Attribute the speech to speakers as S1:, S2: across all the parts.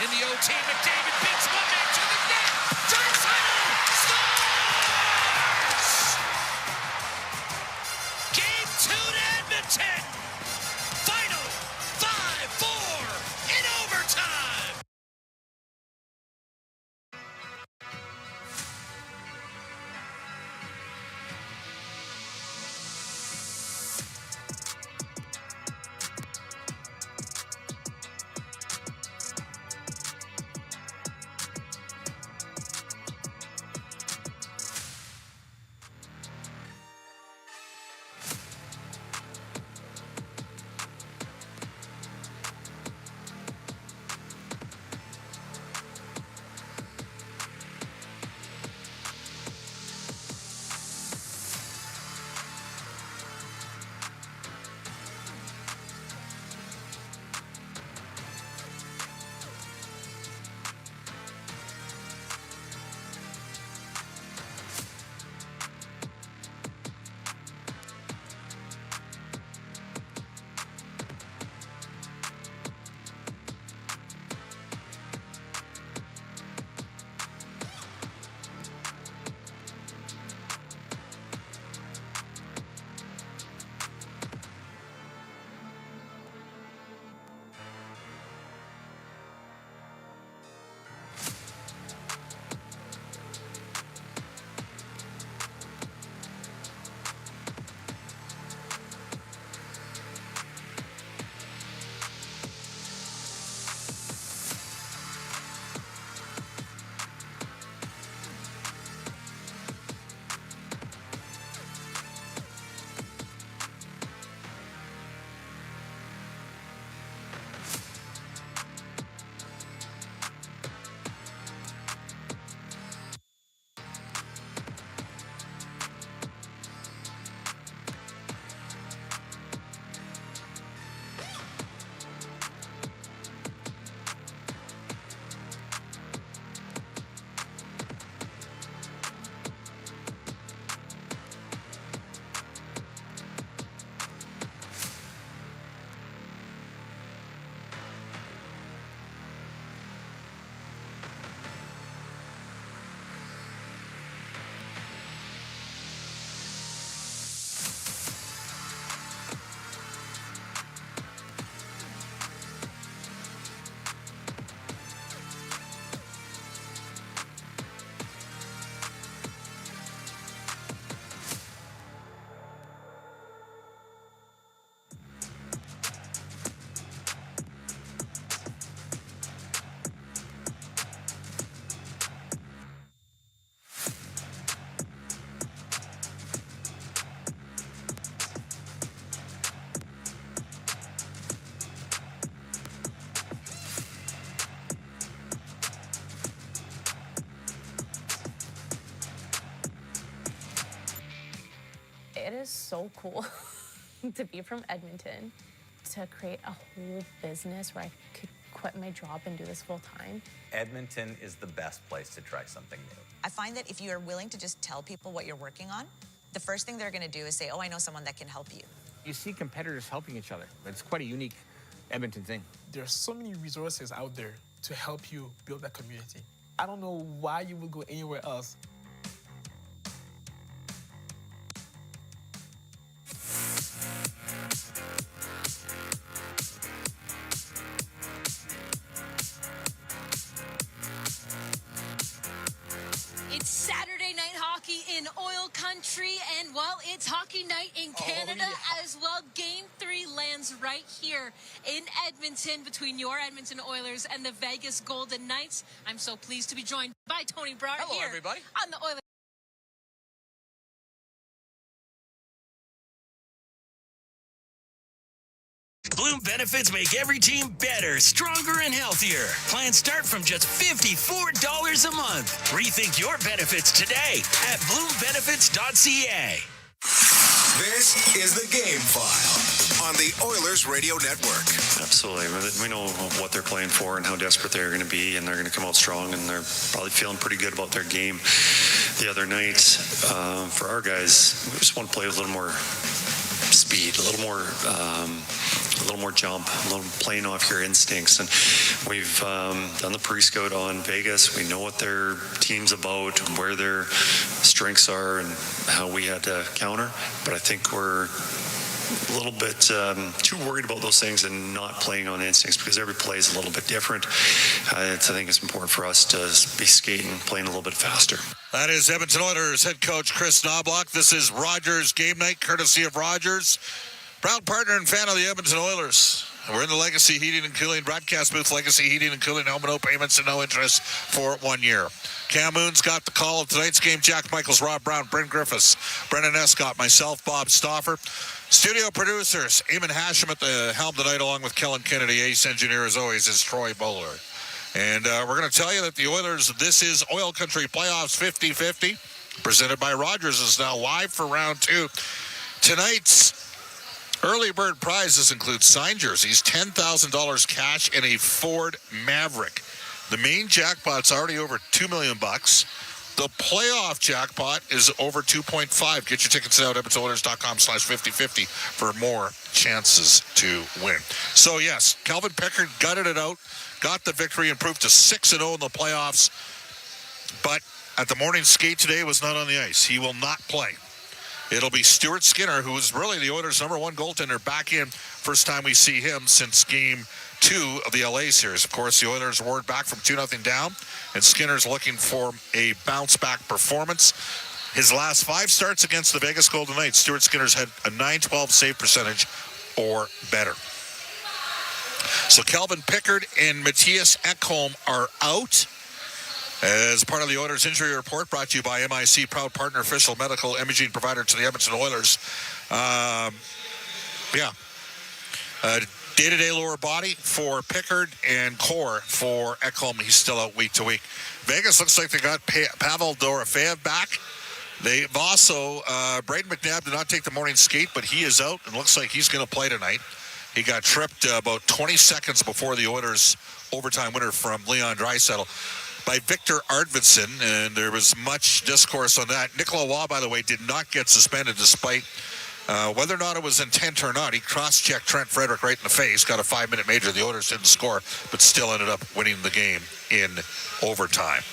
S1: In the OT, McDavid beats one man to the net. Draisaitl scores! Game 2 to Edmonton. Final 5-4 in overtime.
S2: It is so cool to be from Edmonton, to create a whole business where I could quit my job and do this full time.
S3: Edmonton is the best place to try something new.
S4: I find that if you are willing to just tell people what you're working on, the first thing they're going to do is say, oh, I know someone that can help you.
S5: You see competitors helping each other. It's quite a unique Edmonton thing.
S6: There are so many resources out there to help you build that community. I don't know why you would go anywhere else.
S7: It's Saturday night hockey in OilCountry, and well, it's hockey night in Canada as well. Game 3 lands right here in Edmonton between your Edmonton Oilers and the Vegas Golden Knights. I'm so pleased to be joined by Tony Brower here
S1: everybody.
S7: on the Oilers.
S1: Bloom benefits make every team better, stronger, and healthier. Plans start from just $54 a month. Rethink your benefits today at bloombenefits.ca.
S8: This is the Game File on the Oilers Radio Network.
S9: Absolutely. We know what they're playing for and how desperate they're going to be, and they're going to come out strong, and they're probably feeling pretty good about their game the other night. For our guys, we just want to play with a little more speed, a little more little more jump, a little playing off your instincts. And we've done the pre-scout on Vegas. We know what their team's about, where their strengths are, and how we had to counter. But I think we're a little bit too worried about those things and not playing on instincts, because every play is a little bit different. I think it's important for us to be skating, playing a little bit faster.
S10: That is Edmonton Oilers head coach Chris Knobloch. This is Rogers Game Night, courtesy of Rogers, proud partner and fan of the Edmonton Oilers. We're in the Legacy Heating and Cooling broadcast booth. Legacy Heating and Cooling, home and no payments and no interest for 1 year. Cam Moon's got the call of tonight's game. Jack Michaels, Rob Brown, Brent Griffiths, Brendan Escott, myself, Bob Stauffer. Studio producers, Eamon Hashem at the helm tonight, along with Kellen Kennedy. Ace engineer, as always, is Troy Bowler. And we're going to tell you that the Oilers, this is Oil Country Playoffs 50-50, presented by Rogers, is now live for round 2. Tonight's early bird prizes include signed jerseys, $10,000 cash, and a Ford Maverick. The main jackpot's already over $2 million. The playoff jackpot is over 2.5. Get your tickets now at EdmontonOilers.com/5050 for more chances to win. So, yes, Calvin Pickard gutted it out, got the victory, improved to 6-0 in the playoffs. But at the morning skate today was not on the ice. He will not play. It'll be Stuart Skinner, who is really the Oilers' number 1 goaltender, back in. First time we see him since Game 2 of the LA series. Of course, the Oilers were back from 2-0 down, and Skinner's looking for a bounce-back performance. His last 5 starts against the Vegas Golden Knights, Stuart Skinner's had a .912 save percentage or better. So Calvin Pickard and Matthias Ekholm are out. As part of the Oilers injury report, brought to you by MIC, proud partner, official medical imaging provider to the Edmonton Oilers. Day-to-day lower body for Pickard and core for Ekholm. He's still out week to week. Vegas looks like they got Pavel Dorofeyev back. They've also, Braden McNabb did not take the morning skate, but he is out and looks like he's going to play tonight. He got tripped about 20 seconds before the Oilers' overtime winner from Leon Draisaitl by Victor Arvidsson, and there was much discourse on that. Nicola Waugh, by the way, did not get suspended despite whether or not it was intent or not. He cross-checked Trent Frederick right in the face, got a 5-minute major. The Oilers didn't score, but still ended up winning the game in overtime.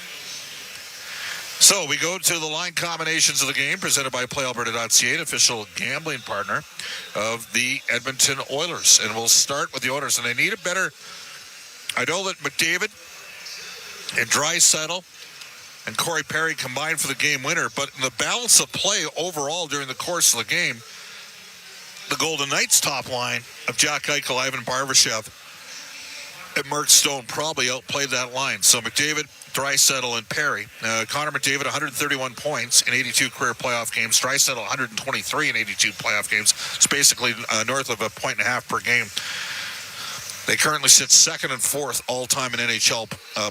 S10: So we go to the line combinations of the game, presented by PlayAlberta.ca, an official gambling partner of the Edmonton Oilers. And we'll start with the Oilers, and they need a better... I know that McDavid and Draisaitl and Corey Perry combined for the game winner, but in the balance of play overall during the course of the game, the Golden Knights top line of Jack Eichel, Ivan Barbashev, and Mark Stone probably outplayed that line. So McDavid, Draisaitl, and Perry. Connor McDavid, 131 points in 82 career playoff games. Draisaitl, 123 in 82 playoff games. It's basically north of a 1.5 per game. They currently sit 2nd and 4th all-time in NHL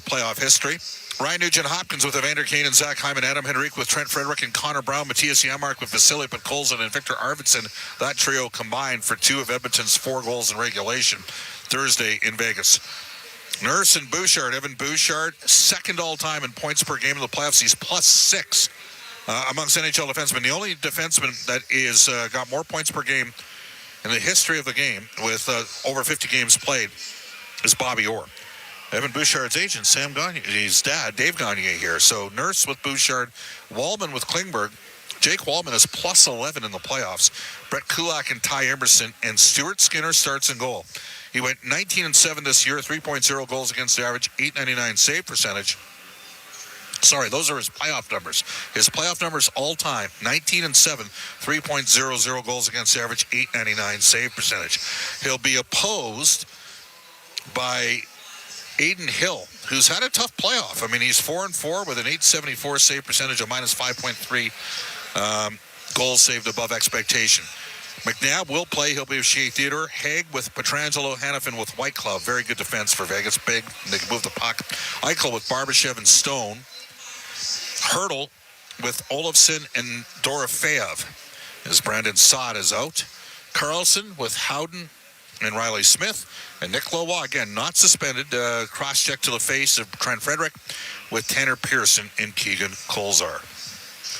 S10: playoff history. Ryan Nugent-Hopkins with Evander Kane and Zach Hyman, Adam Henrique with Trent Frederick and Connor Brown, Matthias Janmark with Vasily Podkolzin and Victor Arvidsson. That trio combined for 2 of Edmonton's 4 goals in regulation Thursday in Vegas. Nurse and Bouchard, Evan Bouchard, 2nd all-time in points per game in the playoffs. He's +6 amongst NHL defensemen. The only defenseman that is got more points per game in the history of the game with over 50 games played is Bobby Orr. Evan Bouchard's agent, Sam Gagne, his dad, Dave Gagne here. So Nurse with Bouchard, Wallman with Klingberg. Jake Wallman is +11 in the playoffs. Brett Kulak and Ty Emerson, and Stuart Skinner starts in goal. He went 19-7 this year, 3.0 goals against the average, .899 save percentage. Sorry, those are his playoff numbers. His playoff numbers all time, 19-7, 3.00 goals against the average, .899 save percentage. He'll be opposed by Aiden Hill, who's had a tough playoff. I mean, he's 4-4 with an .874 save percentage, a -5.3 goals saved above expectation. McNabb will play. He'll be with Shea Theodore. Haig with Pietrangelo, Hanifin with Whitecloud. Very good defense for Vegas. Big. They can move the puck. Eichel with Barbashev and Stone. Hurdle with Olofsson and Dorofeyev, as Brandon Saad is out. Carlson with Howden and Riley Smith. And Nick Lowa, again, not suspended. Cross-check to the face of Trent Frederick with Tanner Pearson and Keegan Kolzar.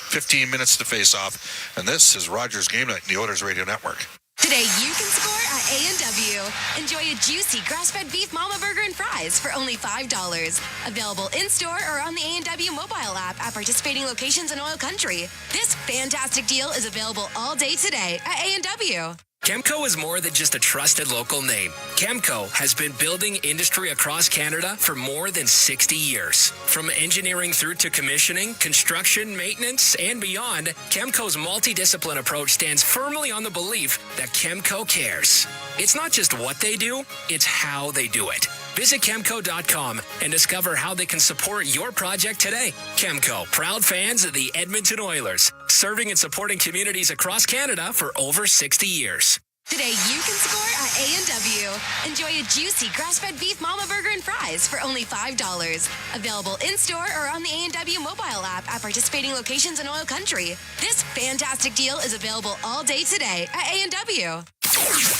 S10: 15 minutes to face off. And this is Rogers Game Night in the Oilers Radio Network.
S11: Today you can score at A&W. Enjoy a juicy grass-fed beef mama burger and fries for only $5. Available in-store or on the A&W mobile app at participating locations in OilCountry. This fantastic deal is available all day today at A&W.
S12: Chemco is more than just a trusted local name. Chemco has been building industry across Canada for more than 60 years. From engineering through to commissioning, construction, maintenance, and beyond, Chemco's multidiscipline approach stands firmly on the belief that Chemco cares. It's not just what they do, it's how they do it. Visit Chemco.com and discover how they can support your project today. Chemco, proud fans of the Edmonton Oilers, serving and supporting communities across Canada for over 60 years.
S11: Today you can score at A&W. Enjoy a juicy grass-fed beef mama burger and fries for only $5. Available in-store or on the A&W mobile app at participating locations in OilCountry. This fantastic deal is available all day today at A&W.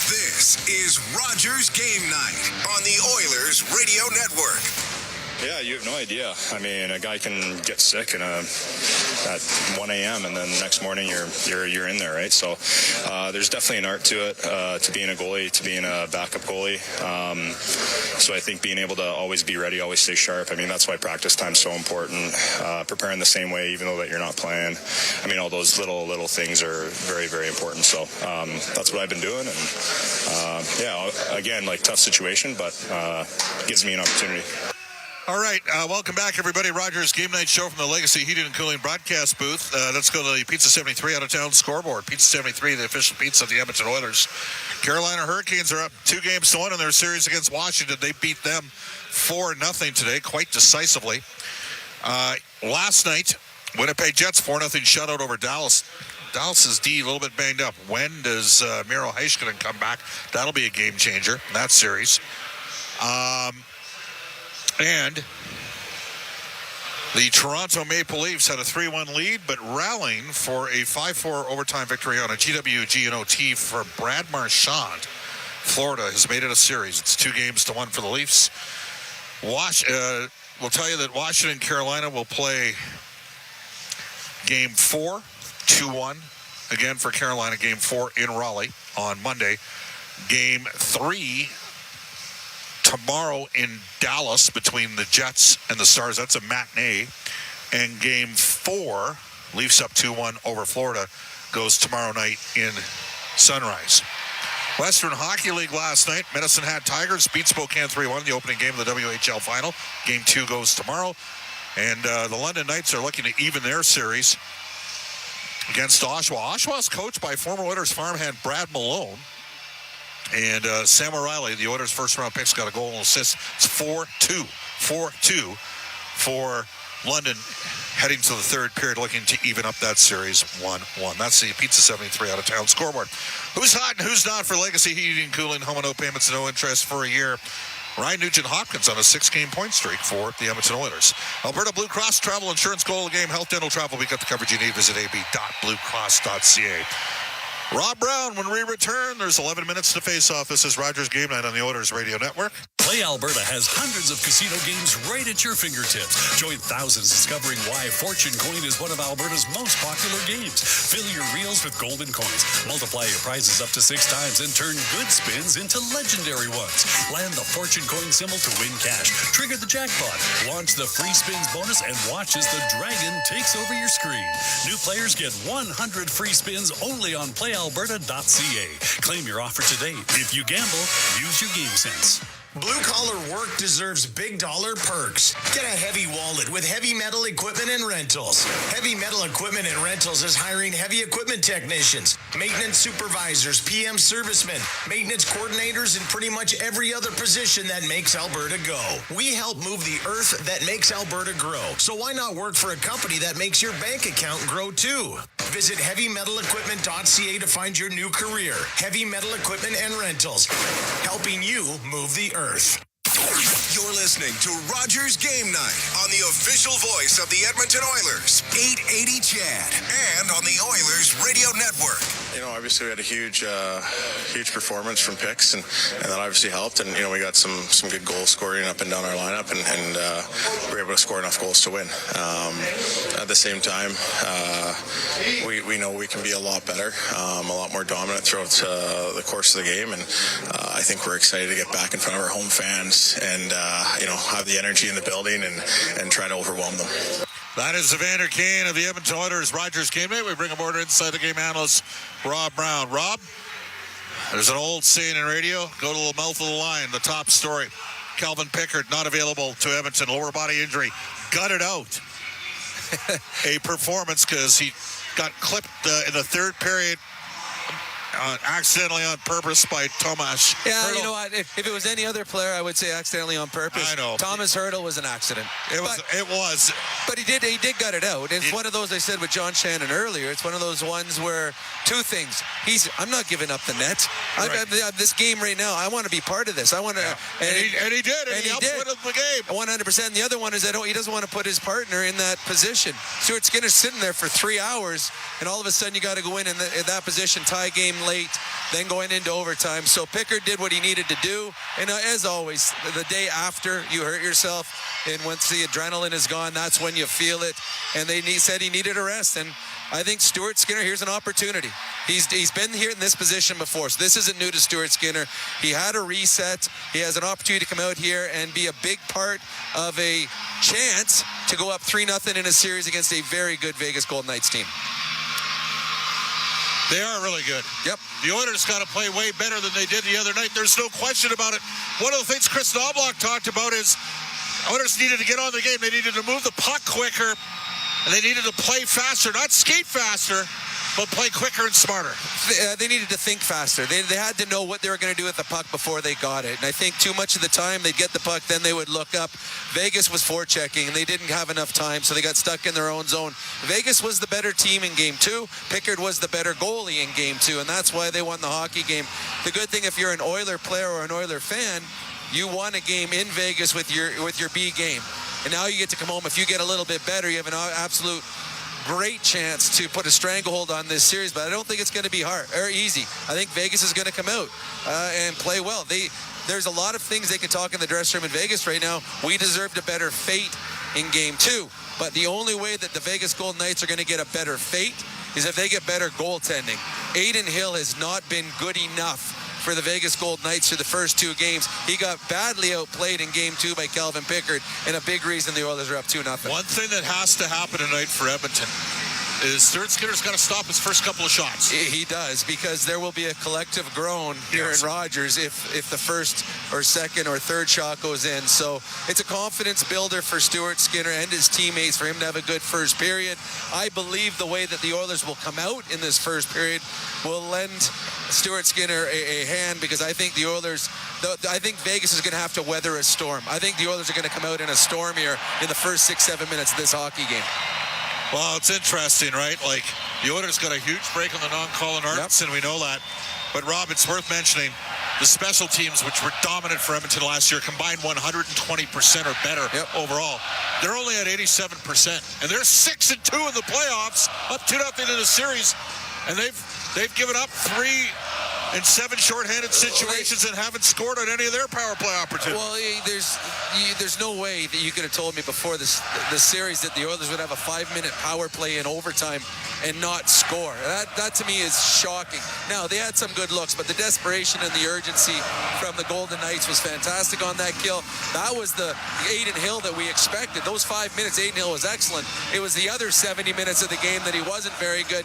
S8: This is Rogers Game Night on the Oilers Radio Network.
S13: Yeah, you have no idea. I mean, a guy can get sick at 1 a.m. and then the next morning you're in there, right? So there's definitely an art to it, to being a goalie, to being a backup goalie. So I think being able to always be ready, always stay sharp. I mean, that's why practice time's so important. Preparing the same way, even though that you're not playing. I mean, all those little things are very, very important. So that's what I've been doing. And yeah, again, like tough situation, but gives me an opportunity.
S10: All right, welcome back, everybody. Rogers Game Night Show from the Legacy Heating and Cooling broadcast booth. Let's go to the Pizza 73 out-of-town scoreboard. Pizza 73, the official pizza of the Edmonton Oilers. Carolina Hurricanes are up 2-1 in their series against Washington. They beat them 4-0 today, quite decisively. Last night, Winnipeg Jets 4-0 shutout over Dallas. Dallas's D a little bit banged up. When does Miro Heiskanen come back? That'll be a game changer in that series. And the Toronto Maple Leafs had a 3-1 lead, but rallying for a 5-4 overtime victory on a GWG&OT for Brad Marchand. Florida has made it a series. It's 2-1 for the Leafs. We'll tell you that Washington and Carolina will play Game 4, 2-1. Again for Carolina, Game 4 in Raleigh on Monday. Game 3 tomorrow in Dallas between the Jets and the Stars. That's a matinee. And Game 4, Leafs up 2-1 over Florida, goes tomorrow night in Sunrise. Western Hockey League last night, Medicine Hat Tigers beat Spokane 3-1 in the opening game of the WHL final. Game 2 goes tomorrow. And the London Knights are looking to even their series against Oshawa. Oshawa's coached by former Oilers farmhand Brad Malone. And Sam O'Reilly, the Oilers' first-round pick's got a goal and assist. It's 4-2 for London heading to the third period, looking to even up that series 1-1. That's the Pizza 73 out-of-town scoreboard. Who's hot and who's not for Legacy Heating and Cooling? Home and no payments, no interest for a year. Ryan Nugent-Hopkins on a 6-game point streak for the Edmonton Oilers. Alberta Blue Cross Travel Insurance, goal of the game, health, dental, travel. We got the coverage you need. Visit ab.bluecross.ca. Rob Brown, when we return, there's 11 minutes to face off. This is Rogers Game Night on the Oilers Radio Network.
S14: Play Alberta has hundreds of casino games right at your fingertips. Join thousands discovering why Fortune Coin is one of Alberta's most popular games. Fill your reels with golden coins. Multiply your prizes up to 6 times and turn good spins into legendary ones. Land the Fortune Coin symbol to win cash. Trigger the jackpot. Launch the free spins bonus and watch as the dragon takes over your screen. New players get 100 free spins only on playalberta.ca. Claim your offer today. If you gamble, use your game sense.
S15: Blue-collar work deserves big dollar perks. Get a heavy wallet with Heavy Metal Equipment and Rentals. Heavy Metal Equipment and Rentals is hiring heavy equipment technicians, maintenance supervisors, PM servicemen, maintenance coordinators, and pretty much every other position that makes Alberta go. We help move the earth that makes Alberta grow. So why not work for a company that makes your bank account grow too? Visit heavymetalequipment.ca to find your new career. Heavy Metal Equipment and Rentals, helping you move the earth.
S8: You're listening to Rogers Game Night on the official voice of the Edmonton Oilers, 880 CHAD, and on the Oilers Radio Network.
S16: obviously we had a huge performance from picks, and that obviously helped. And we got some good goal scoring up and down our lineup, and we were able to score enough goals to win. At the same time, we know we can be a lot better, a lot more dominant throughout the course of the game, and I think we're excited to get back in front of our home fans and have the energy in the building and try to overwhelm them.
S10: That is Evander Kane of the Edmonton Oilers Rogers Game Day. We bring aboard inside the game analyst, Rob Brown. Rob, there's an old saying in radio, go to the mouth of the line, the top story. Calvin Pickard not available to Edmonton, lower body injury, gutted out. A performance because he got clipped in the third period accidentally on purpose by Tomas.
S17: Yeah,
S10: Hertl.
S17: you know what? If it was any other player, I would say accidentally on purpose.
S10: I know.
S17: Thomas Hertl was an accident.
S10: It was.
S17: But he did gut it out. It's one of those I said with John Shannon earlier. It's one of those ones where two things. I'm not giving up the net.
S10: Right.
S17: This game right now, I want to be part of this. I want to.
S10: Yeah. And he did. And he helped win the game.
S17: 100%. And the other one is he doesn't want to put his partner in that position. Stuart Skinner's sitting there for 3 hours, and all of a sudden you got to go in that position, tie game late, then going into overtime. So Pickard did what he needed to do. And as always, the day after you hurt yourself, and once the adrenaline is gone, that's when you feel it. And they said he needed a rest. And I think Stuart Skinner, here's an opportunity. He's been here in this position before, so this isn't new to Stuart Skinner. He had a reset. He has an opportunity to come out here and be a big part of a chance to go up 3-0 in a series against a very good Vegas Golden Knights team.
S10: They are really good.
S17: Yep.
S10: The Oilers got to play way better than they did the other night. There's no question about it. One of the things Chris Knobloch talked about is Oilers needed to get on the game. They needed to move the puck quicker, and they needed to play faster, not skate faster, but play quicker and smarter.
S17: They needed to think faster. They had to know what they were going to do with the puck before they got it. And I think too much of the time they'd get the puck, then they would look up. Vegas was forechecking, and they didn't have enough time, so they got stuck in their own zone. Vegas was the better team in Game 2. Pickard was the better goalie in Game 2, and that's why they won the hockey game. The good thing, if you're an Oiler player or an Oiler fan, you won a game in Vegas with your B game. And now you get to come home. If you get a little bit better, you have an absolute great chance to put a stranglehold on this series, but I don't think it's going to be hard or easy. I think Vegas is going to come out and play well. There's a lot of things they can talk in the dressing room in Vegas right now. We deserved a better fate in Game 2, but the only way that the Vegas Golden Knights are going to get a better fate is if they get better goaltending. Adin Hill has not been good enough for the Vegas Golden Knights through the first 2 games. He got badly outplayed in Game 2 by Calvin Pickard, and a big reason the Oilers are up 2-0.
S10: One thing that has to happen tonight for Edmonton is Stuart Skinner's got to stop his first couple of shots.
S17: He does, because there will be a collective groan here in Rogers if the first or second or third shot goes in. So it's a confidence builder for Stuart Skinner and his teammates for him to have a good first period. I believe the way that the Oilers will come out in this first period will lend Stuart Skinner a hand, because I think the Oilers, I think Vegas is going to have to weather a storm. I think the Oilers are going to come out in a storm here in the first 6-7 minutes of this hockey game.
S10: Well, it's interesting, right? Like, the Oilers got a huge break on the non-call in Arvidsson, we know that. But, Rob, it's worth mentioning the special teams, which were dominant for Edmonton last year, combined 120% or better overall. They're only at 87%. And they're 6-2 in the playoffs, up 2-0 in the series. And they've given up 3 in 7 shorthanded situations and haven't scored on any of their power play opportunities.
S17: Well, there's no way that you could have told me before this series that the Oilers would have a 5-minute power play in overtime and not score. That to me is shocking. Now, they had some good looks, but the desperation and the urgency from the Golden Knights was fantastic on that kill. That was the Adin Hill that we expected. Those 5 minutes, Adin Hill was excellent. It was the other 70 minutes of the game that he wasn't very good.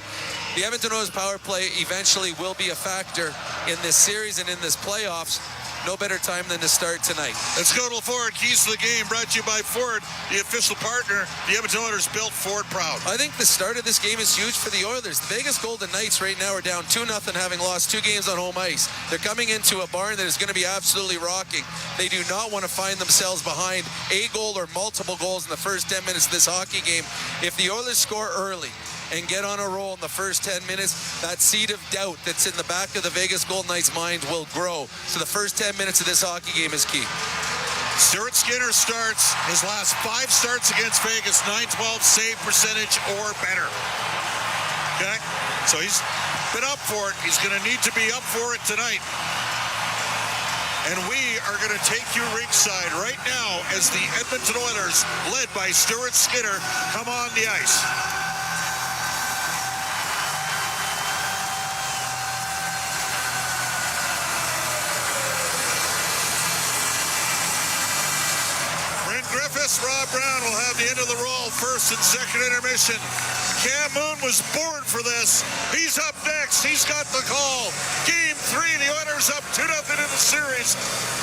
S17: The Edmonton Oilers power play eventually will be a factor in this series and in this playoffs. No better time than to start tonight.
S10: Let's go to Ford. Keys to the game brought to you by Ford, the official partner. The Edmonton Oilers built Ford proud.
S17: I think the start of this game is huge for the Oilers. The Vegas Golden Knights right now are down 2-0, having lost 2 games on home ice. They're coming into a barn that is going to be absolutely rocking. They do not want to find themselves behind a goal or multiple goals in the first 10 minutes of this hockey game. If the Oilers score early and get on a roll in the first 10 minutes, that seed of doubt that's in the back of the Vegas Golden Knights' mind will grow. So the first 10 minutes of this hockey game is key.
S10: Stuart Skinner starts his last 5 starts against Vegas, .912 save percentage or better. Okay? So he's been up for it. He's going to need to be up for it tonight. And we are going to take you ringside right now as the Edmonton Oilers, led by Stuart Skinner, come on the ice. Griffiths, Rob Brown will have the end of the roll, first and second intermission. Cam Moon was born for this. He's up next. He's got the call. Game 3, the Oilers up 2-0 in the series.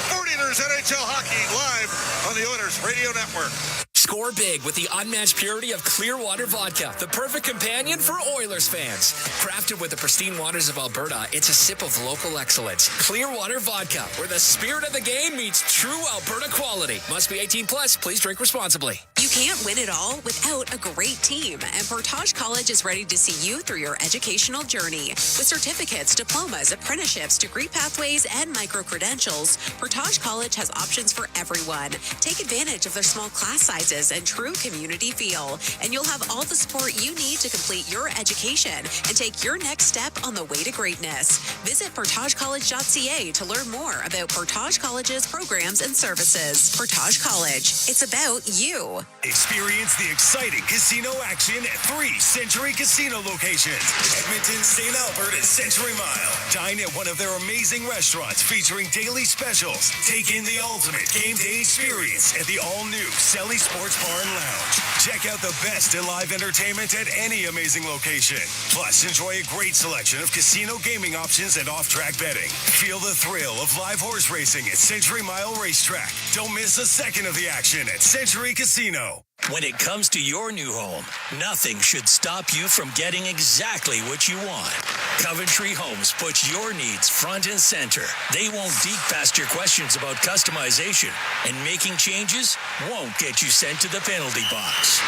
S10: 49ers NHL Hockey live on the Oilers Radio Network.
S12: Score big with the unmatched purity of Clearwater Vodka, the perfect companion for Oilers fans. Crafted with the pristine waters of Alberta, it's a sip of local excellence. Clearwater Vodka, where the spirit of the game meets true Alberta quality. Must be 18 plus. Please drink responsibly.
S18: You can't win it all without a great team, and Portage College is ready to see you through your educational journey. With certificates, diplomas, apprenticeships, degree pathways, and micro-credentials, Portage College has options for everyone. Take advantage of their small class sizes and true community feel, and you'll have all the support you need to complete your education and take your next step on the way to greatness. Visit portagecollege.ca to learn more about Portage College's programs and services. Portage College, it's about you.
S15: Experience the exciting casino action at 3 Century Casino locations. Edmonton, St. Albert, and Century Mile. Dine at one of their amazing restaurants featuring daily specials. Take in the ultimate game day experience at the all-new Selly Sports Bar and Lounge. Check out the best in live entertainment at any amazing location. Plus, enjoy a great selection of casino gaming options and off-track betting. Feel the thrill of live horse racing at Century Mile Racetrack. Don't miss a second of the action at Century Casino.
S1: When it comes to your new home, nothing should stop you from getting exactly what you want. Coventry Homes puts your needs front and center. They won't dig past your questions about customization, and making changes won't get you sent to the penalty box.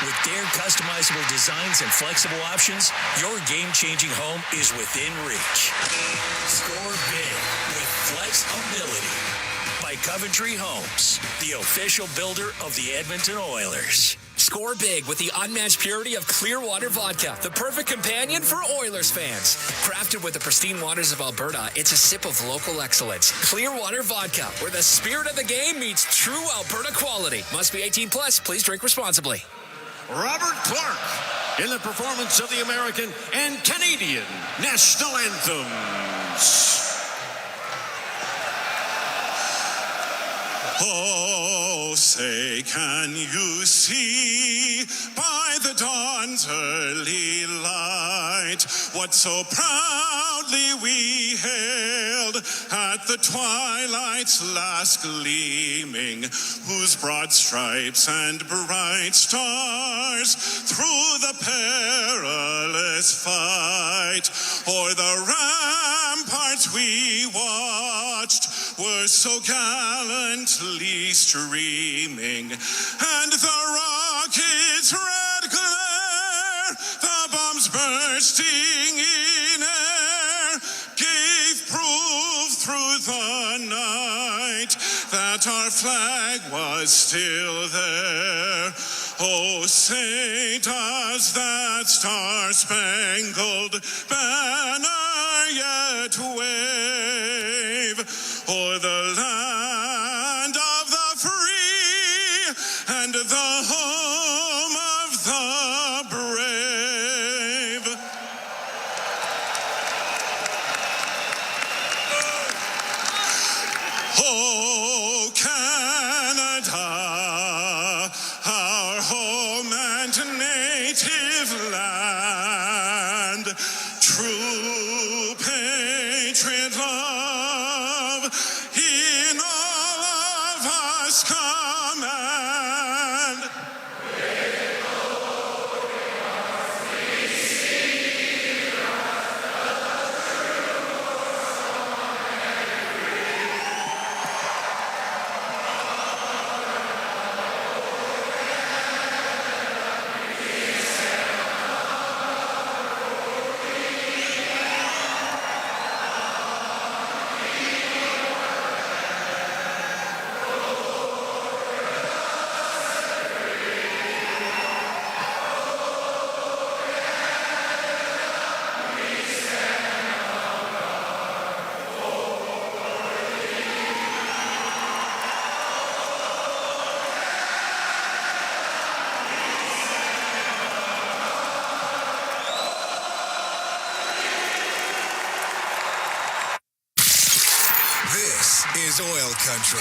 S1: With their customizable designs and flexible options, your game-changing home is within reach. Score big with flexibility. By Coventry Homes, the official builder of the Edmonton Oilers.
S12: Score big with the unmatched purity of Clearwater Vodka, the perfect companion for Oilers fans. Crafted with the pristine waters of Alberta, it's a sip of local excellence. Clearwater Vodka, where the spirit of the game meets true Alberta quality. Must be 18 plus. Please drink responsibly.
S19: Robert Clark in the performance of the American and Canadian national anthems.
S20: Oh, say, can you see by the dawn's early light what so proudly we hailed at the twilight's last gleaming, whose broad stripes and bright stars through the perilous fight o'er the ramparts we watched were so gallantly streaming, and the rocket's red glare, the bombs bursting in air, gave proof through the night that our flag was still there. Oh, say, does that star-spangled banner yet wave o'er the land of the free and the home of the brave? Oh, Canada, our home and native land, true patriot love in all of us command.
S8: OilCountry.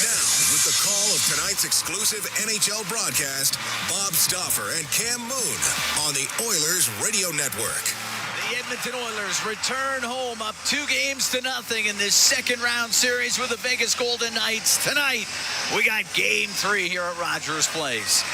S8: Now, with the call of tonight's exclusive NHL broadcast, Bob Stauffer and Cam Moon on the Oilers Radio Network.
S21: The Edmonton Oilers return home up 2-0 in this second-round series with the Vegas Golden Knights. Tonight, we got Game 3 here at Rogers Place.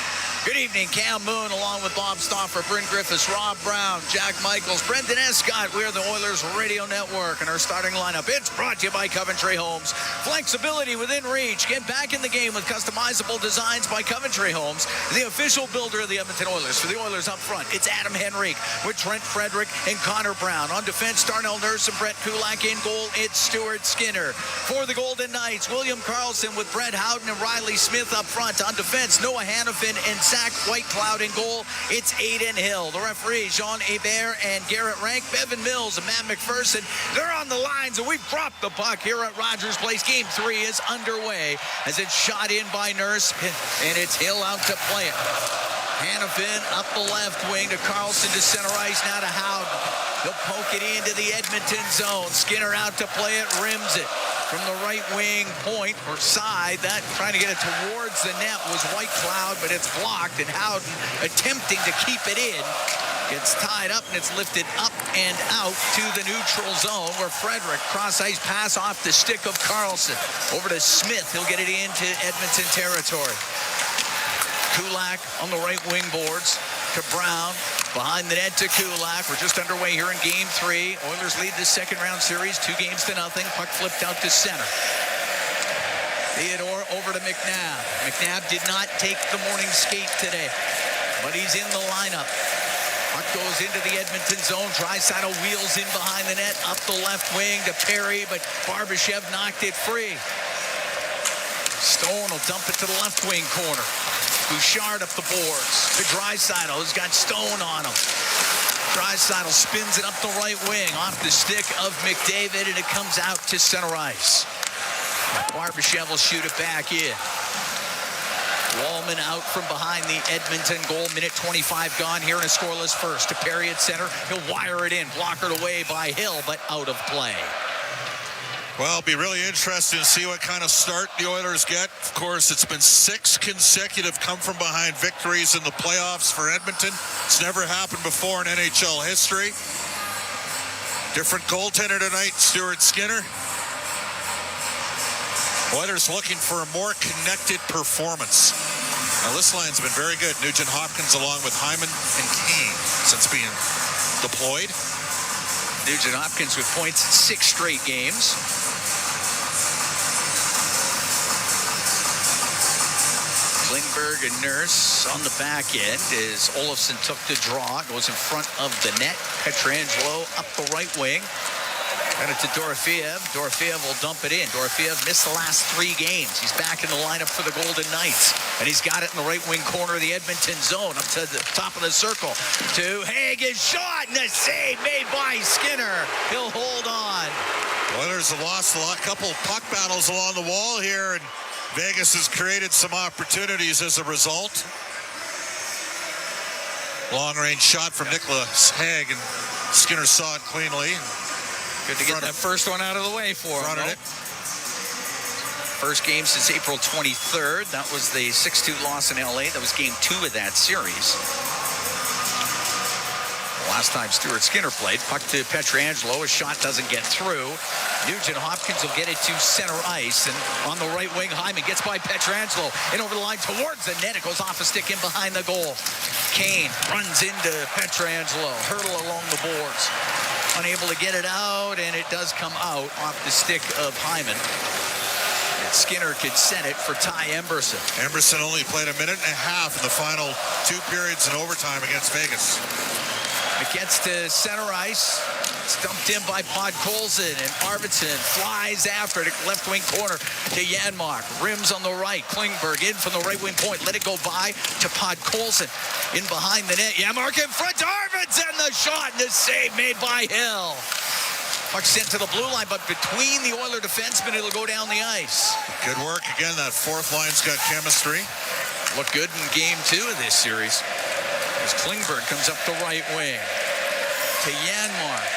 S21: Good evening, Cam Moon, along with Bob Stauffer, Bryn Griffiths, Rob Brown, Jack Michaels, Brendan Escott. We're the Oilers Radio Network, and our starting lineup, it's brought to you by Coventry Homes. Flexibility within reach. Get back in the game with customizable designs by Coventry Homes, the official builder of the Edmonton Oilers. For the Oilers up front, it's Adam Henrique with Trent Frederick and Connor Brown. On defense, Darnell Nurse and Brett Kulak. In goal, it's Stuart Skinner. For the Golden Knights, William Karlsson with Brett Howden and Riley Smith up front. On defense, Noah Hannafin and Zach Whitecloud. In goal, it's Aiden Hill. The referees, Jean Hebert and Garrett Rank, Bevan Mills and Matt McPherson. They're on the lines, and we've dropped the puck here at Rogers Place. Game 3 is underway as it's shot in by Nurse, and it's Hill out to play it. Hannafin up the left wing to Karlsson to center ice, now to Howden. He'll poke it into the Edmonton zone. Skinner out to play it, rims it. From the right wing point or side, that trying to get it towards the net was Whitecloud, but it's blocked, and Howden attempting to keep it in. Gets tied up, and it's lifted up and out to the neutral zone where Frederick, cross-ice pass off the stick of Karlsson. Over to Smith. He'll get it into Edmonton territory. Kulak on the right wing boards to Brown. Behind the net to Kulak. We're just underway here in Game 3. Oilers lead this second-round series 2-0. Puck flipped out to center. Theodore over to McNabb. McNabb did not take the morning skate today, but he's in the lineup. Puck goes into the Edmonton zone. Draisaitl wheels in behind the net. Up the left wing to Perry, but Barbashev knocked it free. Stone will dump it to the left wing corner. Bouchard up the boards to Draisaitl, who's got Stone on him. Draisaitl spins it up the right wing off the stick of McDavid, and it comes out to center ice. Barbashev will shoot it back in. Wallman out from behind the Edmonton goal. Minute 25 gone here in a scoreless first. To Perry at center. He'll wire it in. Blockered away by Hill, but out of play.
S10: Well, it'll be really interesting to see what kind of start the Oilers get. Of course, it's been 6 consecutive come-from-behind victories in the playoffs for Edmonton. It's never happened before in NHL history. Different goaltender tonight, Stuart Skinner. Oilers looking for a more connected performance. Now, this line's been very good. Nugent Hopkins along with Hyman and Kane since being deployed.
S21: Nugent Hopkins with points in 6 straight games. Klingberg and Nurse on the back end as Olofsson took the draw. Goes in front of the net. Pietrangelo up the right wing. And it's to Dorofeev. Dorofeev will dump it in. Dorofeev missed the last 3 games. He's back in the lineup for the Golden Knights. And he's got it in the right wing corner of the Edmonton zone. Up to the top of the circle. To Hagen's shot. And a save made by Skinner. He'll hold on.
S10: Oilers have lost a couple puck battles along the wall here. And Vegas has created some opportunities as a result. Long-range shot from Nicholas Hague. And Skinner saw it cleanly.
S21: Good to get that first one out of the way for him. First game since April 23rd. That was the 6-2 loss in LA. That was game 2 of that series. Last time Stuart Skinner played. Puck to Pietrangelo. His shot doesn't get through. Nugent Hopkins will get it to center ice. And on the right wing, Hyman gets by Pietrangelo. And over the line towards the net. It goes off a stick in behind the goal. Kane runs into Pietrangelo. Hurdle along the boards. Unable to get it out, and it does come out off the stick of Hyman. And Skinner could set it for Ty Emberson.
S10: Emberson only played a minute and a half in the final 2 periods in overtime against Vegas.
S21: It gets to center ice. It's dumped in by Podkolzin, and Arvidsson flies after it. Left wing corner to Janmark. Rims on the right. Klingberg in from the right wing point. Let it go by to Podkolzin. In behind the net. Janmark in front to Arvidsson. The shot and the save made by Hill. Puck sent to the blue line, but between the Oiler defensemen, it'll go down the ice.
S10: Good work. Again, that fourth line's got chemistry.
S21: Looked good in game 2 of this series. As Klingberg comes up the right wing to Janmark.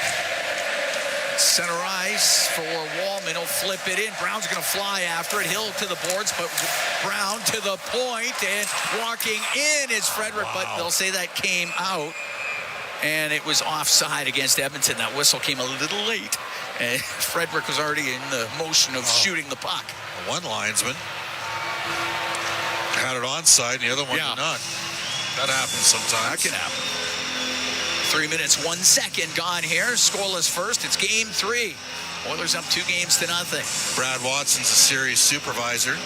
S21: Center ice for Wallman. He'll flip it in. Brown's going to fly after it. Hill to the boards, but Brown to the point, and walking in is Frederick, but they'll say that came out, and it was offside against Edmonton. That whistle came a little late, and Frederick was already in the motion of shooting the puck.
S10: One linesman had it onside, and the other one did not. That happens sometimes.
S21: That can happen. 3 minutes, 1 second gone here. Scoreless first. It's game 3. Oilers up 2 games to nothing.
S10: Brad Watson's a series supervisor.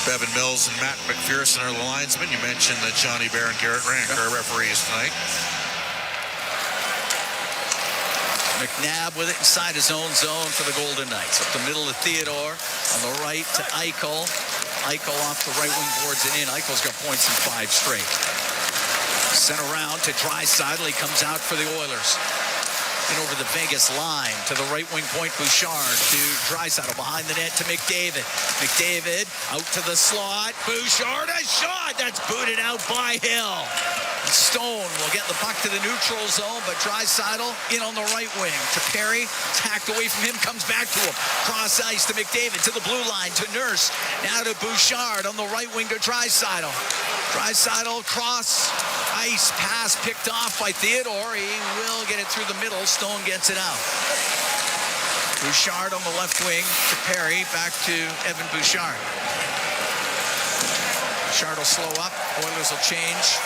S10: Bevan Mills and Matt McPherson are the linesmen. You mentioned that Johnny Bear and Garrett Rank are referees tonight.
S21: McNabb with it inside his own zone for the Golden Knights. Up the middle of Theodore. On the right to Eichel. Eichel off the right wing boards and in. Eichel's got points in 5 straight. Sent around to Draisaitl. He comes out for the Oilers. And over the Vegas line to the right wing point. Bouchard to Draisaitl behind the net to McDavid. McDavid out to the slot. Bouchard, a shot that's booted out by Hill. Stone will get the puck to the neutral zone, but Draisaitl in on the right wing to Perry. Tacked away from him, comes back to him. Cross ice to McDavid, to the blue line, to Nurse. Now to Bouchard on the right wing to Draisaitl. Draisaitl cross ice pass picked off by Theodore. He will get it through the middle. Stone gets it out. Bouchard on the left wing to Perry. Back to Evan Bouchard. Bouchard will slow up. Oilers will change.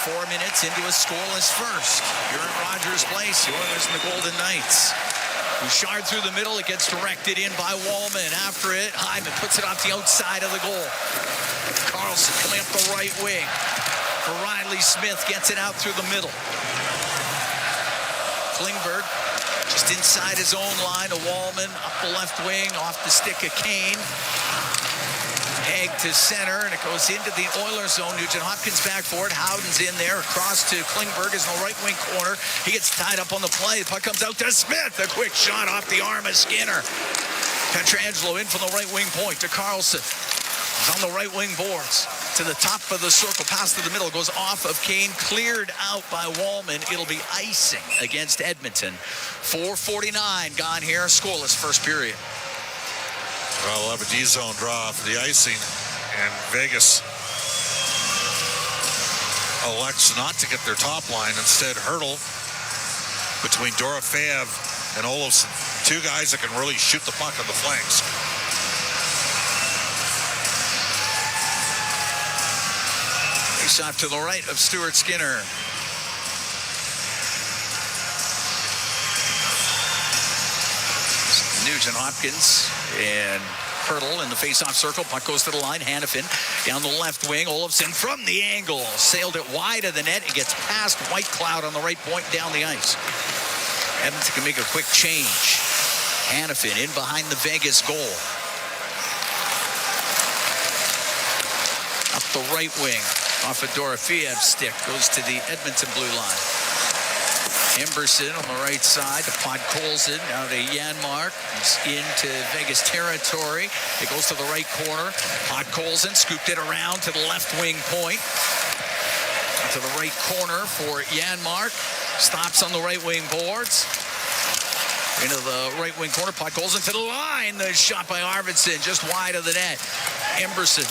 S21: 4 minutes into a scoreless first. You're at Rogers Place. The Oilers and the Golden Knights. Bouchard through the middle. It gets directed in by Wallman. After it, Hyman puts it off the outside of the goal. Carlson coming up the right wing. For Riley Smith gets it out through the middle. Klingberg just inside his own line. To Wallman up the left wing off the stick of Kane. Haig to center, and it goes into the Oilers zone. Nugent Hopkins back for it. Howden's in there. Across to Klingberg is in the right wing corner. He gets tied up on the play. The puck comes out to Smith. A quick shot off the arm of Skinner. Pietrangelo in from the right wing point to Carlson. He's on the right wing boards. To the top of the circle, pass to the middle, goes off of Kane, cleared out by Wallman. It'll be icing against Edmonton. 4:49 gone here, scoreless first period.
S10: Well, we'll have a D-zone draw for the icing, and Vegas elects not to get their top line. Instead, Hurdle between Dorofeev and Olofsson. 2 guys that can really shoot the puck on the flanks.
S21: Face off to the right of Stuart Skinner. Nugent Hopkins and Hurdle in the face-off circle. Puck goes to the line. Hannafin down the left wing. Olofsson from the angle. Sailed it wide of the net. It gets past Whitecloud on the right point down the ice. Edmonton can make a quick change. Hannafin in behind the Vegas goal. Up the right wing. Off of Dorofeev's stick. Goes to the Edmonton blue line. Emberson on the right side to Podkolzin. Now to Janmark. He's into Vegas territory. It goes to the right corner. Podkolzin scooped it around to the left wing point. To the right corner for Janmark. Stops on the right wing boards. Into the right wing corner. Podkolzin to the line. The shot by Arvidsson just wide of the net. Emberson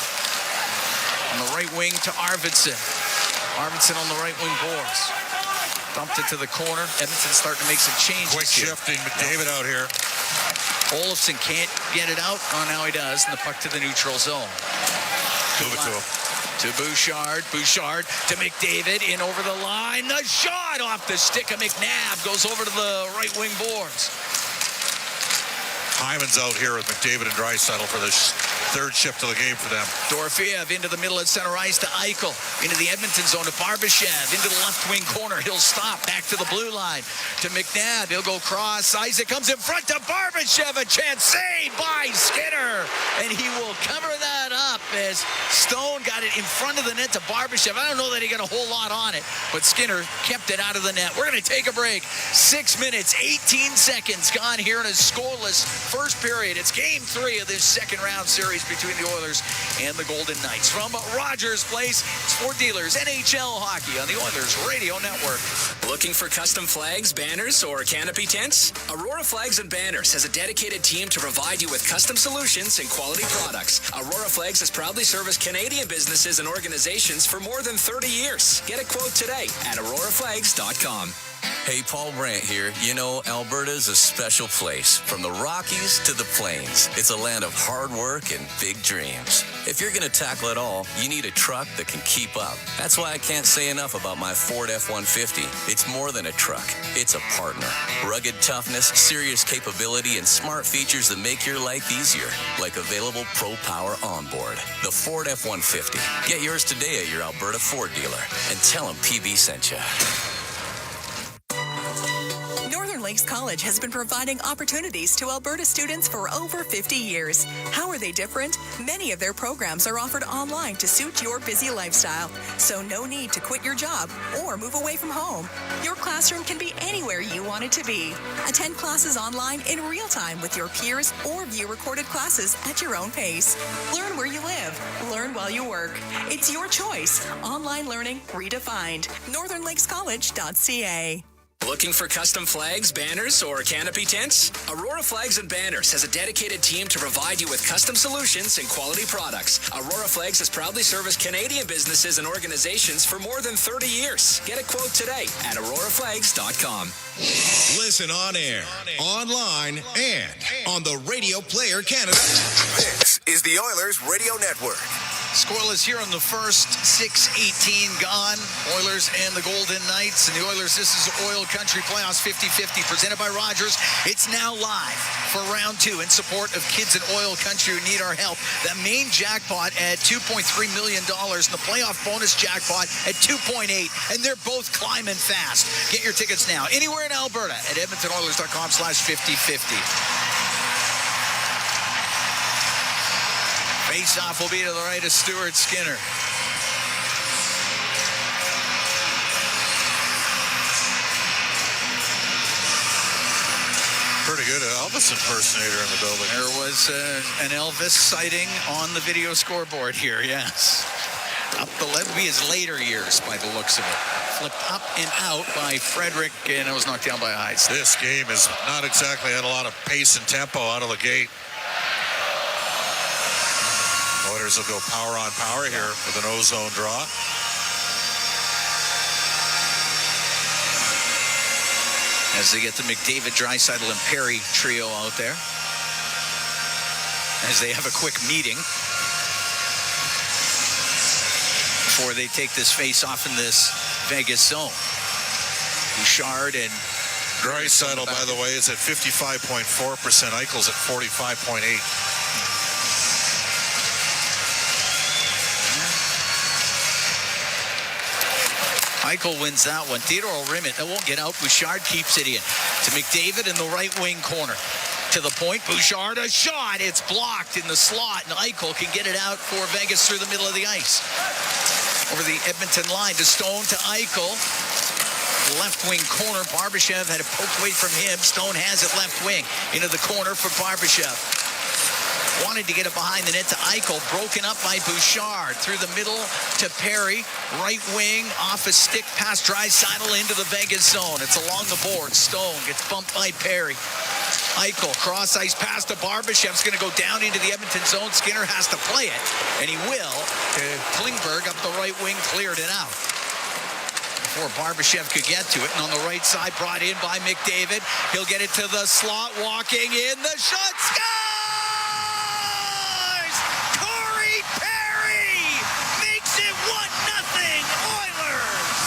S21: on the right wing to Arvidsson. Arvidsson on the right wing boards. Dumped it to the corner. Edmonton starting to make some changes.
S10: Quick shifting, McDavid out here.
S21: Olofsson can't get it out. Oh, now he does. And the puck to the neutral zone.
S10: Move it to him.
S21: To Bouchard. Bouchard to McDavid. In over the line. The shot off the stick of McNabb. Goes over to the right wing boards.
S10: Hyman's out here with McDavid and Draisaitl for this 3rd shift of the game for them.
S21: Dorofeev into the middle at center ice to Eichel. Into the Edmonton zone to Barbashev. Into the left wing corner. He'll stop. Back to the blue line to McNabb. He'll go cross ice. It comes in front to Barbashev. A chance saved by Skinner. And he will cover that up as Stone got it in front of the net to Barbashev. I don't know that he got a whole lot on it, but Skinner kept it out of the net. We're going to take a break. 6 minutes, 18 seconds gone here in a scoreless first period. It's game 3 of this second round series between the Oilers and the Golden Knights. From Rogers Place, Sport Dealers, NHL Hockey on the Oilers Radio Network.
S12: Looking for custom flags, banners, or canopy tents? Aurora Flags and Banners has a dedicated team to provide you with custom solutions and quality products. Aurora Flags has proudly serviced Canadian businesses and organizations for more than 30 years. Get a quote today at auroraflags.com.
S2: Hey, Paul Brandt here. You know, Alberta's a special place. From the Rockies to the Plains, it's a land of hard work and big dreams. If you're going to tackle it all, you need a truck that can keep up. That's why I can't say enough about my Ford F-150. It's more than a truck. It's a partner. Rugged toughness, serious capability, and smart features that make your life easier, like available Pro Power onboard. The Ford F-150. Get yours today at your Alberta Ford dealer and tell them PB sent you.
S22: Lakes College has been providing opportunities to Alberta students for over 50 years. How are they different? Many of their programs are offered online to suit your busy lifestyle, so no need to quit your job or move away from home. Your classroom can be anywhere you want it to be. Attend classes online in real time with your peers or view recorded classes at your own pace. Learn where you live. Learn while you work. It's your choice. Online learning redefined. northernlakescollege.ca.
S12: Looking for custom flags, banners, or canopy tents? Aurora Flags and Banners has a dedicated team to provide you with custom solutions and quality products. Aurora Flags has proudly serviced Canadian businesses and organizations for more than 30 years. Get a quote today at auroraflags.com.
S8: Listen on air, online, and on the Radio Player Canada. This is the Oilers Radio Network.
S21: Scoreless here on the first, 6:18 gone. Oilers and the Golden Knights. And the Oilers, this is OilCountry Playoffs 50-50 presented by Rogers. It's now live for round 2 in support of kids in OilCountry who need our help. The main jackpot at $2.3 million and the playoff bonus jackpot at $2.8. And they're both climbing fast. Get your tickets now anywhere in Alberta at edmontonoilers.com/50-50. Face-off will be to the right of Stuart Skinner.
S10: Pretty good Elvis impersonator in the building.
S21: There was an Elvis sighting on the video scoreboard here, yes. Up the left, be his later years by the looks of it. Flipped up and out by Frederick, and it was knocked down by Heiss.
S10: This game is not exactly had a lot of pace and tempo out of the gate. Oilers will go power on power here with an ozone draw.
S21: As they get the McDavid, Draisaitl, and Perry trio out there. As they have a quick meeting before they take this face-off in this Vegas zone. Bouchard and
S10: Draisaitl, by the way, is at 55.4%. Eichel's at 45.8%.
S21: Eichel wins that one. Theodore will rim it. That won't get out. Bouchard keeps it in. To McDavid in the right wing corner. To the point. Bouchard, a shot. It's blocked in the slot. And Eichel can get it out for Vegas through the middle of the ice. Over the Edmonton line to Stone to Eichel. Left wing corner. Barbashev had it poked away from him. Stone has it left wing. Into the corner for Barbashev. Wanted to get it behind the net to Eichel. Broken up by Bouchard. Through the middle to Perry. Right wing off a stick past Draisaitl into the Vegas zone. It's along the board. Stone gets bumped by Perry. Eichel, cross ice pass to Barbashev's going to go down into the Edmonton zone. Skinner has to play it, and he will. Klingberg up the right wing, cleared it out before Barbashev could get to it. And on the right side, brought in by McDavid. He'll get it to the slot, walking in. The shot, scores! Corey Perry makes it 1-0 Oilers!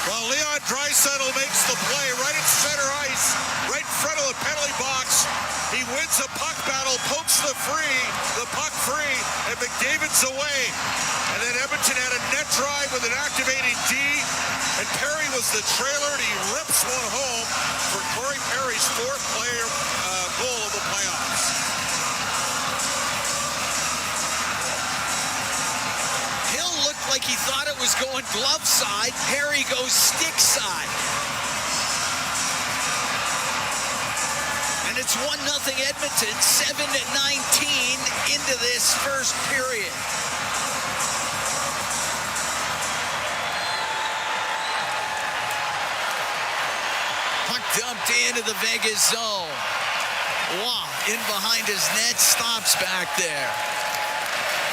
S10: Well, Leon Draisaitl makes the play right at center ice, right in front of the penalty box. He wins a puck battle, pokes the puck free, and McDavid's away. And then Edmonton had a net drive with an activating D, and Perry was the trailer, and he rips one home for Corey Perry's fourth goal of the playoffs.
S21: Vegas going glove side. Perry goes stick side. And it's 1-0 Edmonton, 7-19 into this first period. Puck dumped into the Vegas zone. Wow, in behind his net, stops back there.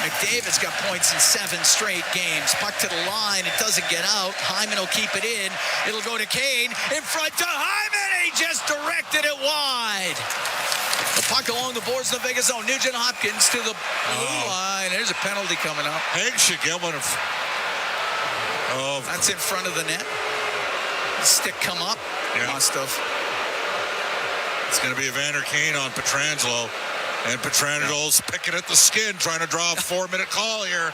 S21: McDavid's got points in 7 straight games. Puck to the line, it doesn't get out. Hyman will keep it in. It'll go to Kane, in front to Hyman. He just directed it wide. The puck along the boards of the Vegas zone. Nugent Hopkins to the blue line. There's a penalty coming up.
S10: Haig should get one of...
S21: That's in front of the net. The stick come up.
S10: Yeah.
S21: Must have.
S10: It's going to be Evander Kane on Pietrangelo. And Pietrangelo's picking at the skin, trying to draw a 4-minute call here.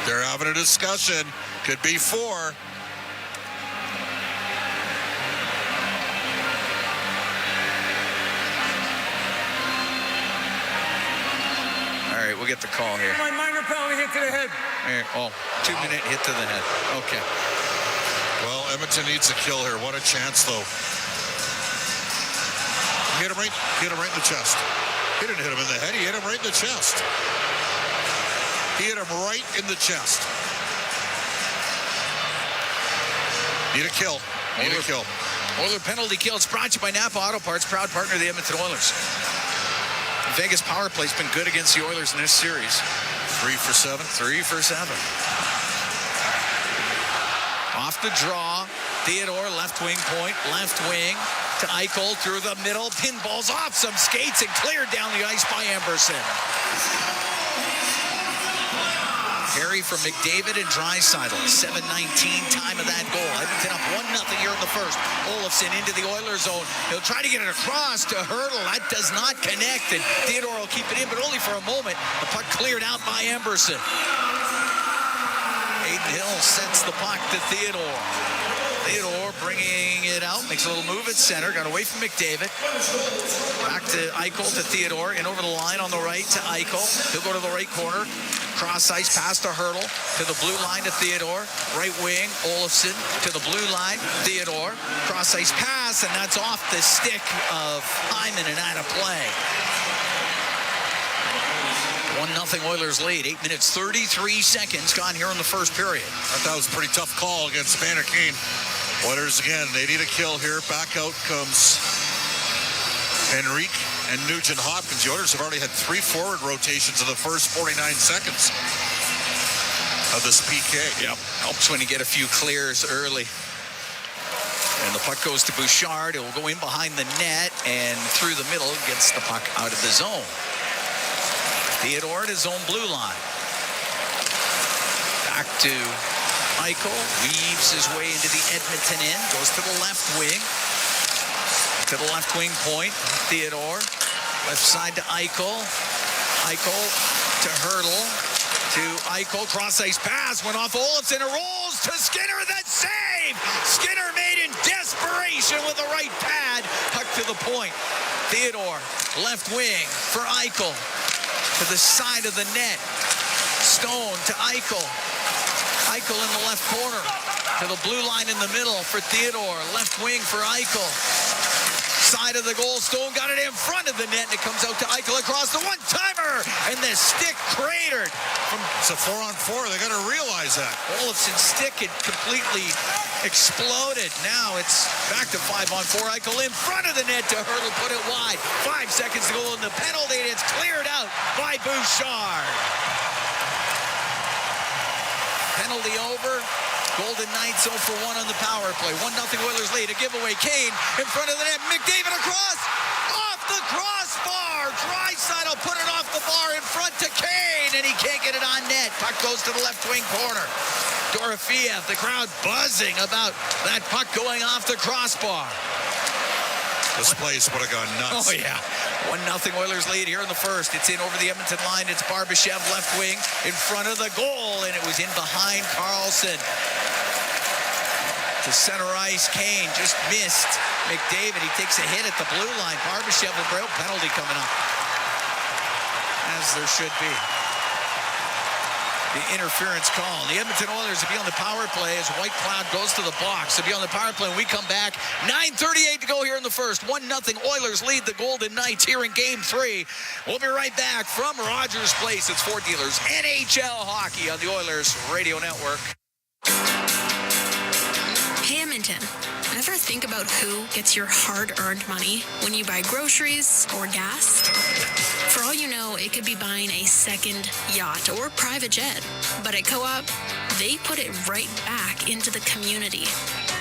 S10: They're having a discussion. Could be 4.
S21: All right, we'll get the call here.
S3: My minor penalty hit to the head.
S21: 2-minute hit to the head. Okay.
S10: Well, Edmonton needs a kill here. What a chance, though. Hit him right in the chest. He didn't hit him in the head. He hit him right in the chest. He hit him right in the chest. Need a kill. Need a kill.
S21: Oiler penalty kill. It's brought to you by Napa Auto Parts, proud partner of the Edmonton Oilers. The Vegas power play's been good against the Oilers in this series.
S10: 3 for 7.
S21: 3 for 7. Off the draw, Theodore, left wing point, left wing to Eichel through the middle. Pinballs off some skates and cleared down the ice by Emberson. Carry from McDavid and Draisaitl. 7:19 time of that goal. Edmonton up 1-0 here in the first. Olofsson into the Oilers zone. He'll try to get it across to Hurdle. That does not connect, and Theodore will keep it in, but only for a moment. The puck cleared out by Emberson. Aiden Hill sets the puck to Theodore. Theodore bringing it out, makes a little move at center, got away from McDavid. Back to Eichel to Theodore, and over the line on the right to Eichel. He'll go to the right corner. Cross ice pass to Hurdle, to the blue line to Theodore. Right wing, Olofsson to the blue line, Theodore. Cross ice pass, and that's off the stick of Hyman and out of play. 1-0 Oilers lead. 8 minutes, 33 seconds gone here in the first period.
S10: I thought that was a pretty tough call against Evander Kane. Oilers again, they need a kill here. Back out comes Henrique and Nugent Hopkins. The Oilers have already had 3 forward rotations in the first 49 seconds of this PK.
S21: Yep, helps when you get a few clears early. And the puck goes to Bouchard. It will go in behind the net and through the middle, gets the puck out of the zone. Theodore at his own blue line. Back to Eichel. Weaves his way into the Edmonton end. Goes to the left wing. To the left wing point. Theodore. Left side to Eichel. Eichel to Hurdle. To Eichel. Cross ice pass. Went off Olofsson. It rolls to Skinner. That save. Skinner made in desperation with the right pad. Puck to the point. Theodore. Left wing for Eichel. To the side of the net. Stone to Eichel. Eichel in the left corner. To the blue line in the middle for Theodore. Left wing for Eichel. Side of the goal. Stone got it in front of the net, and it comes out to Eichel across the one-timer. And the stick cratered.
S10: It's a 4-on-4. They got to realize that.
S21: Olofsson's stick had completely exploded. Now it's back to 5-on-4. Eichel in front of the net to Hurdle, put it wide. 5 seconds to go in the penalty, and it's cleared out by Bouchard. Penalty over. Golden Knights 0 for 1 on the power play. 1-0 Oilers lead. A giveaway. Kane in front of the net. McDavid across. Off the crossbar. Draisaitl put it off the bar in front to Kane, and he can't get it on net. Puck goes to the left wing corner. Dorofeev, the crowd buzzing about that puck going off the crossbar.
S10: This place would have gone nuts.
S21: Oh, yeah. 1-0 Oilers lead here in the first. It's in over the Edmonton line. It's Barbashev left wing in front of the goal, and it was in behind Carlson. To center ice, Kane just missed. McDavid, he takes a hit at the blue line. Barbashev with a penalty coming up. As there should be. The interference call. The Edmonton Oilers will be on the power play as White Cloud goes to the box. They'll be on the power play when we come back. 9:38 to go here in the first. 1-0 Oilers lead the Golden Knights here in Game 3. We'll be right back from Rogers Place. It's Fort Dealers NHL Hockey on the Oilers Radio Network.
S11: Hey, Edmonton. Ever think about who gets your hard-earned money when you buy groceries or gas? For all you know, it could be buying a second yacht or private jet. But at Co-op, they put it right back into the community.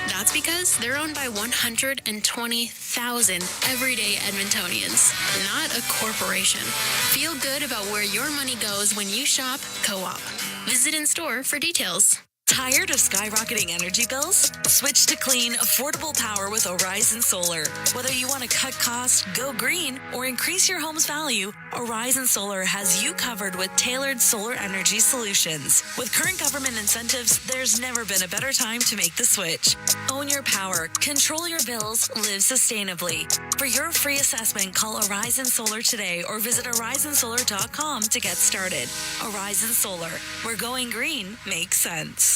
S11: That's because they're owned by 120,000 everyday Edmontonians, not a corporation. Feel good about where your money goes when you shop Co-op. Visit in-store for details.
S3: Tired of skyrocketing energy bills? Switch to clean, affordable power with Horizon Solar. Whether you want to cut costs, go green, or increase your home's value, Horizon Solar has you covered with tailored solar energy solutions. With current government incentives, there's never been a better time to make the switch. Own your power, control your bills, live sustainably. For your free assessment, call Horizon Solar today or visit horizonsolar.com to get started. Horizon Solar, where going green makes sense.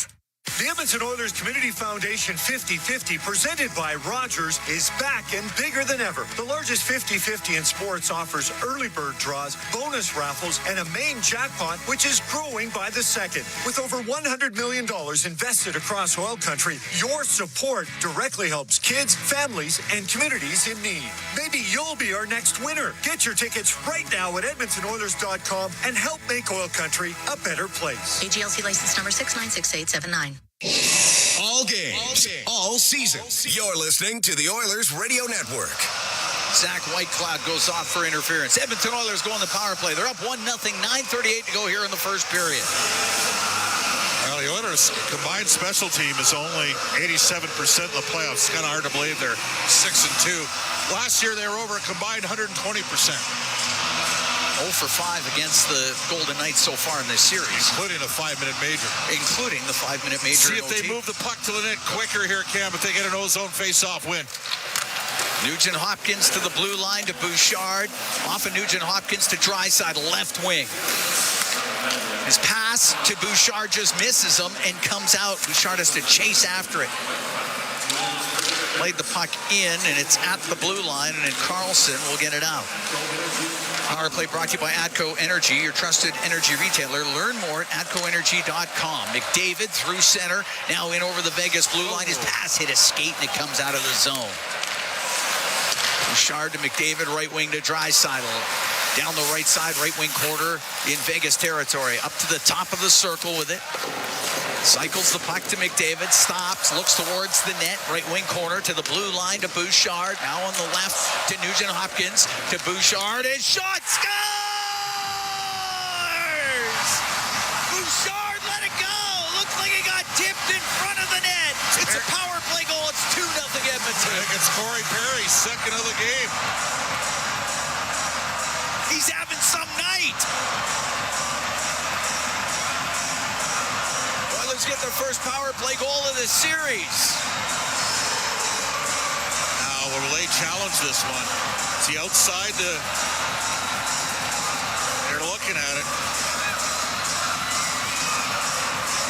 S4: The Edmonton Oilers Community Foundation 50-50, presented by Rogers, is back and bigger than ever. The largest 50-50 in sports offers early bird draws, bonus raffles, and a main jackpot, which is growing by the second. With over $100 million invested across OilCountry, your support directly helps kids, families, and communities in need. Maybe you'll be our next winner. Get your tickets right now at EdmontonOilers.com and help make OilCountry a better place.
S23: AGLC license number 696879.
S8: All games, all season. You're listening to the Oilers Radio Network.
S21: Zach Whitecloud goes off for interference. Edmonton Oilers go on the power play. They're up 1-0, 9:38 to go here in the first period.
S10: Well, the Oilers' combined special team is only 87% in the playoffs. It's kind of hard to believe they're 6-2. Last year, they were over a combined 120%.
S21: 0 for 5 against the Golden Knights so far in this series.
S10: Including a 5-minute major.
S21: Including the 5-minute major.
S10: See if they move the puck to the net quicker here, Cam, if they get an ozone face-off win.
S21: Nugent Hopkins to the blue line to Bouchard. Off of Nugent Hopkins to Draisaitl, left wing. His pass to Bouchard just misses him and comes out. Bouchard has to chase after it. Played the puck in, and it's at the blue line, and then Carlson will get it out. Power play brought to you by ATCO Energy, your trusted energy retailer. Learn more at atcoenergy.com. McDavid through center, now in over the Vegas blue line. His pass hit a skate, and it comes out of the zone. Bouchard to McDavid, right wing to Draisaitl. Down the right side, right wing corner in Vegas territory. Up to the top of the circle with it. Cycles the puck to McDavid, stops, looks towards the net, right wing corner to the blue line to Bouchard. Now on the left to Nugent Hopkins to Bouchard. His shot scores! Bouchard let it go. Looks like he got tipped in front of the net. It's a power play goal. It's 2-0 Edmonton.
S10: I think it's Corey Perry's second of the game.
S21: He's having some night. Oilers get their first power play goal of the series.
S10: Now, will they challenge this one? Is he outside the... They're looking at it.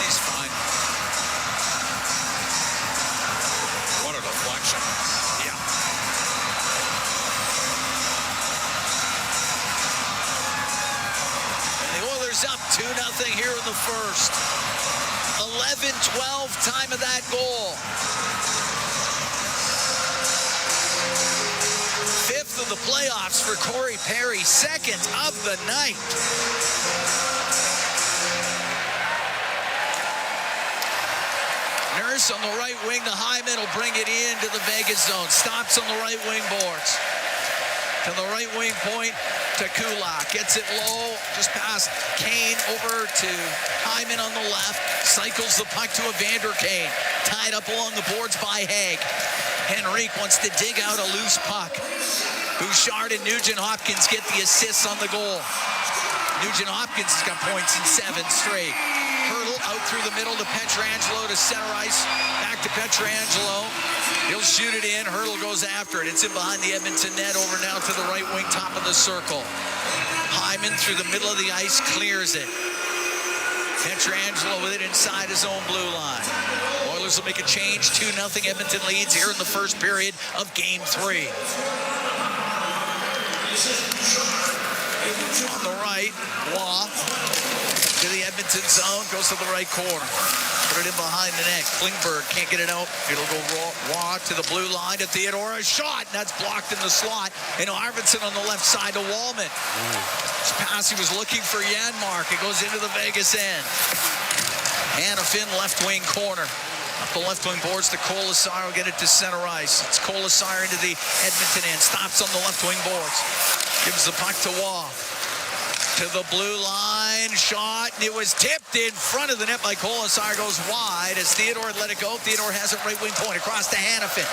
S21: He's fine.
S10: What a deflection.
S21: Yeah. And the Oilers up 2-0 here in the first. 11-12 time of that goal. Fifth of the playoffs for Corey Perry, second of the night. Nurse on the right wing to Hyman will bring it into the Vegas zone. Stops on the right wing boards. To the right wing point to Kulak. Gets it low, just past Kane over to Hyman on the left. Cycles the puck to Evander Kane. Tied up along the boards by Haig. Henrique wants to dig out a loose puck. Bouchard and Nugent Hopkins get the assists on the goal. Nugent Hopkins has got points in 7 straight. Hurdle out out through the middle to Pietrangelo to center ice. Back to Pietrangelo. He'll shoot it in. Hurdle goes after it. It's in behind the Edmonton net. Over now to the right wing, top of the circle. Hyman through the middle of the ice, clears it. Pietrangelo with it inside his own blue line. Oilers will make a change. 2-0 Edmonton leads here in the first period of Game 3. On the right, Waugh to the Edmonton zone, goes to the right corner. Put it in behind the net. Klingberg can't get it out. It'll go Waugh to the blue line to Theodore. A shot, and that's blocked in the slot. And Arvidsson on the left side to Wallman. This pass, he was looking for Janmark. It goes into the Vegas end. Hanifin, left wing corner. Up the left wing boards to Colasar. Will get it to center ice. It's Colasar into the Edmonton end. Stops on the left wing boards. Gives the puck to Waugh. To the blue line. Shot. And it was tipped in front of the net by Colasar. Goes wide as Theodore let it go. Theodore has it right wing point. Across to Hanifin.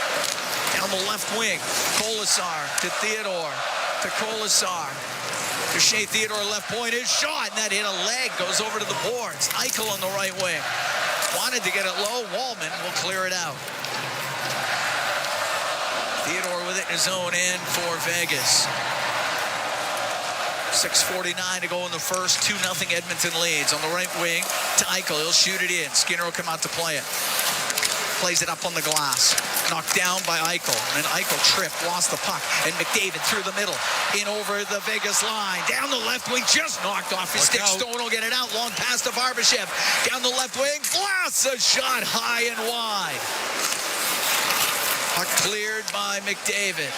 S21: Down the left wing. Colasar to Theodore. To Colasar. To Shea Theodore left point. His shot. And that hit a leg. Goes over to the boards. Eichel on the right wing. Wanted to get it low. Wallman will clear it out. Theodore with it in his own end for Vegas. 6:49 to go in the first. 2-0 Edmonton leads. On the right wing to Eichel. He'll shoot it in. Skinner will come out to play it. Plays it up on the glass. Knocked down by Eichel. And then Eichel tripped, lost the puck. And McDavid through the middle. In over the Vegas line. Down the left wing. Just knocked off his stick. Stone will get it out. Long pass to Barbashev. Down the left wing. Blasts a shot high and wide. Puck cleared by McDavid.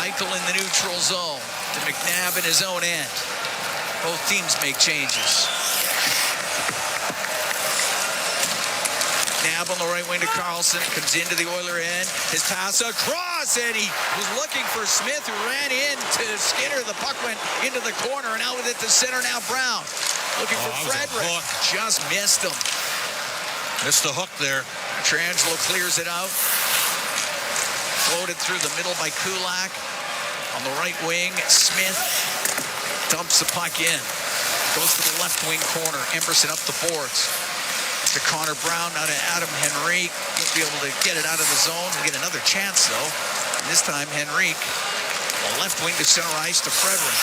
S21: Eichel in the neutral zone. To McNabb in his own end. Both teams make changes. Nab on the right wing to Carlson. Comes into the Oiler end. His pass across, and he was looking for Smith, who ran in to Skinner. The puck went into the corner, and out with it to center now Brown. Looking for Frederick. Just missed him.
S10: Missed the hook there.
S21: Pietrangelo clears it out. Floated through the middle by Kulak. On the right wing, Smith dumps the puck in. Goes to the left wing corner. Emberson up the boards. To Connor Brown, now to Adam Henrique. He'll be able to get it out of the zone. We'll get another chance, though. And this time, Henrique, the left wing to center ice to Frederick.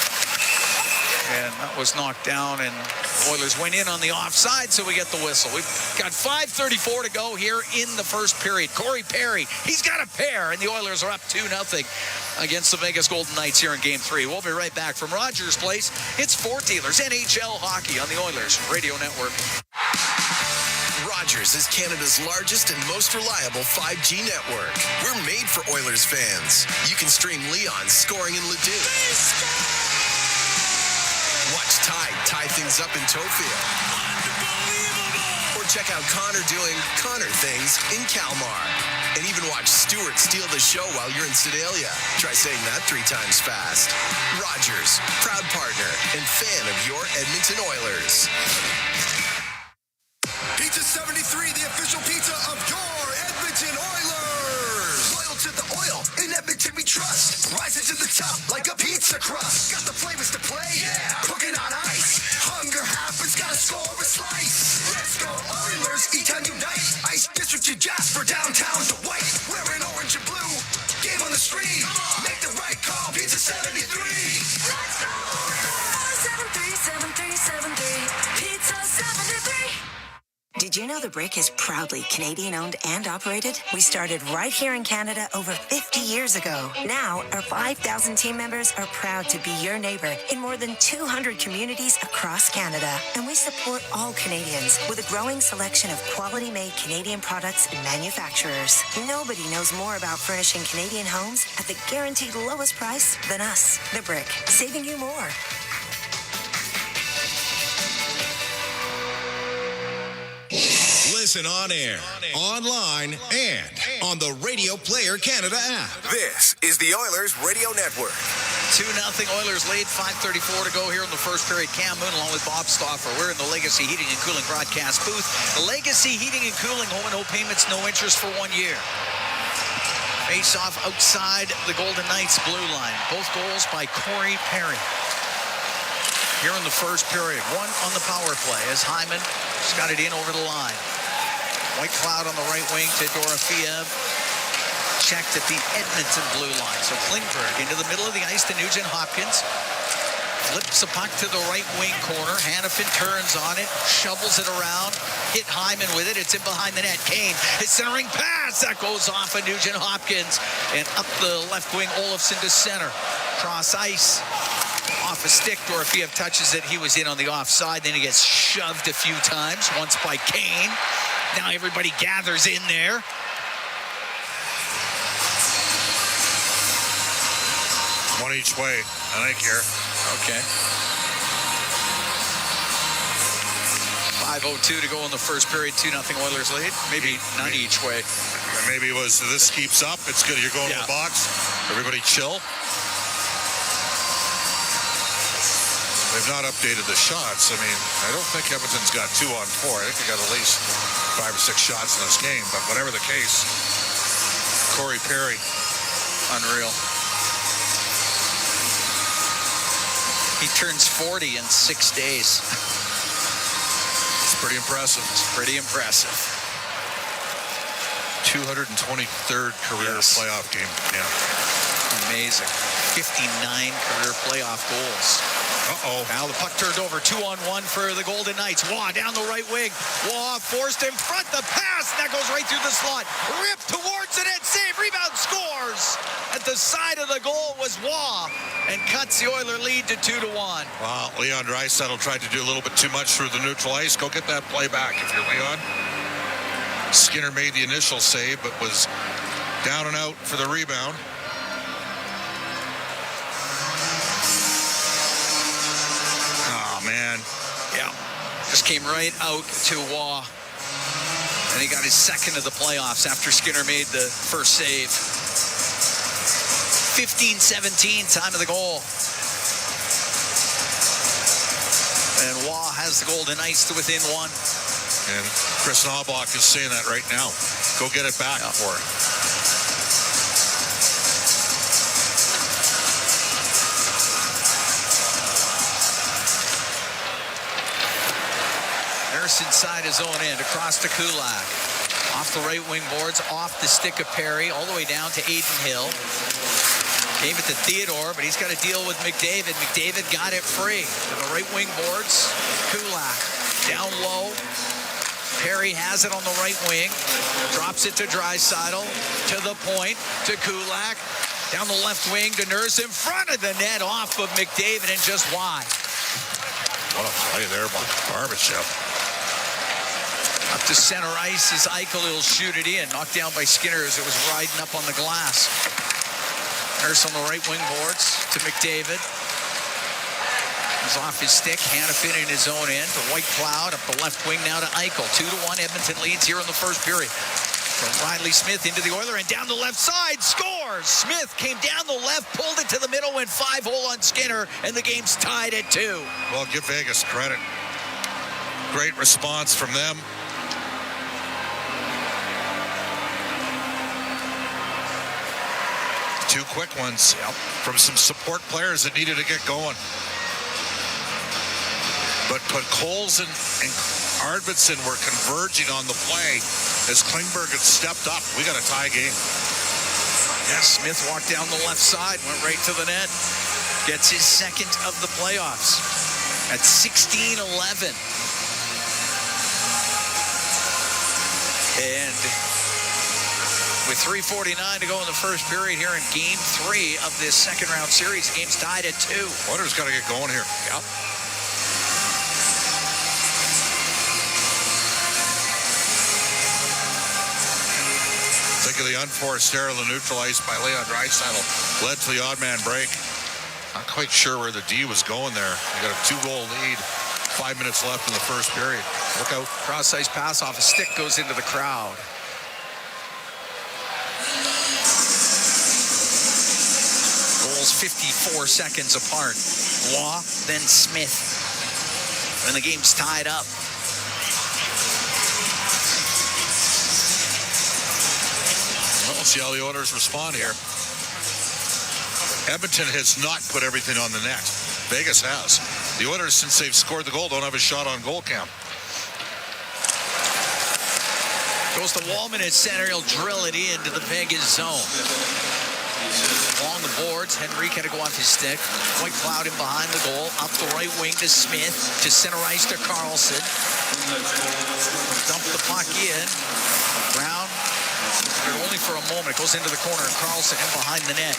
S21: And that was knocked down, and Oilers went in on the offside, so we get the whistle. We've got 5:34 to go here in the first period. Corey Perry, he's got a pair, and the Oilers are up 2-0 against the Vegas Golden Knights here in Game 3. We'll be right back from Rogers Place. It's Fort Dealers NHL Hockey on the Oilers Radio Network.
S8: Rogers is Canada's largest and most reliable 5G network. We're made for Oilers fans. You can stream Leon's scoring in Leduc. Watch Tide tie things up in Tofield. Or check out Connor doing Connor things in Kalmar. And even watch Stewart steal the show while you're in Sedalia. Try saying that 3 times fast. Rogers, proud partner and fan of your Edmonton Oilers.
S5: Pizza 73, the official pizza of your Edmonton Oilers. Loyal to the oil, in Edmonton we trust. Rising to the top like a pizza crust. Got the flavors to play, yeah. Cooking on ice. Hunger happens, gotta score a slice. Let's go Oilers, E-Town unite. Ice District to Jasper, downtown to White. Wearing orange and blue, game on the street. Make the right call, Pizza 73. Let's go Oilers. 737373, Pizza 73.
S6: Did you know The Brick is proudly Canadian-owned and operated? We started right here in Canada over 50 years ago. Now, our 5,000 team members are proud to be your neighbor in more than 200 communities across Canada. And we support all Canadians with a growing selection of quality-made Canadian products and manufacturers. Nobody knows more about furnishing Canadian homes at the guaranteed lowest price than us. The Brick, saving you more.
S8: Listen on air, online, and on the Radio Player Canada app. This is the Oilers Radio Network.
S21: 2-0 Oilers lead, 5:34 to go here in the first period. Cam Moon along with Bob Stauffer. We're in the Legacy Heating and Cooling broadcast booth. The Legacy Heating and Cooling, home and no payments, no interest for 1 year. Face off outside the Golden Knights blue line. Both goals by Corey Perry. here in the first period. One on the power play as Hyman just got it in over the line. White Cloud on the right wing to Dorofeev. Checked at the Edmonton blue line. So Klingberg into the middle of the ice to Nugent Hopkins. Flips a puck to the right wing corner. Hannafin turns on it, shovels it around, hit Hyman with it. It's in behind the net. Kane, his centering pass. That goes off of Nugent Hopkins. And up the left wing, Olofsson to center. Cross ice. Off a stick. Dorofeev touches it. He was in on the offside. Then he gets shoved a few times. Once by Kane. Now everybody gathers in there.
S10: One each way, I think, here.
S21: Okay. 5:02 to go in the first period. 2-0 Oilers lead. Maybe not each way.
S10: Maybe it was, this keeps up. It's good. You're going to the box. Everybody chill. They've not updated the shots. I mean, I don't think Edmonton's got 2 on 4. I think they got at least 5 or 6 shots in this game. But whatever the case, Corey Perry,
S21: unreal. He turns 40 in 6 days.
S10: It's pretty impressive.
S21: It's pretty impressive.
S10: 223rd career playoff game. Yeah.
S21: Amazing. 59 career playoff goals.
S10: Uh-oh.
S21: Now the puck turned over. 2-on-1 for the Golden Knights. Waugh down the right wing. Waugh forced in front. The pass. That goes right through the slot. Ripped towards the net. Save. Rebound. Scores. At the side of the goal was Waugh. And cuts the Oiler lead to 2-1.
S10: Wow. Leon Draisaitl tried to do a little bit too much through the neutral ice. Go get that play back if you're Leon. Skinner made the initial save, but was down and out for the rebound. Man.
S21: Yeah. Just came right out to Waugh. And he got his second of the playoffs after Skinner made the first save. 15-17, time of the goal. And Waugh has the Golden Knights to within 1.
S10: And Chris Knobloch is saying that right now. Go get it back for it.
S21: Inside his own end, across to Kulak. Off the right wing boards, off the stick of Perry, all the way down to Aiden Hill. Gave it to Theodore, but he's got to deal with McDavid. McDavid got it free. To the right wing boards, Kulak. Down low. Perry has it on the right wing. Drops it to Draisaitl. To the point, to Kulak. Down the left wing to Nurse in front of the net, off of McDavid, and just wide.
S10: What a play there by Barbashev.
S21: Up to center ice is Eichel. He'll shoot it in. Knocked down by Skinner as it was riding up on the glass. Nurse on the right wing boards to McDavid. He's off his stick. Hannafin in his own end to White Cloud. Up the left wing now to Eichel. 2-1 Edmonton leads here in the first period. From Riley Smith into the Oiler and down the left side. Scores! Smith came down the left, pulled it to the middle, went 5-hole on Skinner, and the game's tied at 2.
S10: Well, give Vegas credit. Great response from them. Two quick ones from some support players that needed to get going. But Coles and Arvidsson were converging on the play as Klingberg had stepped up. We got a tie game.
S21: Yes, Smith walked down the left side, went right to the net. Gets his second of the playoffs at 16-11. And with 3:49 to go in the first period here in Game 3 of this second round series, the game's tied at 2.
S10: Oilers got to get going here.
S21: Yep.
S10: Think of the unforced error on the neutral ice by Leon Draisaitl. Led to the odd man break. Not quite sure where the D was going there. They got a 2-goal lead. 5 minutes left in the first period. Look out.
S21: Cross ice pass off a stick goes into the crowd. Goals 54 seconds apart. Waugh, then Smith. And the game's tied up.
S10: We'll see how the Oilers respond here. Edmonton has not put everything on the net. Vegas has. The Oilers, since they've scored the goal, don't have a shot on goal cam.
S21: Goes to Wallman at center. He'll drill it into the Vegas zone. Along the boards, Henrique had to go off his stick. White Cloud in behind the goal. Up the right wing to Smith. To center ice to Carlson. Dump the puck in. Brown, only for a moment, goes into the corner. And Carlson in behind the net.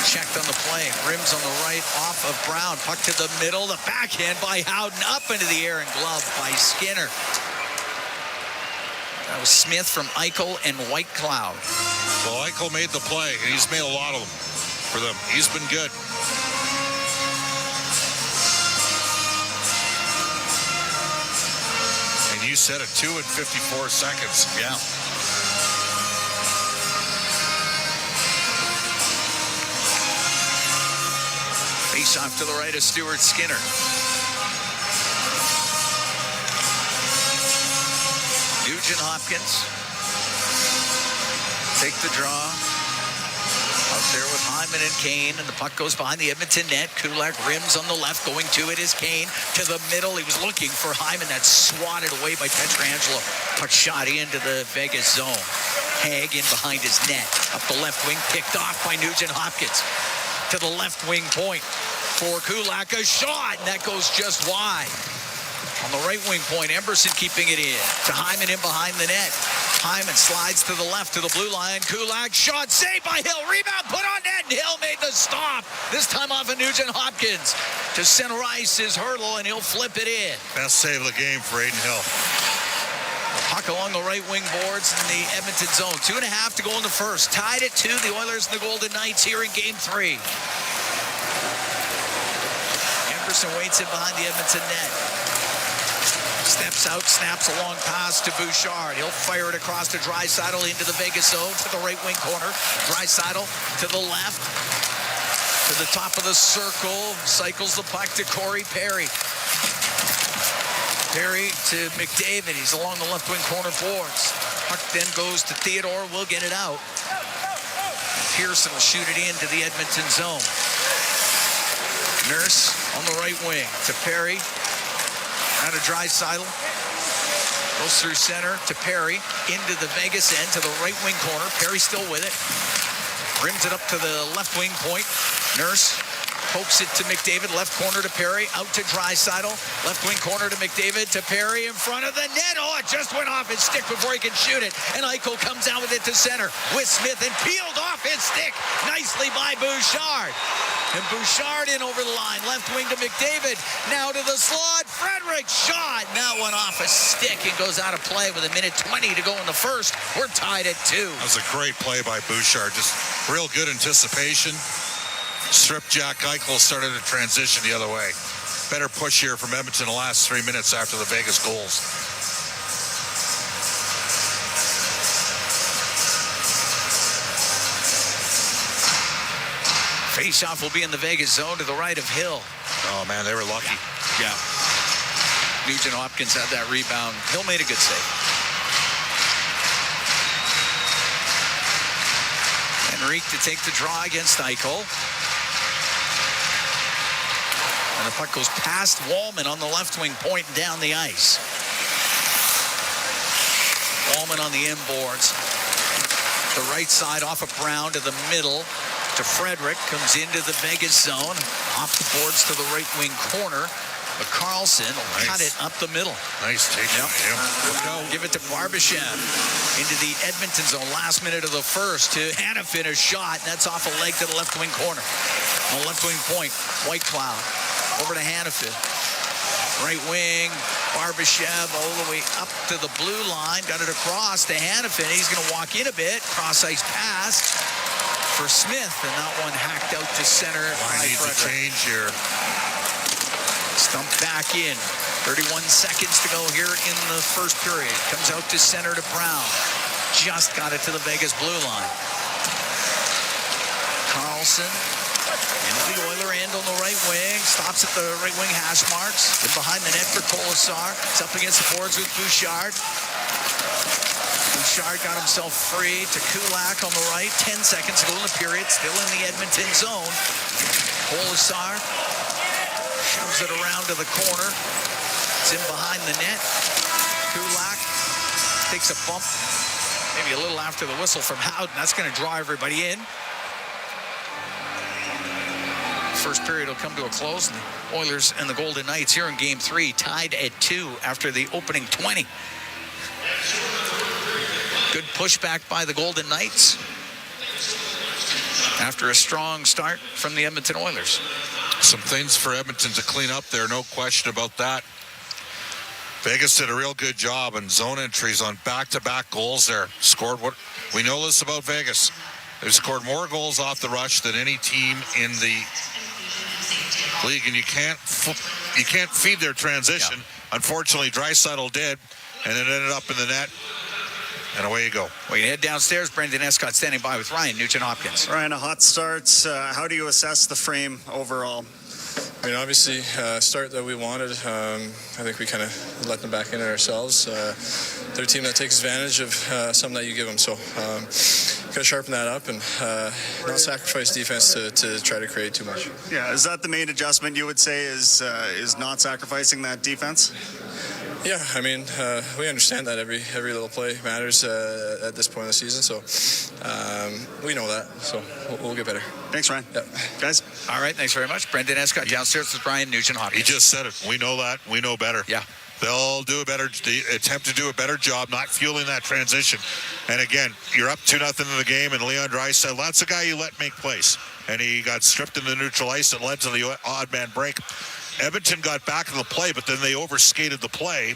S21: Checked on the play. Rims on the right off of Brown. Puck to the middle. The backhand by Howden. Up into the air and gloved by Skinner. That was Smith from Eichel and White Cloud.
S10: Well, Eichel made the play, and he's made a lot of them for them. He's been good. And you said it, 2 and 54 seconds.
S21: Yeah. Face off to the right of Stuart Skinner. Nugent Hopkins. Take the draw. Out there with Hyman and Kane, and the puck goes behind the Edmonton net. Kulak rims on the left, going to it is Kane. To the middle, he was looking for Hyman. That's swatted away by Pietrangelo. Puck shot into the Vegas zone. Hag in behind his net. Up the left wing, picked off by Nugent Hopkins. To the left wing point for Kulak. A shot, and that goes just wide. On the right wing point, Emberson keeping it in. To Hyman in behind the net. Hyman slides to the left to the blue line. Kulak shot, saved by Hill. Rebound put on net, and Hill made the stop. This time off of Nugent Hopkins. To center ice is Hurdle, and he'll flip it in.
S10: Best save of the game for Aiden Hill.
S21: The puck along the right wing boards in the Edmonton zone. 2.5 to go in the first. Tied at 2. The Oilers and the Golden Knights here in Game 3. Emberson waits in behind the Edmonton net. Steps out, snaps a long pass to Bouchard. He'll fire it across to Draisaitl into the Vegas zone to the right wing corner. Draisaitl to the left, to the top of the circle. Cycles the puck to Corey Perry. Perry to McDavid. He's along the left wing corner boards. Puck then goes to Theodore. We'll get it out. Pearson will shoot it into the Edmonton zone. Nurse on the right wing to Perry. Out of Draisaitl. Goes through center to Perry. Into the Vegas end to the right wing corner. Perry still with it. Rims it up to the left wing point. Nurse pokes it to McDavid. Left corner to Perry. Out to Draisaitl. Left wing corner to McDavid. To Perry in front of the net. Oh, it just went off his stick before he can shoot it. And Eichel comes out with it to center with Smith and peeled off his stick. Nicely by Bouchard. And Bouchard in over the line. Left wing to McDavid. Now to the slot. Frederick shot. Now went off a stick and goes out of play with 1:20 to go in the first. We're tied at 2.
S10: That was a great play by Bouchard. Just real good anticipation. Strip Jack Eichel started to transition the other way. Better push here from Edmonton the last 3 minutes after the Vegas goals.
S21: Face-off will be in the Vegas zone to the right of Hill.
S10: Oh, man, they were lucky.
S21: Yeah. Nugent Hopkins had that rebound. Hill made a good save. Henrique to take the draw against Eichel. And the puck goes past Wallman on the left wing point and down the ice. Wallman on the inboards. The right side off of Brown to the middle. To Frederick, comes into the Vegas zone, off the boards to the right wing corner. But Carlson will cut it up the middle.
S10: Nice take by him.
S21: Look out. Give it to Barbashev into the Edmonton zone. Last minute of the first to Hanifin, a shot. That's off a leg to the left wing corner. On the left wing point, White Cloud over to Hanifin. Right wing, Barbashev all the way up to the blue line. Got it across to Hanifin. He's going to walk in a bit. Cross ice pass for Smith, and that one hacked out to center.
S10: Needs a change here.
S21: Stumped back in. 31 seconds to go here in the first period. Comes out to center to Brown. Just got it to the Vegas blue line. Carlson into the Oiler end on the right wing. Stops at the right wing hash marks. Then behind the net for Colasar. It's up against the boards with Bouchard. Bouchard got himself free to Kulak on the right. 10 seconds to go in the period. Still in the Edmonton zone. Colasar shoves it around to the corner. It's in behind the net. Kulak takes a bump, maybe a little after the whistle from Howden. That's going to draw everybody in. First period will come to a close. And the Oilers and the Golden Knights here in Game 3 tied at 2 after the opening 20. Good pushback by the Golden Knights after a strong start from the Edmonton Oilers.
S10: Some things for Edmonton to clean up there, no question about that. Vegas did a real good job in zone entries on back-to-back goals there. Scored what we know this about Vegas. They've scored more goals off the rush than any team in the league, and you can't feed their transition. Yeah. Unfortunately, Draisaitl did, and it ended up in the net. And away you go.
S21: Well, you head downstairs. Brendan Escott standing by with Ryan Nugent-Hopkins.
S7: Ryan, a hot start. How do you assess the frame overall?
S9: I mean, obviously, start that we wanted. I think we kind of let them back in ourselves. They're a team that takes advantage of something that you give them. So, got to sharpen that up and not sacrifice defense to try to create too much.
S7: Yeah, is that the main adjustment you would say is not sacrificing that defense?
S9: Yeah, I mean, we understand that every little play matters at this point in the season, so we know that, so we'll get better.
S7: Thanks, Ryan.
S9: Yep.
S7: Guys.
S21: All right, thanks very much. Brendan Escott downstairs with Ryan Nugent-Hopkins.
S10: He just said it. We know that. We know better.
S21: Yeah.
S10: They'll attempt to do a better job not fueling that transition. And again, you're up 2-0 in the game, and Leon Draisaitl, that's the guy you let make plays. And he got stripped in the neutral ice and led to the odd man break. Edmonton got back in the play, but then they overskated the play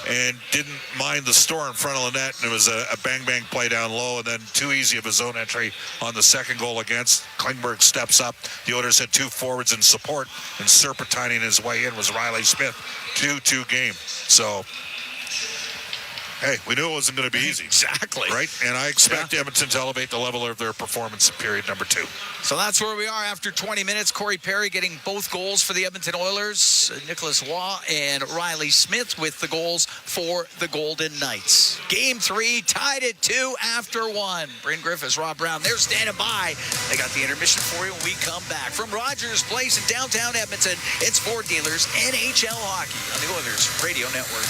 S10: and didn't mind the store in front of the net, and it was a bang-bang play down low, and then too easy of a zone entry on the second goal against. Klingberg steps up. The Oilers had two forwards in support, and serpentining his way in was Riley Smith. 2-2 game. So, hey, we knew it wasn't going to be easy.
S21: Exactly.
S10: Right? And I expect Edmonton to elevate the level of their performance in period number 2.
S21: So that's where we are after 20 minutes. Corey Perry getting both goals for the Edmonton Oilers. Nicholas Waugh and Riley Smith with the goals for the Golden Knights. Game 3 tied at 2 after 1. Bryn Griffiths, Rob Brown, they're standing by. They got the intermission for you when we come back. From Rogers Place in downtown Edmonton, it's Ford Dealers NHL Hockey on the Oilers Radio Network.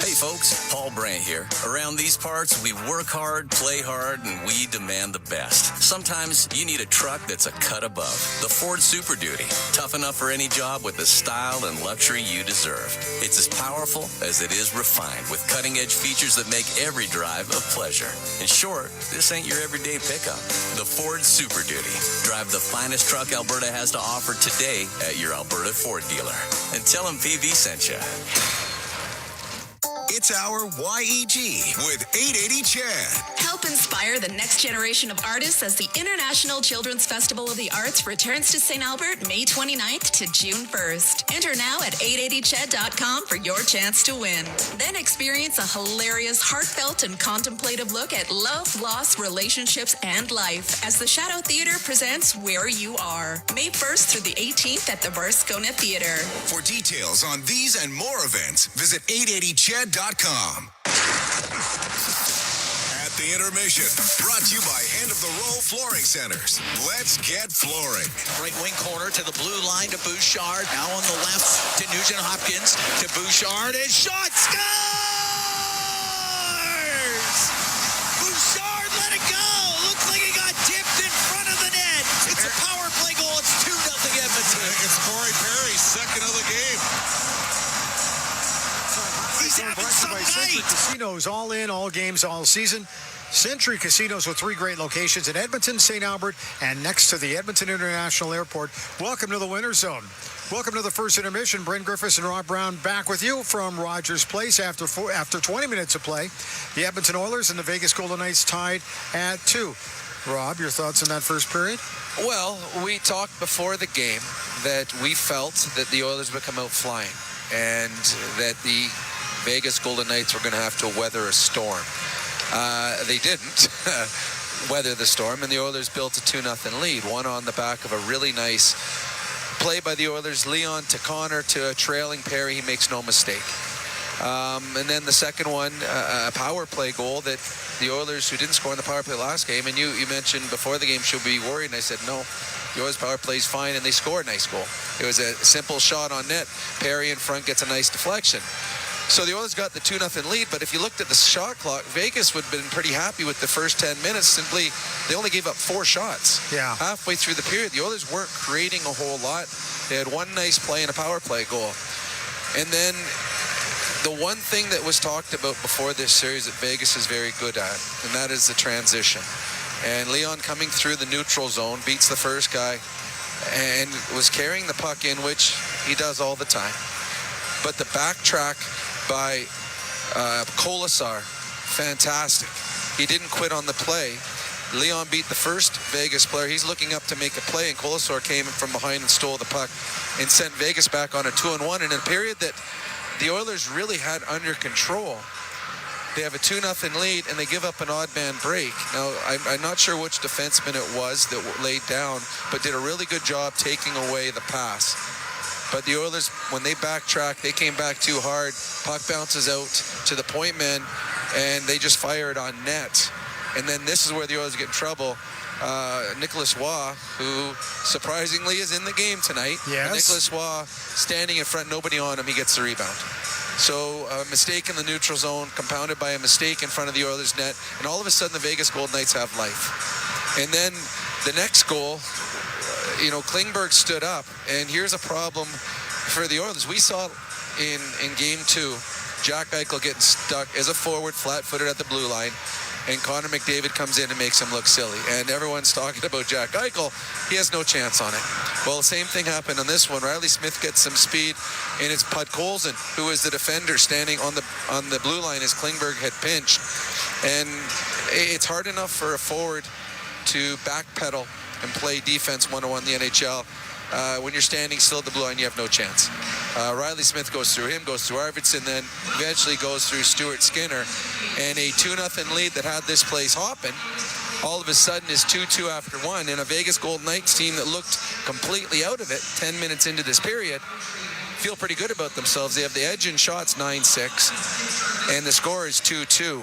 S2: Hey folks, Paul Brandt here. Around these parts, we work hard, play hard, and we demand the best. Sometimes you need a truck that's a cut above. The Ford Super Duty. Tough enough for any job with the style and luxury you deserve. It's as powerful as it is refined, with cutting-edge features that make every drive a pleasure. In short, this ain't your everyday pickup. The Ford Super Duty. Drive the finest truck Alberta has to offer today at your Alberta Ford dealer. And tell them PV sent you.
S5: It's our YEG with 880 Chad.
S13: Help inspire the next generation of artists as the International Children's Festival of the Arts returns to St. Albert May 29th to June 1st. Enter now at 880ched.com for your chance to win. Then experience a hilarious, heartfelt, and contemplative look at love, loss, relationships, and life as the Shadow Theater presents Where You Are. May 1st through the 18th at the Barscona Theater.
S5: For details on these and more events, visit 880ched.com. At the intermission, brought to you by End of the Row Flooring Centers. Let's get flooring.
S21: Right wing corner to the blue line to Bouchard. Now on the left to Nugent-Hopkins to Bouchard. And shot scores! Bouchard let it go. Looks like he got tipped in front of the net. It's a power play goal. It's 2-0 Edmonton.
S10: It's Corey Perry's second of the game.
S4: By Century Casinos, all in, all games, all season. Century Casinos with 3 great locations in Edmonton, St. Albert, and next to the Edmonton International Airport. Welcome to the Winter Zone. Welcome to the first intermission. Bryn Griffiths and Rob Brown back with you from Rogers Place after 20 minutes of play. The Edmonton Oilers and the Vegas Golden Knights tied at 2. Rob, your thoughts on that first period?
S17: Well, we talked before the game that we felt that the Oilers would come out flying and that the Vegas Golden Knights were going to have to weather a storm. They didn't weather the storm, and the Oilers built a 2-0 lead, one on the back of a really nice play by the Oilers. Leon to Connor to a trailing Perry. He makes no mistake. And then the second one, a power play goal that the Oilers, who didn't score on the power play last game, and you mentioned before the game should be worried, and I said no. The Oilers power play is fine, and they score a nice goal. It was a simple shot on net. Perry in front gets a nice deflection. So the Oilers got the 2-0 lead, but if you looked at the shot clock, Vegas would have been pretty happy with the first 10 minutes. Simply, they only gave up 4 shots.
S4: Yeah.
S17: Halfway through the period, the Oilers weren't creating a whole lot. They had one nice play and a power play goal. And then the one thing that was talked about before this series that Vegas is very good at, and that is the transition. And Leon coming through the neutral zone, beats the first guy, and was carrying the puck in, which he does all the time. But the backtrack by Colasar, fantastic. He didn't quit on the play. Leon beat the first Vegas player. He's looking up to make a play, and Colasar came from behind and stole the puck and sent Vegas back on a 2-1 in a period that the Oilers really had under control. They have a 2-0 lead, and they give up an odd man break. Now, I'm not sure which defenseman it was that laid down, but did a really good job taking away the pass. But the Oilers, when they backtrack, they came back too hard. Puck bounces out to the point man, and they just fire it on net. And then this is where the Oilers get in trouble. Nicholas Waugh, who surprisingly is in the game tonight.
S4: Yes.
S17: Nicholas Waugh standing in front, nobody on him, he gets the rebound. So a mistake in the neutral zone, compounded by a mistake in front of the Oilers net, and all of a sudden the Vegas Golden Knights have life. And then the next goal, Klingberg stood up, and here's a problem for the Oilers. We saw in Game 2, Jack Eichel getting stuck as a forward, flat-footed at the blue line, and Connor McDavid comes in and makes him look silly. And everyone's talking about Jack Eichel. He has no chance on it. Well, the same thing happened on this one. Riley Smith gets some speed, and it's Podkolzin, who is the defender standing on the blue line as Klingberg had pinched. And it's hard enough for a forward to backpedal and play defense one-on-one in the NHL. When you're standing still at the blue line, you have no chance. Riley Smith goes through him, goes through Arvidsson, then eventually goes through Stuart Skinner. And a 2-0 lead that had this place hopping, all of a sudden is 2-2 after one. And a Vegas Golden Knights team that looked completely out of it 10 minutes into this period feel pretty good about themselves. They have the edge in shots 9-6, and the score is 2-2.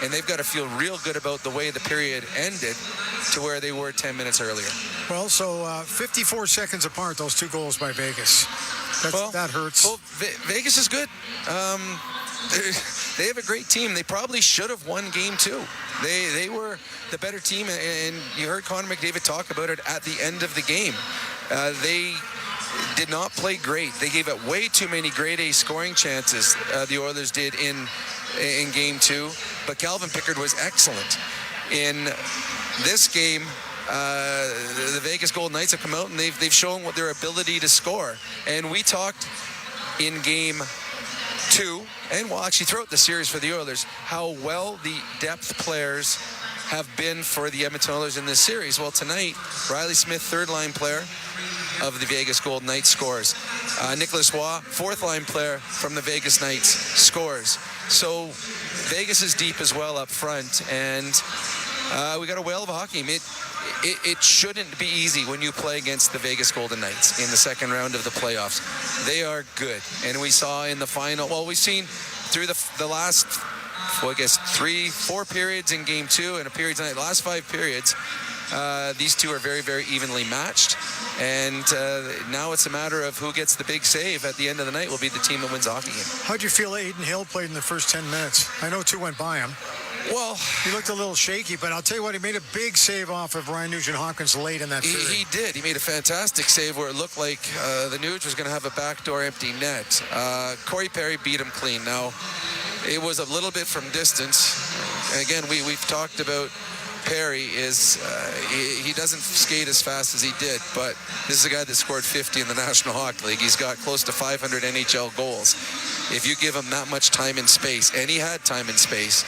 S17: And they've got to feel real good about the way the period ended to where they were 10 minutes earlier.
S4: Well, so 54 seconds apart, those 2 goals by Vegas. That hurts.
S17: Well, Vegas is good. They have a great team. They probably should have won Game 2. They were the better team, and you heard Connor McDavid talk about it at the end of the game. They did not play great. They gave up way too many grade A scoring chances, the Oilers did in Game 2, but Calvin Pickard was excellent. In this game, the Vegas Golden Knights have come out and they've shown what their ability to score. And we talked in Game 2, and well, actually throughout the series for the Oilers, how well the depth players have been for the Edmonton Oilers in this series. Well, tonight, Riley Smith, third-line player of the Vegas Golden Knights, scores. Nicholas Waugh, fourth-line player from the Vegas Knights, scores. So Vegas is deep as well up front, and we got a whale of a hockey team. It shouldn't be easy when you play against the Vegas Golden Knights in the second round of the playoffs. They are good, and we saw in the final, well, we've seen through the last, well, I guess 3-4 periods in Game 2 and a period tonight, the last 5 periods, these two are very, very evenly matched. And now it's a matter of who gets the big save at the end of the night will be the team that wins the hockey game.
S4: How'd you feel Aiden Hill played in the first 10 minutes? I know 2 went by him.
S17: Well,
S4: he looked a little shaky, but I'll tell you what, he made a big save off of Ryan Nugent-Hopkins late in that period.
S17: He did. He made a fantastic save where it looked like the Nuge was going to have a backdoor empty net. Corey Perry beat him clean. Now, it was a little bit from distance. And again, we've talked about Perry is he doesn't skate as fast as he did, but this is a guy that scored 50 in the National Hockey League. He's got close to 500 NHL goals. If you give him that much time and space, and he had time and space,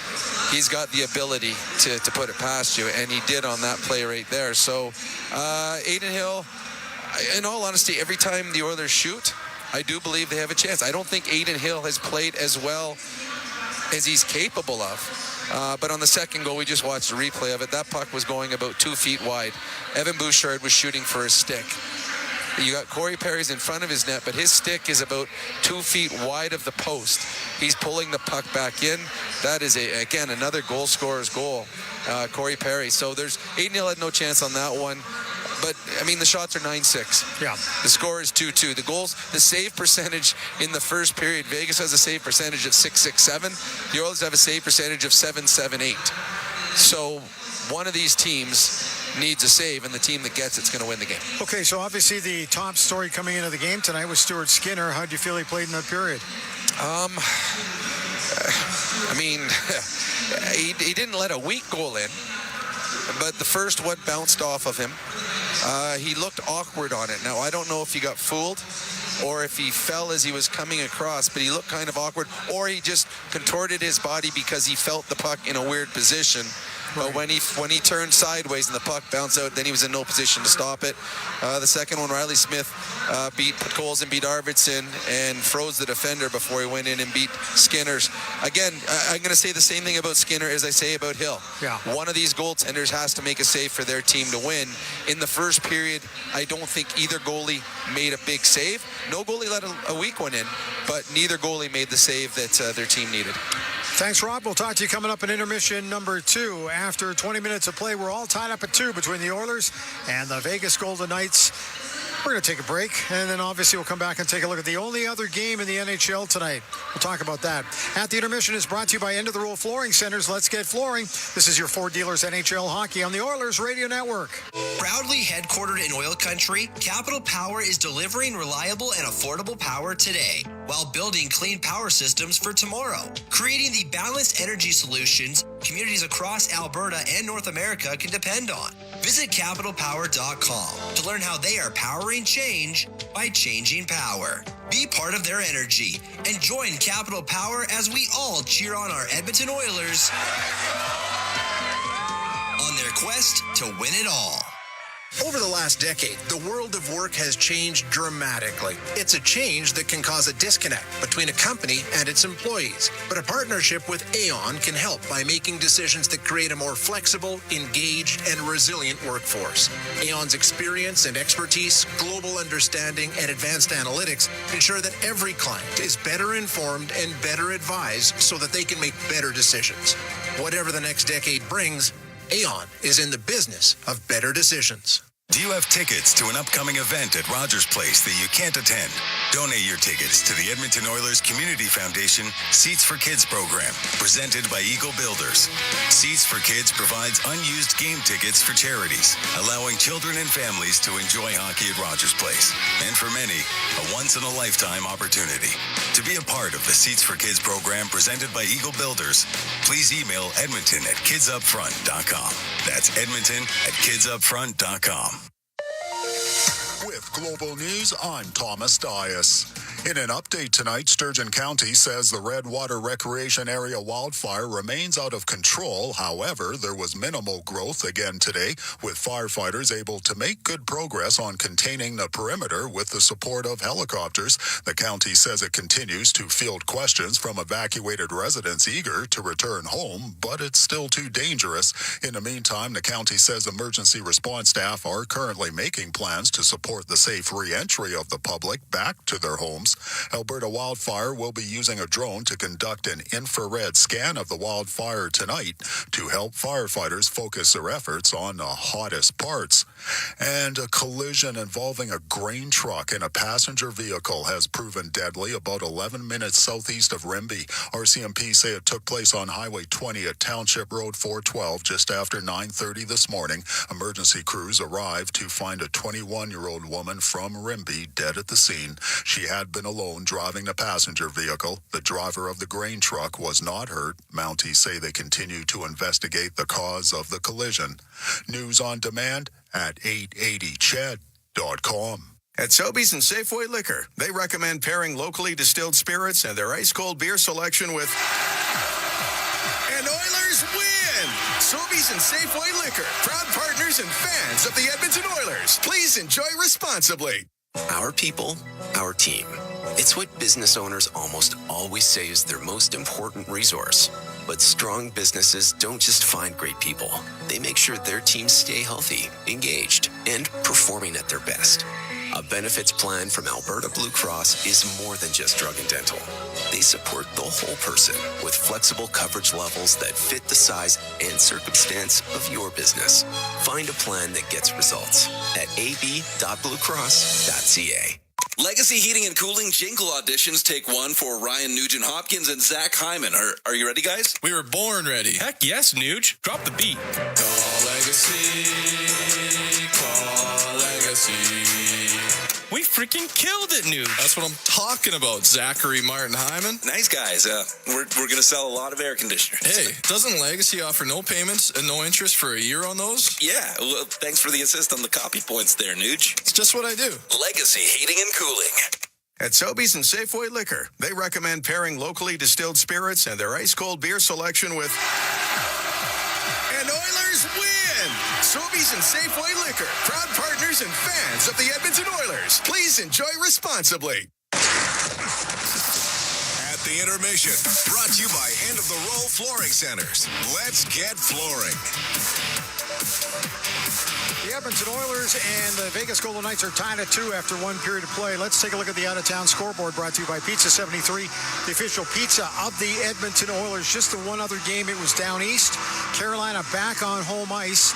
S17: he's got the ability to put it past you, and he did on that play right there. So Aiden Hill, in all honesty, every time the Oilers shoot, I do believe they have a chance. I don't think Aiden Hill has played as well as he's capable of. But on the second goal, we just watched a replay of it. That puck was going about 2 feet wide. Evan Bouchard was shooting for his stick. You got Corey Perry's in front of his net, but his stick is about 2 feet wide of the post. He's pulling the puck back in. That is, again, another goal scorer's goal, Corey Perry. So Aiden Hill had no chance on that one. But, I mean, the shots are 9-6.
S14: Yeah.
S17: The score is 2-2. The save percentage in the first period, Vegas has a save percentage of 6-6-7. The Oilers have a save percentage of 7-7-8. So one of these teams needs a save, and the team that gets it's going to win the game.
S14: Okay, so obviously the top story coming into the game tonight was Stuart Skinner. How do you feel he played in that period?
S17: I mean, he didn't let a weak goal in, but the first one bounced off of him. He looked awkward on it. Now, I don't know if he got fooled or if he fell as he was coming across, but he looked kind of awkward, or he just contorted his body because he felt the puck in a weird position. But when he turned sideways and the puck bounced out, then he was in no position to stop it. The second one, Riley Smith beat Coles and beat Arvidsson and froze the defender before he went in and beat Skinner's. Again, I'm going to say the same thing about Skinner as I say about Hill.
S14: Yeah.
S17: One of these goaltenders has to make a save for their team to win. In the first period, I don't think either goalie made a big save. No goalie let a weak one in, but neither goalie made the save that their team needed.
S14: Thanks, Rob. We'll talk to you coming up in intermission number 2. After 20 minutes of play, we're all tied up at 2 between the Oilers and the Vegas Golden Knights. We're going to take a break, and then obviously we'll come back and take a look at the only other game in the NHL tonight. We'll talk about that. At the Intermission is brought to you by End of the Row Flooring Centers. Let's get flooring. This is your Ford Dealers NHL Hockey on the Oilers Radio Network.
S16: Proudly headquartered in Oil Country, Capital Power is delivering reliable and affordable power today while building clean power systems for tomorrow. Creating the balanced energy solutions communities across Alberta and North America can depend on. Visit capitalpower.com to learn how they are powering change by changing power. Be part of their energy and join Capital Power as we all cheer on our Edmonton Oilers on their quest to win it all.
S18: Over the last decade, the world of work has changed dramatically. It's a change that can cause a disconnect between a company and its employees. But a partnership with Aon can help by making decisions that create a more flexible, engaged, and resilient workforce. Aon's experience and expertise, global understanding, and advanced analytics ensure that every client is better informed and better advised so that they can make better decisions. Whatever the next decade brings, Aon is in the business of better decisions.
S24: Do you have tickets to an upcoming event at Rogers Place that you can't attend? Donate your tickets to the Edmonton Oilers Community Foundation Seats for Kids program, presented by Eagle Builders. Seats for Kids provides unused game tickets for charities, allowing children and families to enjoy hockey at Rogers Place. And for many, a once-in-a-lifetime opportunity. To be a part of the Seats for Kids program presented by Eagle Builders, please email edmonton@kidsupfront.com. That's edmonton@kidsupfront.com.
S25: With Global News, I'm Thomas Dias. In an update tonight, Sturgeon County says the Redwater Recreation Area wildfire remains out of control. However, there was minimal growth again today, with firefighters able to make good progress on containing the perimeter with the support of helicopters. The county says it continues to field questions from evacuated residents eager to return home, but it's still too dangerous. In the meantime, the county says emergency response staff are currently making plans to support the safe re-entry of the public back to their homes. Alberta Wildfire will be using a drone to conduct an infrared scan of the wildfire tonight to help firefighters focus their efforts on the hottest parts. And a collision involving a grain truck and a passenger vehicle has proven deadly about 11 minutes southeast of Rimbey. RCMP say it took place on Highway 20 at Township Road 412 just after 9:30 this morning. Emergency crews arrived to find a 21-year-old woman from Rimbey dead at the scene. She had been alone driving the passenger vehicle. The driver of the grain truck was not hurt. Mounties say they continue to investigate the cause of the collision. News on demand at 880ched.com.
S26: At Sobeys and Safeway Liquor, they recommend pairing locally distilled spirits and their ice-cold beer selection with... And Oilers win! Sobeys and Safeway Liquor, proud partners and fans of the Edmonton Oilers. Please enjoy responsibly.
S27: Our people, our team. It's what business owners almost always say is their most important resource. But strong businesses don't just find great people. They make sure their teams stay healthy, engaged, and performing at their best. A benefits plan from Alberta Blue Cross is more than just drug and dental. They support the whole person with flexible coverage levels that fit the size and circumstance of your business. Find a plan that gets results at ab.bluecross.ca.
S1: Legacy Heating and Cooling jingle auditions take one for Ryan Nugent-Hopkins and Zach Hyman. Are you ready, guys?
S11: We were born ready. Heck yes, Nuge. Drop the beat. Call Legacy. Call Legacy. We freaking killed it, Nuge. That's what I'm talking about, Zachary Martin Hyman.
S1: Nice guys. We're going to sell a lot of air conditioners.
S11: Hey, doesn't Legacy offer no payments and no interest for a year on those?
S1: Yeah, well, thanks for the assist on the copy points there, Nuge.
S11: It's just what I do.
S1: Legacy Heating and Cooling.
S26: At Sobeys and Safeway Liquor, they recommend pairing locally distilled spirits and their ice-cold beer selection with... And Oilers win! Sobeys and Safeway Liquor, proud partners and fans of the Edmonton Oilers. Please enjoy responsibly.
S24: At the intermission, brought to you by End of the Row Flooring Centers. Let's get flooring.
S14: The Edmonton Oilers and the Vegas Golden Knights are tied at 2 after one period of play. Let's take a look at the out-of-town scoreboard brought to you by Pizza 73, the official pizza of the Edmonton Oilers. Just the one other game, it was down east. Carolina back on home ice,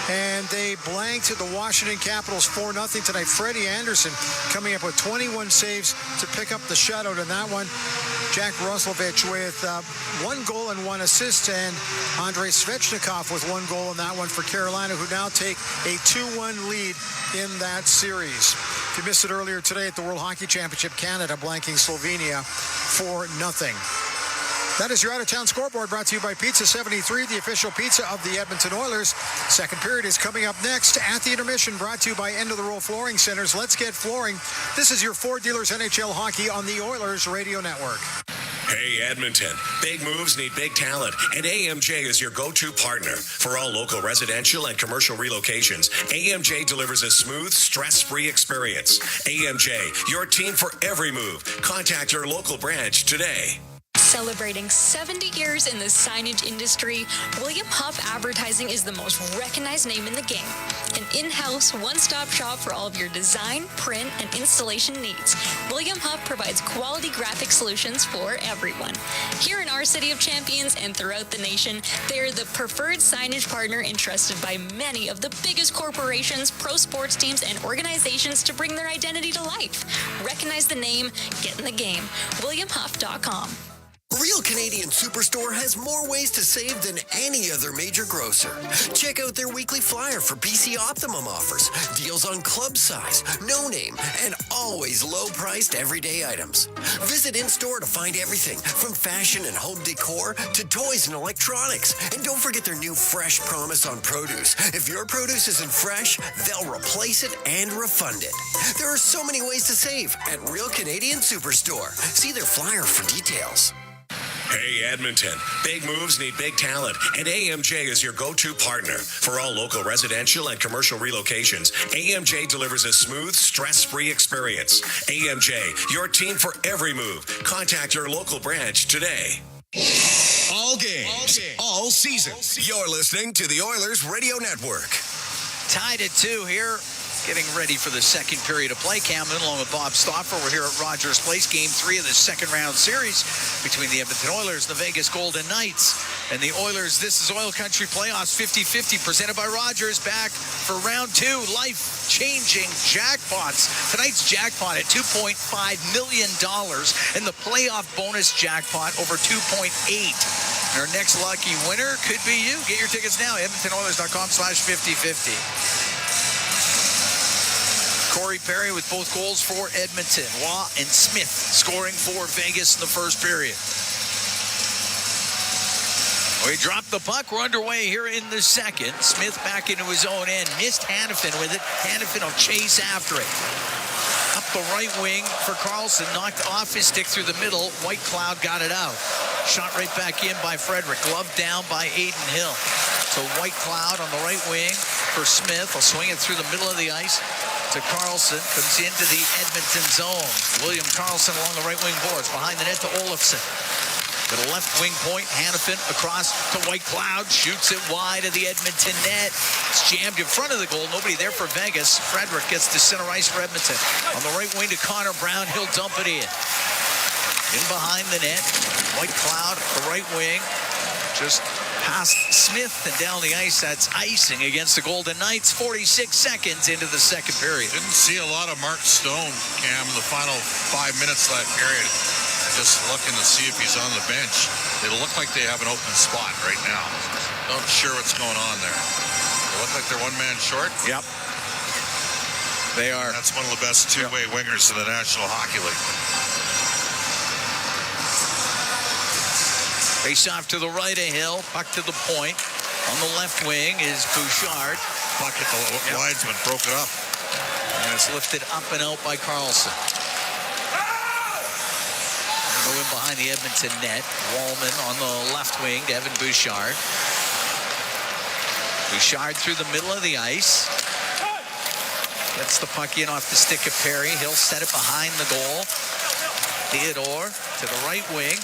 S14: and they blanked the Washington Capitals 4-0 tonight. Freddie Anderson coming up with 21 saves to pick up the shutout in that one. Jack Roslovich with 1 goal and 1 assist, and Andrei Svechnikov with 1 goal in that one for Carolina, who now take a 2-1 lead in that series. If you missed it earlier today at the World Hockey Championship, Canada blanking Slovenia 4-0. That is your out-of-town scoreboard brought to you by Pizza 73, the official pizza of the Edmonton Oilers. Second period is coming up next at the intermission, brought to you by End of the Row Flooring Centers. Let's get flooring. This is your Ford Dealers NHL Hockey on the Oilers Radio Network.
S12: Hey, Edmonton. Big moves need big talent, and AMJ is your go-to partner. For all local residential and commercial relocations, AMJ delivers a smooth, stress-free experience. AMJ, your team for every move. Contact your local branch today.
S15: Celebrating 70 years in the signage industry, William Huff Advertising is the most recognized name in the game. An in-house, one-stop shop for all of your design, print, and installation needs. William Huff provides quality graphic solutions for everyone. Here in our City of Champions and throughout the nation, they are the preferred signage partner entrusted by many of the biggest corporations, pro sports teams, and organizations to bring their identity to life. Recognize the name, get in the game. WilliamHuff.com.
S16: Real Canadian Superstore has more ways to save than any other major grocer. Check out their weekly flyer for BC Optimum offers, deals on club size, no name, and always low-priced everyday items. Visit in-store to find everything from fashion and home decor to toys and electronics. And don't forget their new Fresh Promise on produce. If your produce isn't fresh, they'll replace it and refund it. There are so many ways to save at Real Canadian Superstore. See their flyer for details.
S12: Hey, Edmonton. Big moves need big talent, and AMJ is your go-to partner. For all local residential and commercial relocations, AMJ delivers a smooth, stress-free experience. AMJ, your team for every move. Contact your local branch today.
S24: All games, all season. You're listening to the Oilers Radio Network.
S21: Tied at 2 here. Getting ready for the second period of play. Camden along with Bob Stauffer. We're here at Rogers Place. Game 3 of the second round series between the Edmonton Oilers and the Vegas Golden Knights. And the Oilers, this is OilCountry Playoffs 50-50 presented by Rogers. Back for round 2. Life-changing jackpots. Tonight's jackpot at $2.5 million. And the playoff bonus jackpot over $2.8. Our next lucky winner could be you. Get your tickets now. EdmontonOilers.com/5050. Corey Perry with both goals for Edmonton. Waugh and Smith scoring for Vegas in the first period. We dropped the puck. We're underway here in the second. Smith back into his own end. Missed Hannafin with it. Hannafin will chase after it. Up the right wing for Carlson. Knocked off his stick through the middle. White Cloud got it out. Shot right back in by Frederick. Glove down by Aiden Hill. So White Cloud on the right wing for Smith. Will swing it through the middle of the ice to Carlson. Comes into the Edmonton zone. William Carlson along the right wing boards. Behind the net to Olofsson. To the left wing point, Hannafin across to White Cloud, shoots it wide of the Edmonton net. It's jammed in front of the goal. Nobody there for Vegas. Frederick gets to center ice for Edmonton. On the right wing to Connor Brown, he'll dump it in. In behind the net, White Cloud, the right wing, just past Smith and down the ice. That's icing against the Golden Knights. 46 seconds into the second period.
S10: Didn't see a lot of Mark Stone, Cam, in the final 5 minutes of that period. Just looking to see if he's on the bench. They look like they have an open spot right now. Not sure what's going on there. They look like they're one man short.
S21: Yep. They are.
S10: That's one of the best two-way wingers in the National Hockey League.
S21: Face off to the right of Hill. Puck to the point. On the left wing is Bouchard.
S10: Puck at the linesman. Broke it up.
S21: And it's lifted up and out by Carlson. Moving behind the Edmonton net. Wallman on the left wing to Evan Bouchard. Bouchard through the middle of the ice. Gets the puck in off the stick of Perry. He'll set it behind the goal. Theodore to the right wing.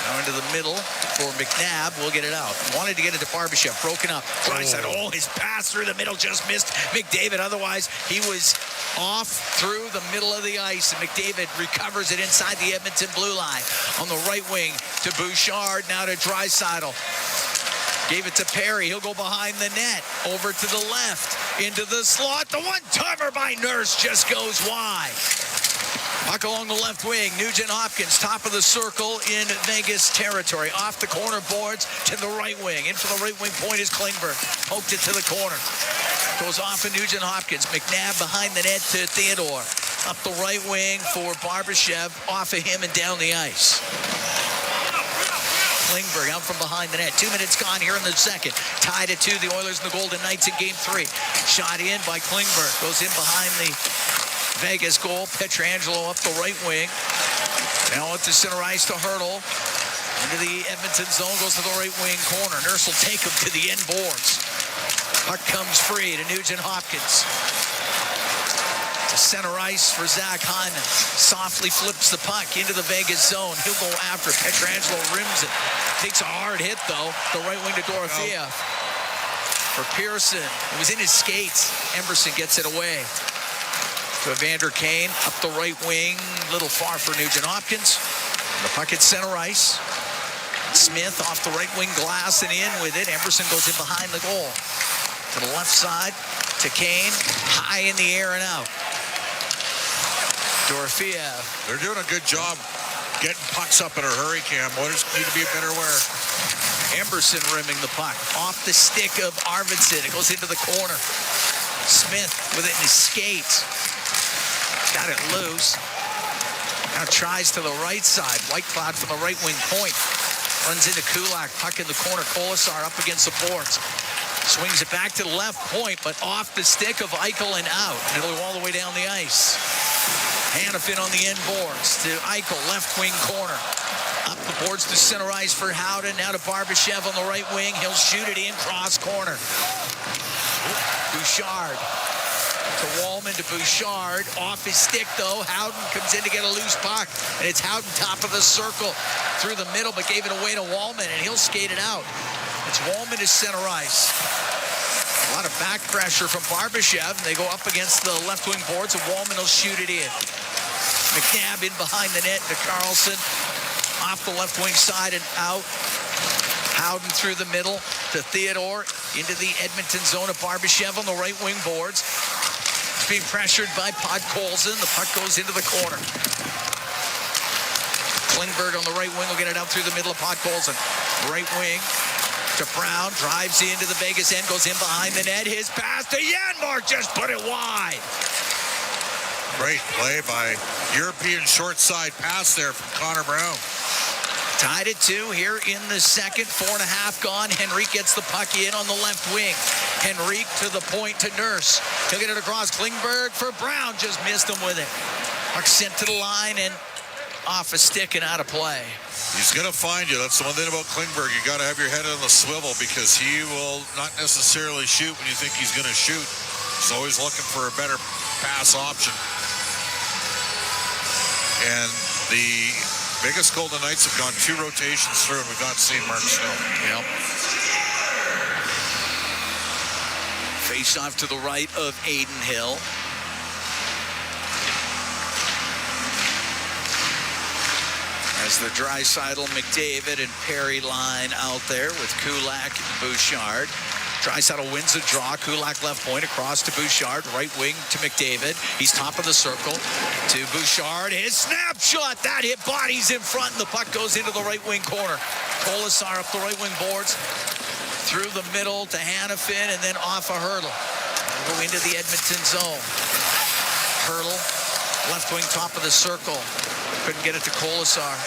S21: Now into the middle for McNabb. We'll get it out. Wanted to get it to Barbashev. Broken up. Drysdale. Oh, his pass through the middle just missed McDavid. Otherwise, he was off through the middle of the ice. And McDavid recovers it inside the Edmonton blue line. On the right wing to Bouchard. Now to Drysdale. Gave it to Perry. He'll go behind the net. Over to the left. Into the slot. The one-timer by Nurse just goes wide. Puck along the left wing. Nugent Hopkins, top of the circle in Vegas territory. Off the corner boards to the right wing. In for the right wing point is Klingberg. Poked it to the corner. Goes off of Nugent Hopkins. McNabb behind the net to Theodore. Up the right wing for Barbashev. Off of him and down the ice. Klingberg out from behind the net. 2 minutes gone here in the second. Tied at 2. The Oilers and the Golden Knights in game 3. Shot in by Klingberg. Goes in behind the Vegas goal. Pietrangelo up the right wing. Now up to center ice to Hurdle. Into the Edmonton zone. Goes to the right wing corner. Nurse will take him to the end boards. Puck comes free to Nugent Hopkins. To center ice for Zach Hyman. Softly flips the puck into the Vegas zone. He'll go after it. Pietrangelo rims it. Takes a hard hit, though. The right wing to Dorothea. For Pearson. It was in his skates. Emberson gets it away. To Evander Kane. Up the right wing. A little far for Nugent Hopkins. The puck at center ice. Smith off the right wing glass and in with it. Emberson goes in behind the goal. To the left side. To Kane. High in the air and out. Dorothea.
S10: They're doing a good job getting pucks up in a hurry, Cam. Oilers need to be better aware.
S21: Emberson rimming the puck. Off the stick of Arvidsson. It goes into the corner. Smith with it in his skates. Got it loose. Now tries to the right side. White Cloud from the right wing point. Runs into Kulak. Puck in the corner. Kolasar up against the boards. Swings it back to the left point, but off the stick of Eichel and out. And it'll go all the way down the ice. Hannafin on the end boards to Eichel, left wing corner. Up the boards to center ice for Howden. Now to Barbashev on the right wing. He'll shoot it in, cross corner. Bouchard to Wallman to Bouchard. Off his stick, though. Howden comes in to get a loose puck. And it's Howden top of the circle through the middle, but gave it away to Wallman, and he'll skate it out. It's Wallman to center ice. A lot of back pressure from Barbashev. They go up against the left wing boards, and Wallman will shoot it in. McNabb in behind the net to Carlson. Off the left wing side and out. Howden through the middle to Theodore. Into the Edmonton zone of Barbashev on the right wing boards. It's being pressured by Podkolzin. The puck goes into the corner. Klingberg on the right wing will get it out through the middle of Podkolzin. Right wing to Brown. Drives into the Vegas end. Goes in behind the net. His pass to Janmark. Just put it wide.
S10: Great play by European short side pass there from Connor Brown.
S21: Tied at 2 here in the second. 4.5 gone. Henrique gets the puck in on the left wing. Henrique to the point to Nurse. He'll get it across. Klingberg for Brown. Just missed him with it. Puck sent to the line and off a stick and out of play.
S10: He's going to find you. That's the one thing about Klingberg. You got to have your head on the swivel because he will not necessarily shoot when you think he's going to shoot. He's always looking for a better pass option. And the Vegas Golden Knights have gone 2 rotations through, and we've not seen Mark Snow.
S21: Yep. Face off to the right of Aiden Hill. As the Draisaitl, McDavid, and Perry line out there with Kulak and Bouchard. Draisaitl wins the draw. Kulak left point across to Bouchard. Right wing to McDavid. He's top of the circle to Bouchard. His snapshot. That hit bodies in front, and the puck goes into the right wing corner. Colasar up the right wing boards. Through the middle to Hannafin, and then off a Hurdle. Go into the Edmonton zone. Hurdle, left wing, top of the circle. Couldn't get it to Colasar.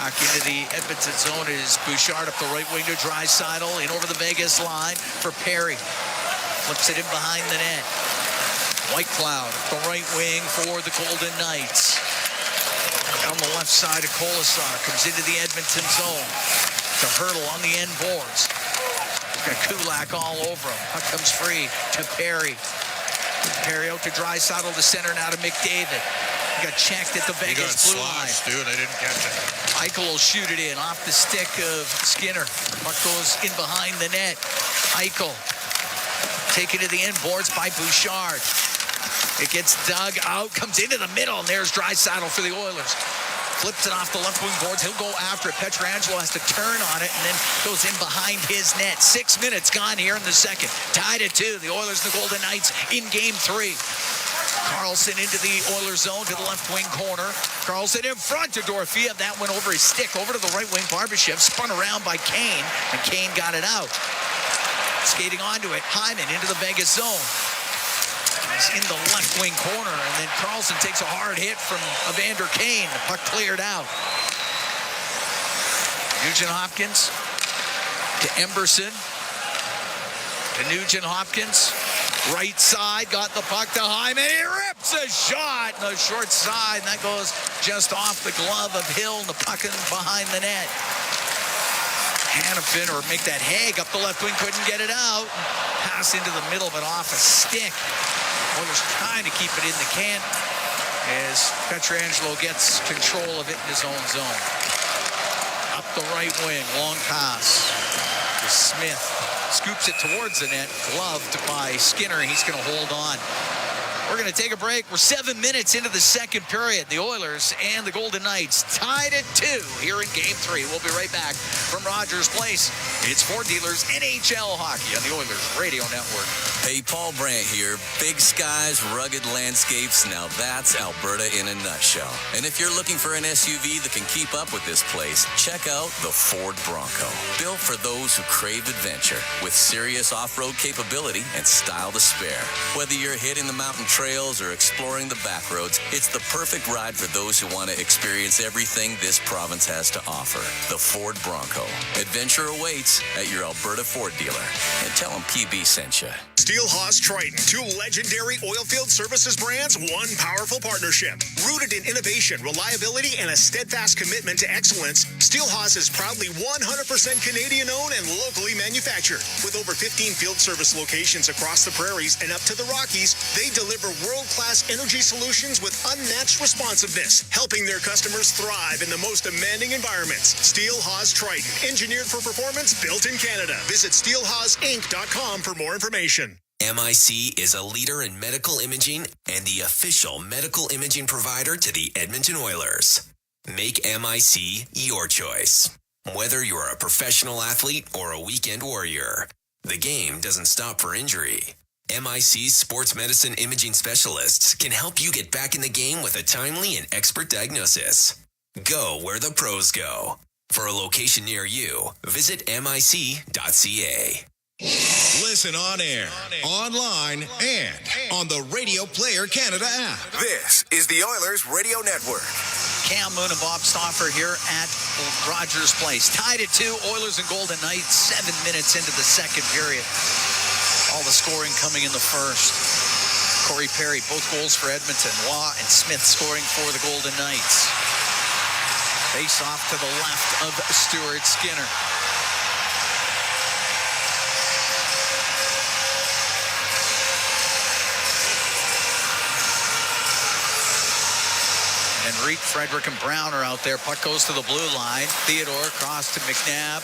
S21: Back into the Edmonton zone is Bouchard up the right wing to Draisaitl. In over the Vegas line for Perry. Flips it in behind the net. Whitecloud up the right wing for the Golden Knights. Down the left side of Colasar. Comes into the Edmonton zone. To Hurdle on the end boards. Got Kulak all over him. Puck comes free to Perry. Perry out to Draisaitl to center now to McDavid. Got checked at the Vegas blue line.
S10: Dude, I didn't catch it.
S21: Eichel will shoot it in off the stick of Skinner. Puck goes in behind the net. Eichel taken to the end boards by Bouchard. It gets dug out, comes into the middle, and there's Draisaitl for the Oilers. Flips it off the left wing boards. He'll go after it. Pietrangelo has to turn on it and then goes in behind his net. 6 minutes gone here in the second. Tied at 2. The Oilers and the Golden Knights in game 3. Carlson into the Oilers zone to the left wing corner. Carlson in front to Dorofeev. That went over his stick. Over to the right wing. Barbashev spun around by Kane, and Kane got it out. Skating onto it. Hyman into the Vegas zone. He's in the left wing corner, and then Carlson takes a hard hit from Evander Kane. The puck cleared out. Nugent Hopkins to Emberson. To Nugent Hopkins. Right side, got the puck to Hyman. He rips a shot on the short side, and that goes just off the glove of Hill, and the puck in behind the net. Hannafin, or make that Haig up the left wing, couldn't get it out. Pass into the middle, but off a stick. Oilers trying to keep it in the can as Pietrangelo gets control of it in his own zone. Up the right wing, long pass to Smith. Scoops it towards the net, gloved by Skinner, and he's going to hold on. We're going to take a break. We're 7 minutes into the second period. The Oilers and the Golden Knights tied at 2 here in Game 3. We'll be right back from Rogers Place. It's Ford Dealers NHL Hockey on the Oilers Radio Network.
S2: Hey, Paul Brandt here. Big skies, rugged landscapes. Now that's Alberta in a nutshell. And if you're looking for an SUV that can keep up with this place, check out the Ford Bronco. Built for those who crave adventure with serious off-road capability and style to spare. Whether you're hitting the mountain trails or exploring the back roads, it's the perfect ride for those who want to experience everything this province has to offer. The Ford Bronco. Adventure awaits at your Alberta Ford dealer. And tell them PB sent you.
S3: Steelhaus Triton, 2 legendary oilfield services brands, 1 powerful partnership. Rooted in innovation, reliability, and a steadfast commitment to excellence, Steelhaus is proudly 100% Canadian-owned and locally manufactured. With over 15 field service locations across the prairies and up to the Rockies, they deliver world-class energy solutions with unmatched responsiveness, helping their customers thrive in the most demanding environments. Steelhaus Triton, engineered for performance, built in Canada. Visit steelhausinc.com for more information.
S27: MIC is a leader in medical imaging and the official medical imaging provider to the Edmonton Oilers. Make MIC your choice. Whether you're a professional athlete or a weekend warrior, the game doesn't stop for injury. MIC's sports medicine imaging specialists can help you get back in the game with a timely and expert diagnosis. Go where the pros go. For a location near you, visit mic.ca.
S6: Listen on air, online, and on the Radio Player Canada app.
S5: This is the Oilers Radio Network.
S21: Cam Moon and Bob Stauffer here at Rogers Place. Tied at 2, Oilers and Golden Knights, 7 minutes into the second period. All the scoring coming in the first. Corey Perry, both goals for Edmonton. Waugh and Smith scoring for the Golden Knights. Face off to the left of Stuart Skinner. Enrique, Frederick, and Brown are out there. Puck goes to the blue line. Theodore across to McNabb.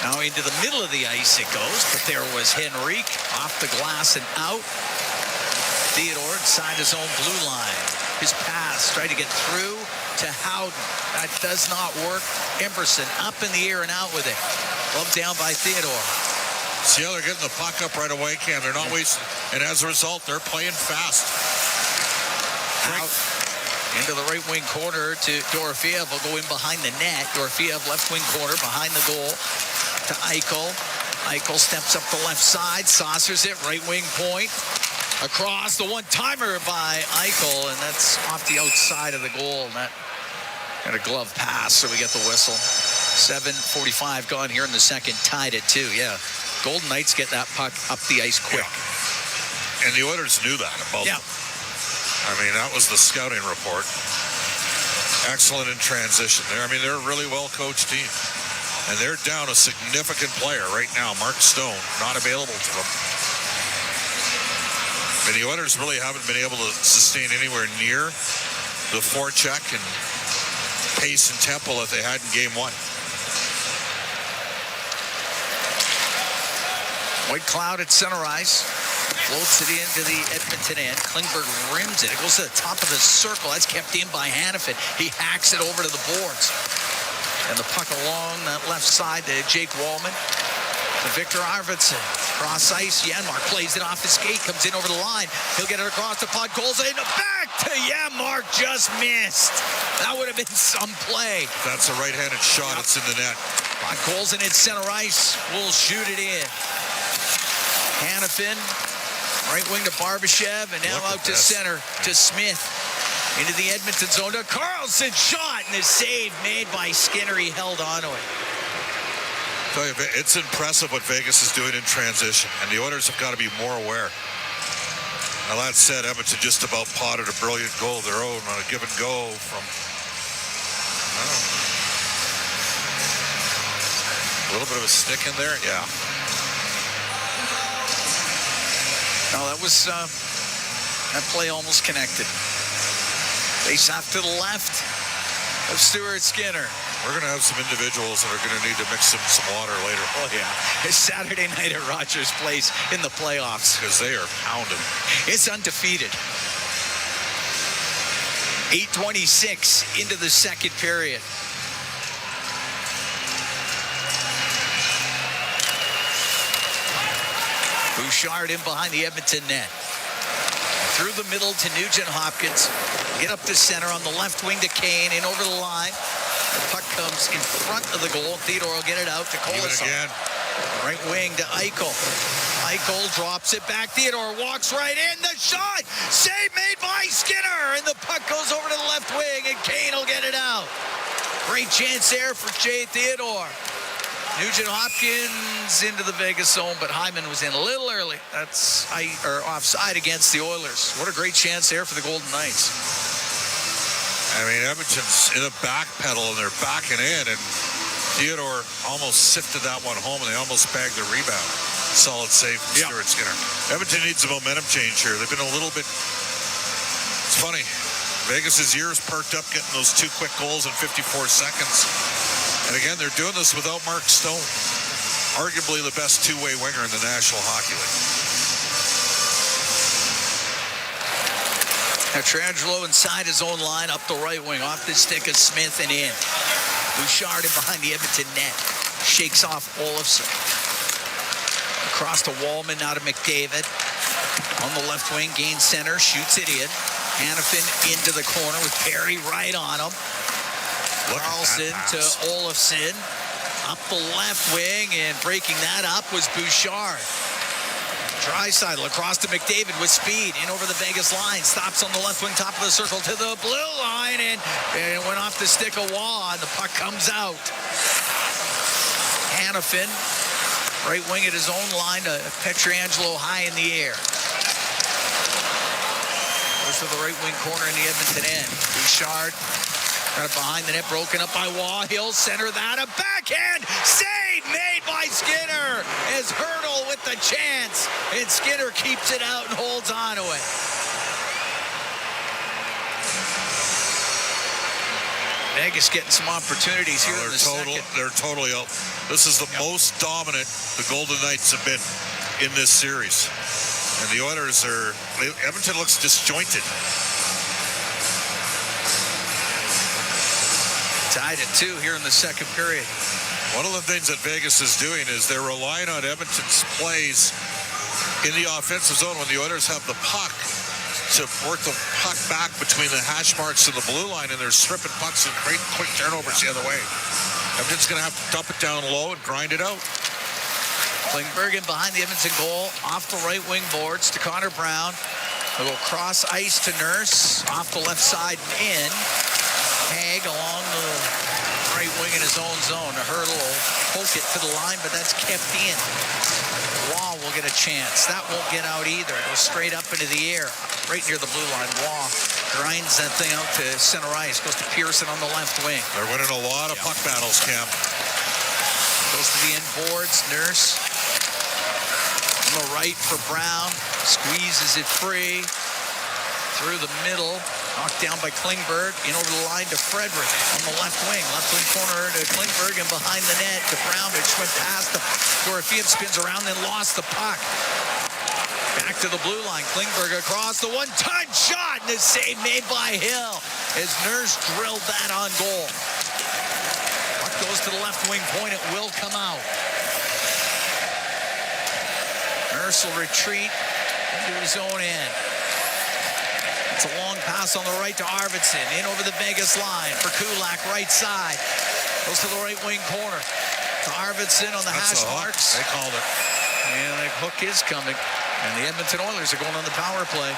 S21: Now into the middle of the ice it goes, but there was Henrique off the glass and out. Theodore inside his own blue line. His pass, tried to get through to Howden. That does not work. Emberson up in the air and out with it. Glove down by Theodore.
S10: See how they're getting the puck up right away, Cam. They're not wasting, and as a result, they're playing fast.
S21: Out into the right wing corner to Dorofeev. Will go in behind the net. Dorofeev left wing corner behind the goal to Eichel. Eichel steps up the left side, saucers it, right wing point. Across the one-timer by Eichel, and that's off the outside of the goal. And that got a glove pass, so we get the whistle. 7:45 gone here in the second, tied at 2. Yeah, Golden Knights get that puck up the ice quick.
S10: Yeah. And the Oilers knew that about them. I mean, that was the scouting report. Excellent in transition there. I mean, they're a really well-coached team. And they're down a significant player right now, Mark Stone, not available to them. And the Oilers really haven't been able to sustain anywhere near the forecheck and pace and tempo that they had in Game 1.
S21: White cloud at center ice. Floats it into the Edmonton end. Klingberg rims it. It goes to the top of the circle. That's kept in by Hannafin. He hacks it over to the boards. And the puck along that left side to Jake Wallman. To Victor Arvidsson. Cross ice. Janmark plays it off his skate. Comes in over the line. He'll get it across the puck. Goals in the back to Janmark. Just missed. That would have been some play.
S10: That's a right-handed shot. It's in the net.
S21: Colson at center ice. Will shoot it in. Hannafin. Right wing to Barbashev. And now out to center to Smith. Into the Edmonton zone to Carlson. Shot and a save made by Skinner. He held on to it.
S10: Tell you, it's impressive what Vegas is doing in transition, and the Oilers have got to be more aware. Now, that said, Edmonton just about potted a brilliant goal of their own on a give and go from, a little bit of a stick in there. Yeah.
S21: No, that was, that play almost connected. Face off to the left of Stuart Skinner.
S10: We're going to have some individuals that are going to need to mix some water later.
S21: Oh, yeah. It's Saturday night at Rogers Place in the playoffs.
S10: Because they are pounding.
S21: It's undefeated. 8:26 into the second period. Bouchard in behind the Edmonton net. Through the middle to Nugent Hopkins. Get up to center on the left wing to Kane. In over the line. The puck comes in front of the goal. Theodore will get it out to Kolesar. Right wing to Eichel. Eichel drops it back. Theodore walks right in. The shot. Save made by Skinner. And the puck goes over to the left wing. And Kane will get it out. Great chance there for Jay Theodore. Nugent Hopkins into the Vegas zone, but Hyman was in a little early. That's offside against the Oilers. What a great chance there for the Golden Knights.
S10: I mean, Edmonton's in a back pedal, and they're backing in, and Theodore almost sifted that one home, and they almost bagged the rebound. Solid save from Stuart Skinner. Edmonton needs a momentum change here. They've been a little bit... It's funny. Vegas' ears perked up getting those 2 quick goals in 54 seconds. And again, they're doing this without Mark Stone, arguably the best two-way winger in the National Hockey League.
S21: Pietrangelo inside his own line, up the right wing, off the stick of Smith and in. Bouchard in behind the Edmonton net. Shakes off Olofsson. Across to Wallman, now to McDavid. On the left wing, gains center, shoots it in. Hannafin into the corner with Perry right on him. Carlson to Olofsson. Up the left wing, and breaking that up was Bouchard. Draisaitl across to McDavid with speed in over the Vegas line. Stops on the left wing, top of the circle to the blue line, and it went off the stick of Waugh, and the puck comes out. Hannafin, right wing at his own line to Pietrangelo high in the air. Goes to the right wing corner in the Edmonton end. Bouchard got it behind the net, broken up by Waugh. He'll center that. A backhand save made by Skinner as Hurdle with the chance. And Skinner keeps it out and holds on to it. Vegas getting some opportunities here in the second.
S10: They're totally out. This is the most dominant the Golden Knights have been in this series. And the Oilers Edmonton looks disjointed.
S21: Tied at 2 here in the second period.
S10: One of the things that Vegas is doing is they're relying on Edmonton's plays in the offensive zone when the Oilers have the puck to work the puck back between the hash marks and the blue line, and they're stripping pucks and creating quick turnovers the other way. Edmonton's going to have to dump it down low and grind it out.
S21: Klingberg in behind the Edmonton goal, off the right wing boards to Connor Brown. They'll go cross ice to Nurse, off the left side and in. Haig along the right wing in his own zone. A hurdle will poke it to the line, but that's kept in. Waugh will get a chance. That won't get out either. It goes straight up into the air, right near the blue line. Waugh grinds that thing out to center ice. Goes to Pearson on the left wing.
S10: They're winning a lot of puck battles, Cam.
S21: Goes to the end boards. Nurse on the right for Brown. Squeezes it free. Through the middle. Knocked down by Klingberg. In over the line to Frederick on the left wing. Left wing corner to Klingberg and behind the net to Brown. It just went past the Dorothea, spins around, then lost the puck. Back to the blue line. Klingberg across the one-touch shot, and the save made by Hill as Nurse drilled that on goal. Puck goes to the left wing point. It will come out. Nurse will retreat into his own end. It's a long pass on the right to Arvidsson. In over the Vegas line for Kulak, right side. Goes to the right wing corner. To Arvidsson on the hash marks.
S10: They called it.
S21: And the hook is coming. And the Edmonton Oilers are going on the power play.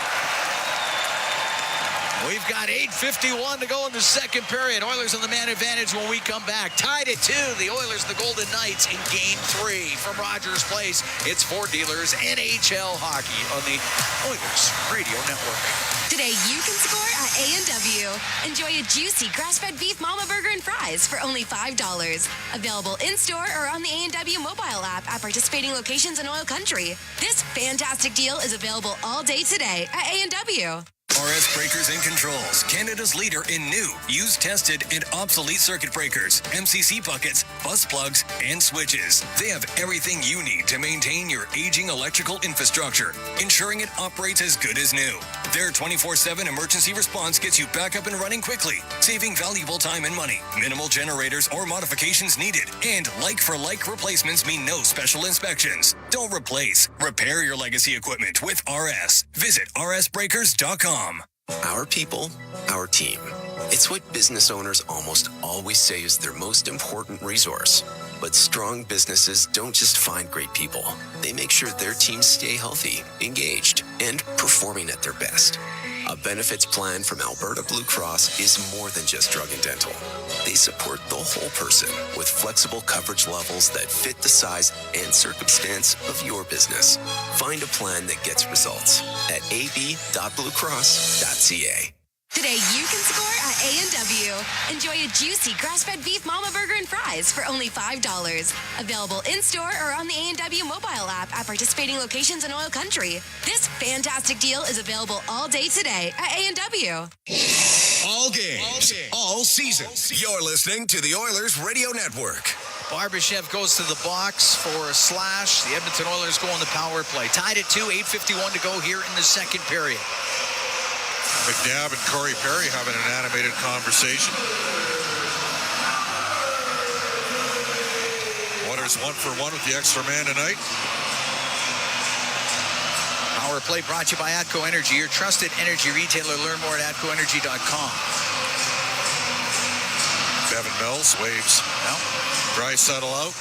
S21: We've got 8:51 to go in the second period. Oilers on the man advantage when we come back. Tied at 2. The Oilers, the Golden Knights in Game 3 from Rogers Place. It's for Dealers NHL hockey on the Oilers Radio Network.
S7: Today, you can score at A&W. Enjoy a juicy grass-fed beef mama burger and fries for only $5. Available in-store or on the A&W mobile app at participating locations in OilCountry. This fantastic deal is available all day today at A&W.
S24: RS Breakers and Controls, Canada's leader in new, used, tested, and obsolete circuit breakers, MCC buckets, bus plugs, and switches. They have everything you need to maintain your aging electrical infrastructure, ensuring it operates as good as new. Their 24/7 emergency response gets you back up and running quickly, saving valuable time and money. Minimal generators or modifications needed, and like-for-like replacements mean no special inspections. Don't replace, repair your legacy equipment with RS. Visit rsbreakers.com.
S27: Our people, our team. It's what business owners almost always say is their most important resource. But strong businesses don't just find great people. They make sure their teams stay healthy, engaged, and performing at their best. A benefits plan from Alberta Blue Cross is more than just drug and dental. They support the whole person with flexible coverage levels that fit the size and circumstance of your business. Find a plan that gets results at ab.bluecross.ca.
S7: Today, you can score at A&W. Enjoy a juicy grass-fed beef mama burger and fries for only $5. Available in-store or on the A&W mobile app at participating locations in OilCountry. This fantastic deal is available all day today at A&W.
S6: All games, all seasons. You're listening to the Oilers Radio Network.
S21: Barbashev goes to the box for a slash. The Edmonton Oilers go on the power play. Tied at 2, 8:51 to go here in the second period.
S10: McNabb and Corey Perry having an animated conversation. Oilers 1-for-1 with the extra man tonight.
S21: Power play brought to you by ATCO Energy, your trusted energy retailer. Learn more at atcoenergy.com.
S10: Devin Mills waves.
S21: No.
S10: Dry settle out.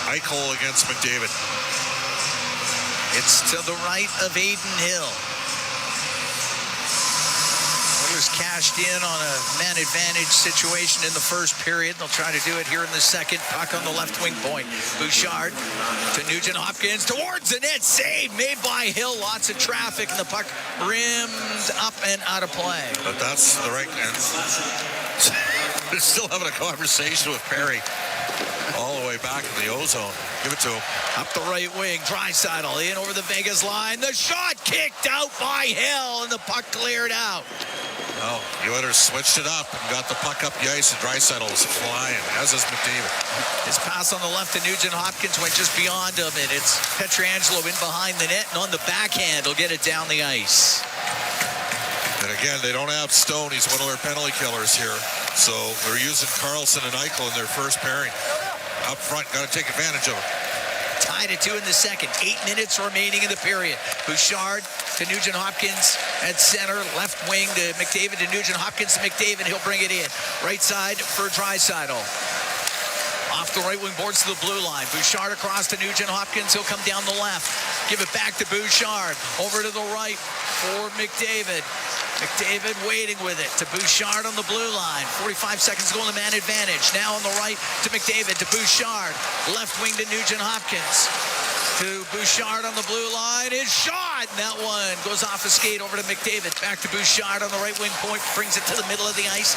S10: Eichel against McDavid.
S21: It's to the right of Aiden Hill. Oilers cashed in on a man advantage situation in the first period. They'll try to do it here in the second. Puck on the left wing point. Bouchard to Nugent Hopkins towards the net. Save made by Hill. Lots of traffic, and the puck rimmed up and out of play.
S10: But that's the right man. They're still having a conversation with Perry all the way back in the ozone. Give it to him.
S21: Up the right wing, Draisaitl in over the Vegas line. The shot kicked out by Hill, and the puck cleared out.
S10: Oh, the Oilers switched it up and got the puck up the ice, and Draisaitl was flying, as is McDavid.
S21: His pass on the left to Nugent Hopkins went just beyond him, and it's Pietrangelo in behind the net, and on the backhand, he'll get it down the ice.
S10: And again, they don't have Stone. He's one of their penalty killers here. So they're using Carlson and Eichel in their first pairing. Up front, got to take advantage of it.
S21: Tied at 2 in the second. 8 minutes remaining in the period. Bouchard to Nugent Hopkins at center. Left wing to McDavid to Nugent Hopkins to McDavid. He'll bring it in. Right side for Draisaitl. Off the right wing boards to the blue line. Bouchard across to Nugent Hopkins. He'll come down the left. Give it back to Bouchard. Over to the right for McDavid. McDavid waiting with it to Bouchard on the blue line. 45 seconds to go in the man advantage. Now on the right to McDavid to Bouchard. Left wing to Nugent Hopkins. To Bouchard on the blue line. His shot. And that one goes off a skate over to McDavid. Back to Bouchard on the right wing point. Brings it to the middle of the ice.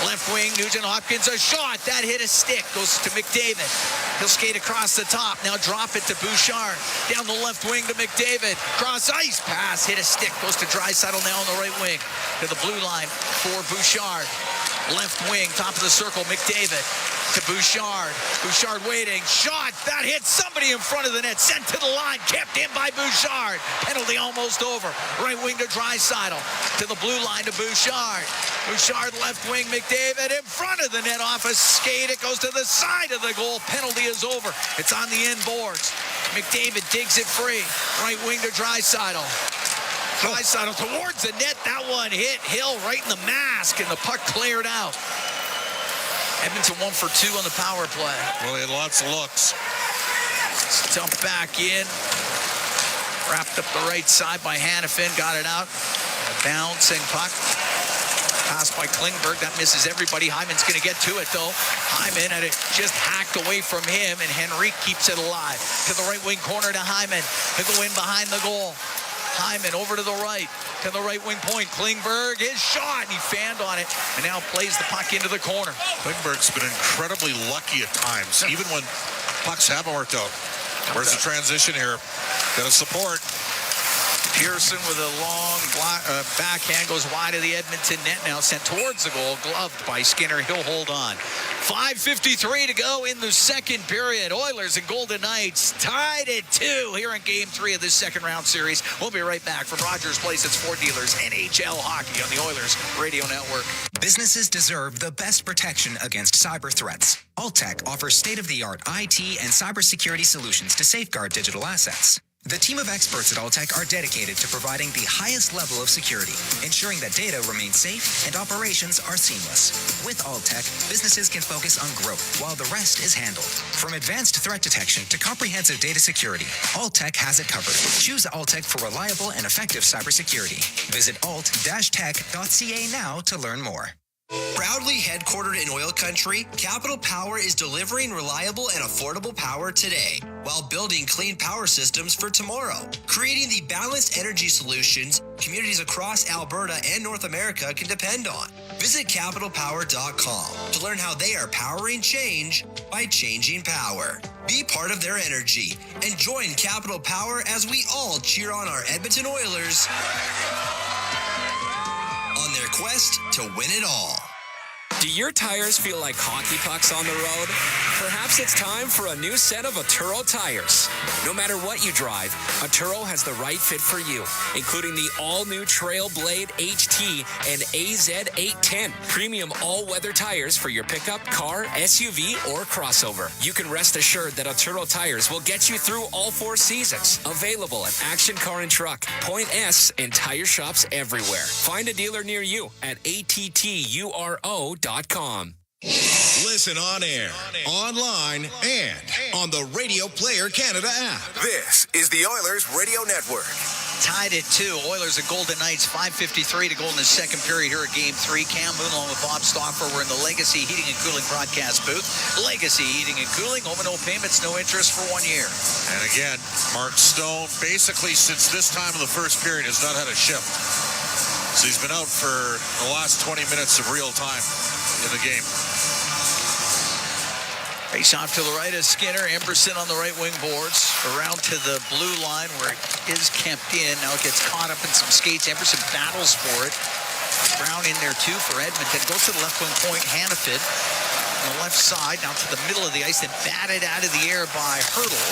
S21: Left wing, Nugent Hopkins. A shot. That hit a stick. Goes to McDavid. He'll skate across the top. Now drop it to Bouchard. Down the left wing to McDavid. Cross ice pass. Hit a stick. Goes to Draisaitl now on the right wing. To the blue line for Bouchard. Left wing, top of the circle, McDavid to Bouchard. Bouchard waiting. Shot. That hit somebody in front of the net. Sent to the line. Kept in by Bouchard. Penalty almost over. Right wing to Draisaitl. To the blue line to Bouchard. Bouchard left wing. McDavid in front of the net off a skate. It goes to the side of the goal. Penalty is over. It's on the end boards. McDavid digs it free. Right wing to Draisaitl. Draisaitl towards the net. That one hit Hill right in the mask, and the puck cleared out. Edmonton 1 for 2 on the power play.
S10: Well, they had lots of looks.
S21: Dumped back in. Wrapped up the right side by Hannafin. Got it out. A bouncing puck. Passed by Klingberg. That misses everybody. Hyman's going to get to it, though. Hyman had it just hacked away from him, and Henrique keeps it alive. To the right wing corner to Hyman. To go in behind the goal. Hyman over to the right wing point. Klingberg, his shot, and he fanned on it, and now plays the puck into the corner.
S10: Klingberg's been incredibly lucky at times, even when pucks haven't worked out. Where's the transition here? Got to support.
S21: Pearson with a long backhand goes wide of the Edmonton net, now sent towards the goal, gloved by Skinner. He'll hold on. 5:53 to go in the second period. Oilers and Golden Knights tied at 2 here in Game 3 of this second round series. We'll be right back from Rogers Place. It's Ford Dealers NHL Hockey on the Oilers Radio Network.
S8: Businesses deserve the best protection against cyber threats. Alltech offers state-of-the-art IT and cybersecurity solutions to safeguard digital assets. The team of experts at Alltech are dedicated to providing the highest level of security, ensuring that data remains safe and operations are seamless. With Alltech, businesses can focus on growth while the rest is handled. From advanced threat detection to comprehensive data security, Alltech has it covered. Choose Alltech for reliable and effective cybersecurity. Visit alt-tech.ca now to learn more.
S16: Proudly headquartered in oil country, Capital Power is delivering reliable and affordable power today while building clean power systems for tomorrow, creating the balanced energy solutions communities across Alberta and North America can depend on. Visit capitalpower.com to learn how they are powering change by changing power. Be part of their energy and join Capital Power as we all cheer on our Edmonton Oilers on their quest to win it all.
S9: Do your tires feel like hockey pucks on the road? Perhaps it's time for a new set of Atturo tires. No matter what you drive, Atturo has the right fit for you, including the all-new Trailblade HT and AZ810, premium all-weather tires for your pickup, car, SUV, or crossover. You can rest assured that Atturo tires will get you through all 4 seasons. Available at Action Car and Truck, Point S, and tire shops everywhere. Find a dealer near you at atturo.com.
S6: Listen on air, online, and on the Radio Player Canada app.
S24: This is the Oilers Radio Network.
S21: Tied at 2. Oilers and Golden Knights, 5:53 to go in the second period here at Game 3. Cam Moon along with Bob Stauffer. We're in the Legacy Heating and Cooling broadcast booth. Legacy Heating and Cooling, home and no payments, no interest for 1 year.
S10: And again, Mark Stone, basically since this time of the first period, has not had a shift. So he's been out for the last 20 minutes of real time in the game.
S21: Face off to the right of Skinner. Emberson on the right wing boards. Around to the blue line where it is kept in. Now it gets caught up in some skates. Emberson battles for it. Brown in there too for Edmonton. Goes to the left wing point. Hannafin on the left side, now to the middle of the ice, then batted out of the air by Hurdle.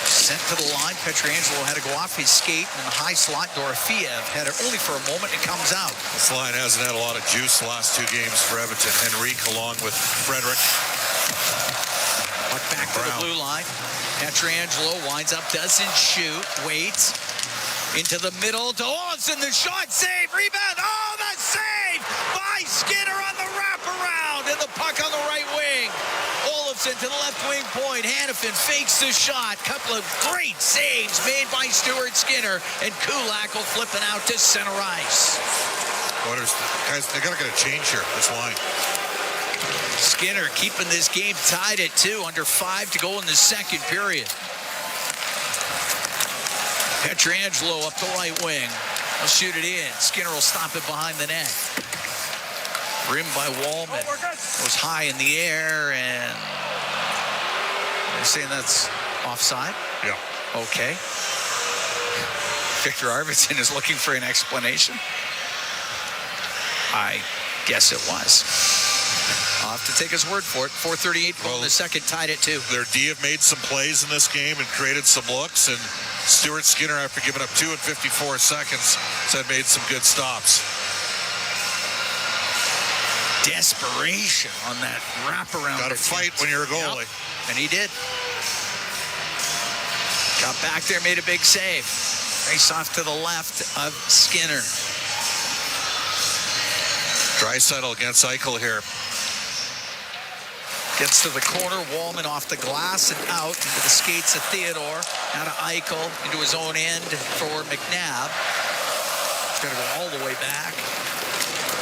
S21: Sent to the line. Pietrangelo had to go off his skate in the high slot. Dorofeev had it only for a moment and comes out.
S10: This line hasn't had a lot of juice the last 2 games for Edmonton. Henrique along with Frederick.
S21: Puck back to the blue line. Pietrangelo winds up, doesn't shoot, waits. Into the middle to Olsen, the shot, save, rebound. Oh, the save by Skinner on the wraparound. And the puck on the right wing. Olsen to the left wing point. Hannafin fakes the shot. Couple of great saves made by Stuart Skinner. And Kulak will flip it out to center ice.
S10: Guys, they got to get a change here, this line.
S21: Skinner keeping this game tied at 2, under 5 to go in the second period. Pietrangelo up the right wing. He'll shoot it in. Skinner will stop it behind the net. Rimmed by Wallman. Goes high in the air, and they're saying that's offside?
S10: Yeah.
S21: Okay. Victor Arvidsson is looking for an explanation. I guess it was. I'll have to take his word for it. 4:38 in the second, tied at 2.
S10: Their D have made some plays in this game and created some looks, and Stuart Skinner, after giving up 2 in 54 seconds, had made some good stops.
S21: Desperation on that wraparound.
S10: Got to fight when you're a goalie.
S21: Yep. And he did. Got back there, made a big save. Face off to the left of Skinner.
S10: Draisaitl against Eichel here.
S21: Gets to the corner, Wallman off the glass and out into the skates of Theodore. Now to Eichel, into his own end for McNabb. He's going to go all the way back.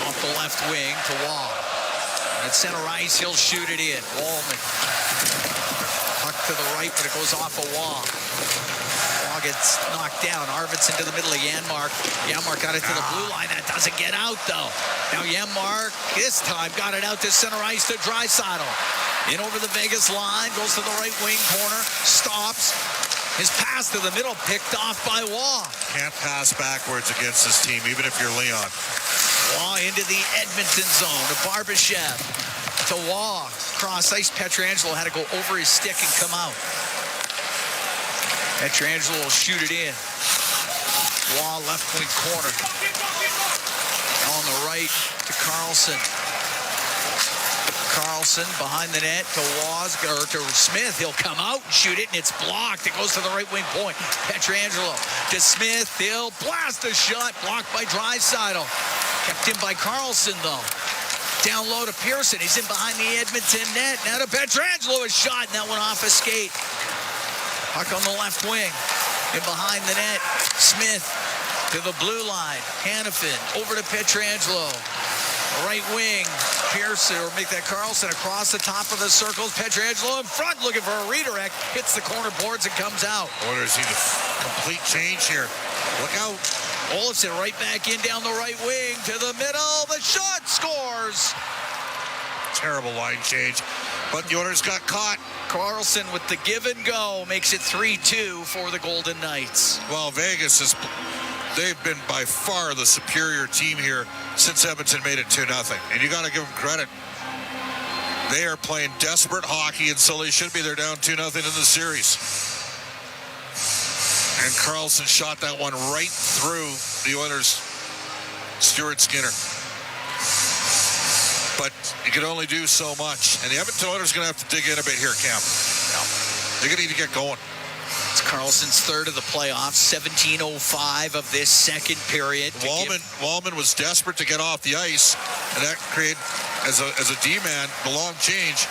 S21: Off the left wing to Wall. At center ice, he'll shoot it in. Wallman. Puck to the right, but it goes off a Wall. Wall gets knocked down. Arvidsson to the middle of Janmark. Janmark got it to the blue line. That doesn't get out, though. Now Janmark, this time, got it out to center ice to Draisaitl. In over the Vegas line, goes to the right wing corner, stops. His pass to the middle, picked off by Waugh.
S10: Can't pass backwards against this team, even if you're Leon.
S21: Waugh into the Edmonton zone to Barbashev. To Waugh. Cross ice, Pietrangelo had to go over his stick and come out. Pietrangelo will shoot it in. Waugh left wing corner. Now on the right to Carlson. Carlson behind the net to to Smith. He'll come out and shoot it, and it's blocked. It goes to the right wing point. Pietrangelo to Smith. He'll blast a shot. Blocked by Draisaitl. Kept in by Carlson, though. Down low to Pearson. He's in behind the Edmonton net. Now to Pietrangelo. A shot, and that went off a skate. Puck on the left wing. In behind the net. Smith to the blue line. Hannafin over to Pietrangelo. Right wing, Pearson, or make that Carlson across the top of the circles. Pietrangelo in front, looking for a redirect. Hits the corner boards and comes out.
S10: What is he? The complete change here. Look out.
S21: Olofsson right back in down the right wing to the middle. The shot scores.
S10: Terrible line change, but the Oilers got caught.
S21: Carlson with the give and go makes it 3-2 for the Golden Knights.
S10: Well, Vegas is. They've been by far the superior team here since Edmonton made it 2-0. And you got to give them credit. They are playing desperate hockey, and so they should be. They're down 2-0 in the series. And Carlson shot that one right through the Oilers' Stuart Skinner. But you can only do so much. And the Edmonton Oilers are going to have to dig in a bit here, Cam. They're going to need to get going.
S21: It's Carlson's third of the playoffs, 17:05 of this second period.
S10: Wallman was desperate to get off the ice, and that created, as a D-man, the long change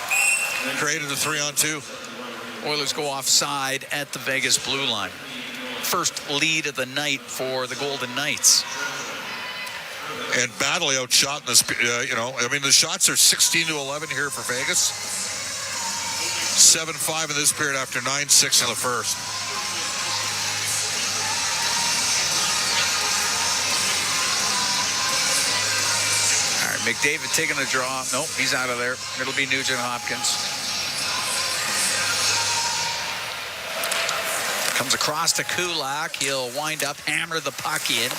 S10: created a 3-on-2.
S21: Oilers go offside at the Vegas blue line. First lead of the night for the Golden Knights.
S10: And badly outshot in this, the shots are 16-11 here for Vegas. 7-5 in this period after 9-6 in the first.
S21: All right, McDavid taking the draw. Nope, he's out of there. It'll be Nugent Hopkins. Comes across to Kulak. He'll wind up, hammer the puck in.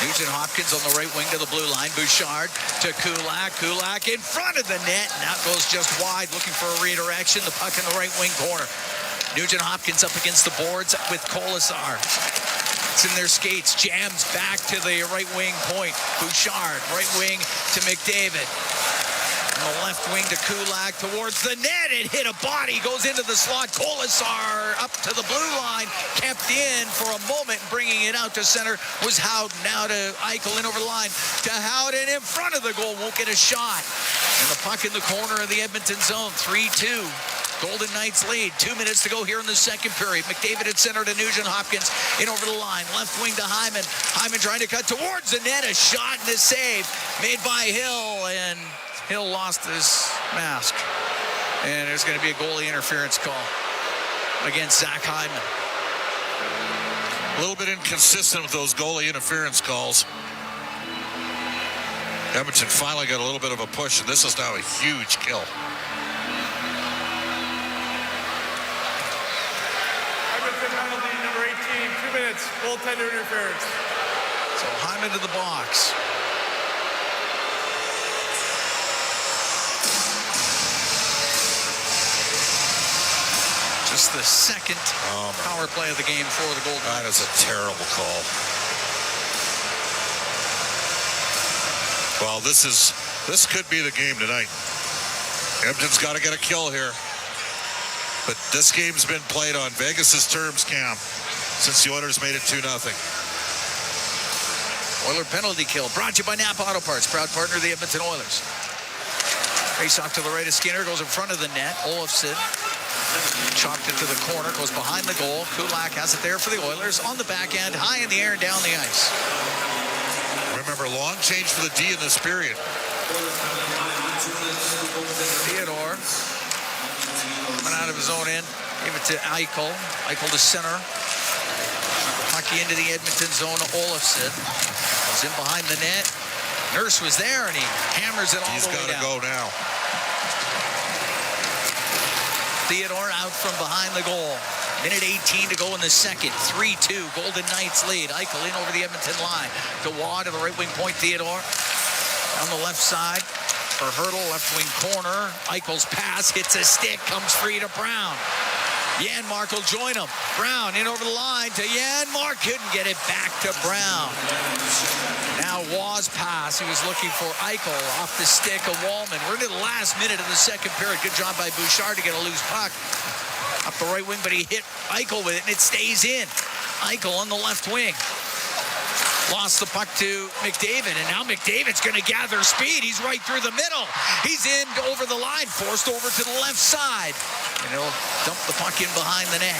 S21: Nugent Hopkins on the right wing to the blue line. Bouchard to Kulak. Kulak in front of the net. And that goes just wide, looking for a redirection. The puck in the right wing corner. Nugent Hopkins up against the boards with Colasar. It's in their skates. Jams back to the right wing point. Bouchard, right wing to McDavid. On the left wing to Kulak towards the net. It hit a body, goes into the slot. Colasar up to the blue line, kept in for a moment, bringing it out to center was Howden. Now to Eichel in over the line to Howden in front of the goal, won't get a shot. And the puck in the corner of the Edmonton zone, 3-2. Golden Knights lead. 2 minutes to go here in the second period. McDavid at center to Nugent Hopkins in over the line. Left wing to Hyman. Hyman trying to cut towards the net. A shot and a save made by Hill, and Hill lost his mask. And there's going to be a goalie interference call against Zach Hyman.
S10: A little bit inconsistent with those goalie interference calls. Edmonton finally got a little bit of a push, and this is now a huge kill.
S4: Edmonton penalty number 18, 2 minutes, goaltender interference.
S21: So Hyman to the box. Just the second power play of the game for the Golden Knights.
S10: That is a terrible call. Well, this could be the game tonight. Edmonton's got to get a kill here. But this game's been played on Vegas's terms, Cam, since the Oilers made it 2-0.
S21: Oiler penalty kill brought to you by Napa Auto Parts, proud partner of the Edmonton Oilers. Face off to the right of Skinner, goes in front of the net. Olofsson chopped it to the corner, goes behind the goal. Kulak has it there for the Oilers on the back end, high in the air and down the ice.
S10: Remember, long change for the D in this period.
S21: Theodore coming out of his own end, gave it to Eichel. Eichel to center. Hockey into the Edmonton zone. Olofsson was in behind the net. Nurse was there, and he hammers it all the way down.
S10: He's got to go now.
S21: Theodore out from behind the goal. Minute 18 to go in the second. 3-2. Golden Knights lead. Eichel in over the Edmonton line. To Waugh to the right wing point. Theodore on the left side. For Hurdle, left wing corner. Eichel's pass hits a stick. Comes free to Brown. Janmark will join him. Brown in over the line to Janmark. Couldn't get it back to Brown. Now Waugh's pass. He was looking for Eichel off the stick of Wallman. We're into the last minute of the second period. Good job by Bouchard to get a loose puck up the right wing, but he hit Eichel with it, and it stays in. Eichel on the left wing. Lost the puck to McDavid, and now McDavid's going to gather speed. He's right through the middle. He's in over the line, forced over to the left side. And he'll dump the puck in behind the net.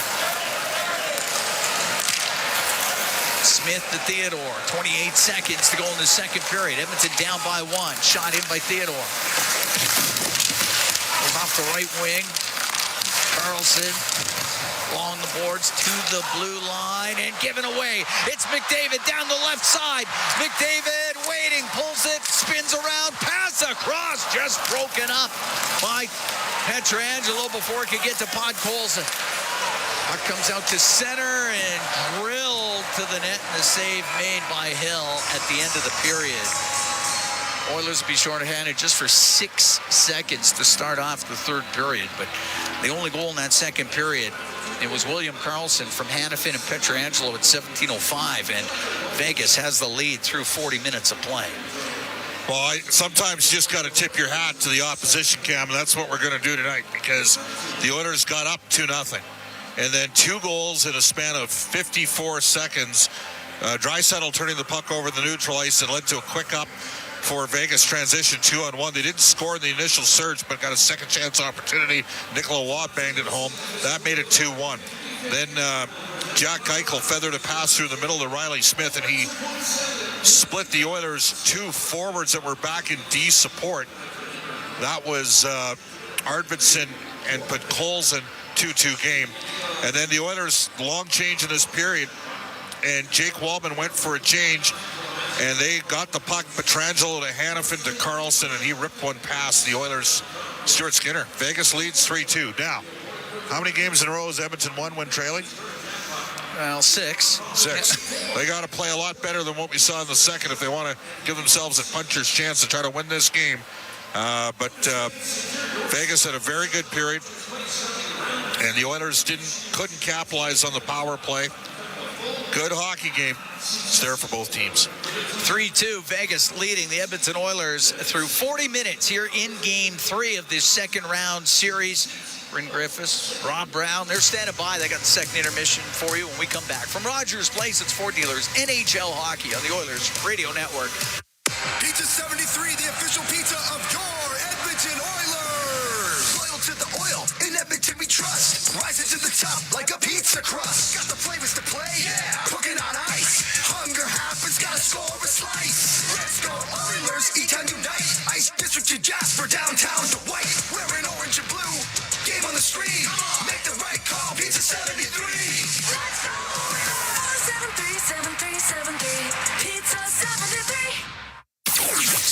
S21: Smith to Theodore. 28 seconds to go in the second period. Edmonton down by 1. Shot in by Theodore. Goes off the right wing. Carlson along the boards to the blue line and given away. It's McDavid down the left side. McDavid waiting, pulls it, spins around, pass across, just broken up by Pietrangelo before it could get to Podkolzin. Puck comes out to center and drilled to the net, and the save made by Hill at the end of the period. Oilers will be shorthanded just for 6 seconds to start off the third period, but the only goal in that second period, it was William Karlsson from Hanifin and Pietrangelo at 17:05, and Vegas has the lead through 40 minutes of play.
S10: Well, sometimes you just got to tip your hat to the opposition, Cam, and that's what we're going to do tonight, because the Oilers got up 2-0. And then 2 goals in a span of 54 seconds. Draisaitl turning the puck over the neutral ice and led to a quick up for Vegas transition 2-on-1. They didn't score in the initial surge, but got a second chance opportunity. Nicola Waugh banged it home. That made it 2-1. Then Jack Eichel feathered a pass through the middle to Riley Smith, and he split the Oilers 2 forwards that were back in D support. That was Arvidsson and Podkolzin, 2-2 game. And then the Oilers long change in this period, and Jake Wallman went for a change, and they got the puck. Pietrangelo to Hanifin to Karlsson, and he ripped one past the Oilers' Stuart Skinner. Vegas leads 3-2. Now, how many games in a row has Edmonton won when trailing?
S21: Well, 6.
S10: 6. They got to play a lot better than what we saw in the second if they want to give themselves a puncher's chance to try to win this game. But Vegas had a very good period, and the Oilers couldn't capitalize on the power play. Good hockey game. It's there for both teams.
S21: 3-2, Vegas leading the Edmonton Oilers through 40 minutes here in Game 3 of this second round series. Bryn Griffiths, Rob Brown, they're standing by. They got the second intermission for you when we come back. From Rogers Place, it's Ford Dealers, NHL Hockey on the Oilers Radio Network.
S5: Pizza 73, the official pizza of your Edmonton Oilers. Loyal to the oil, in Edmonton we trust. Rising to the top like a pizza crust. Got the flavors to play, yeah. Cooking on ice. Hunger happens, gotta score a slice. Let's go Oilers, E-Town unite. Ice District to Jasper, downtown to White. Wearing orange and blue, game on the street. Make the right call, Pizza 73. Let's go Oilers. 737373, Pizza 73.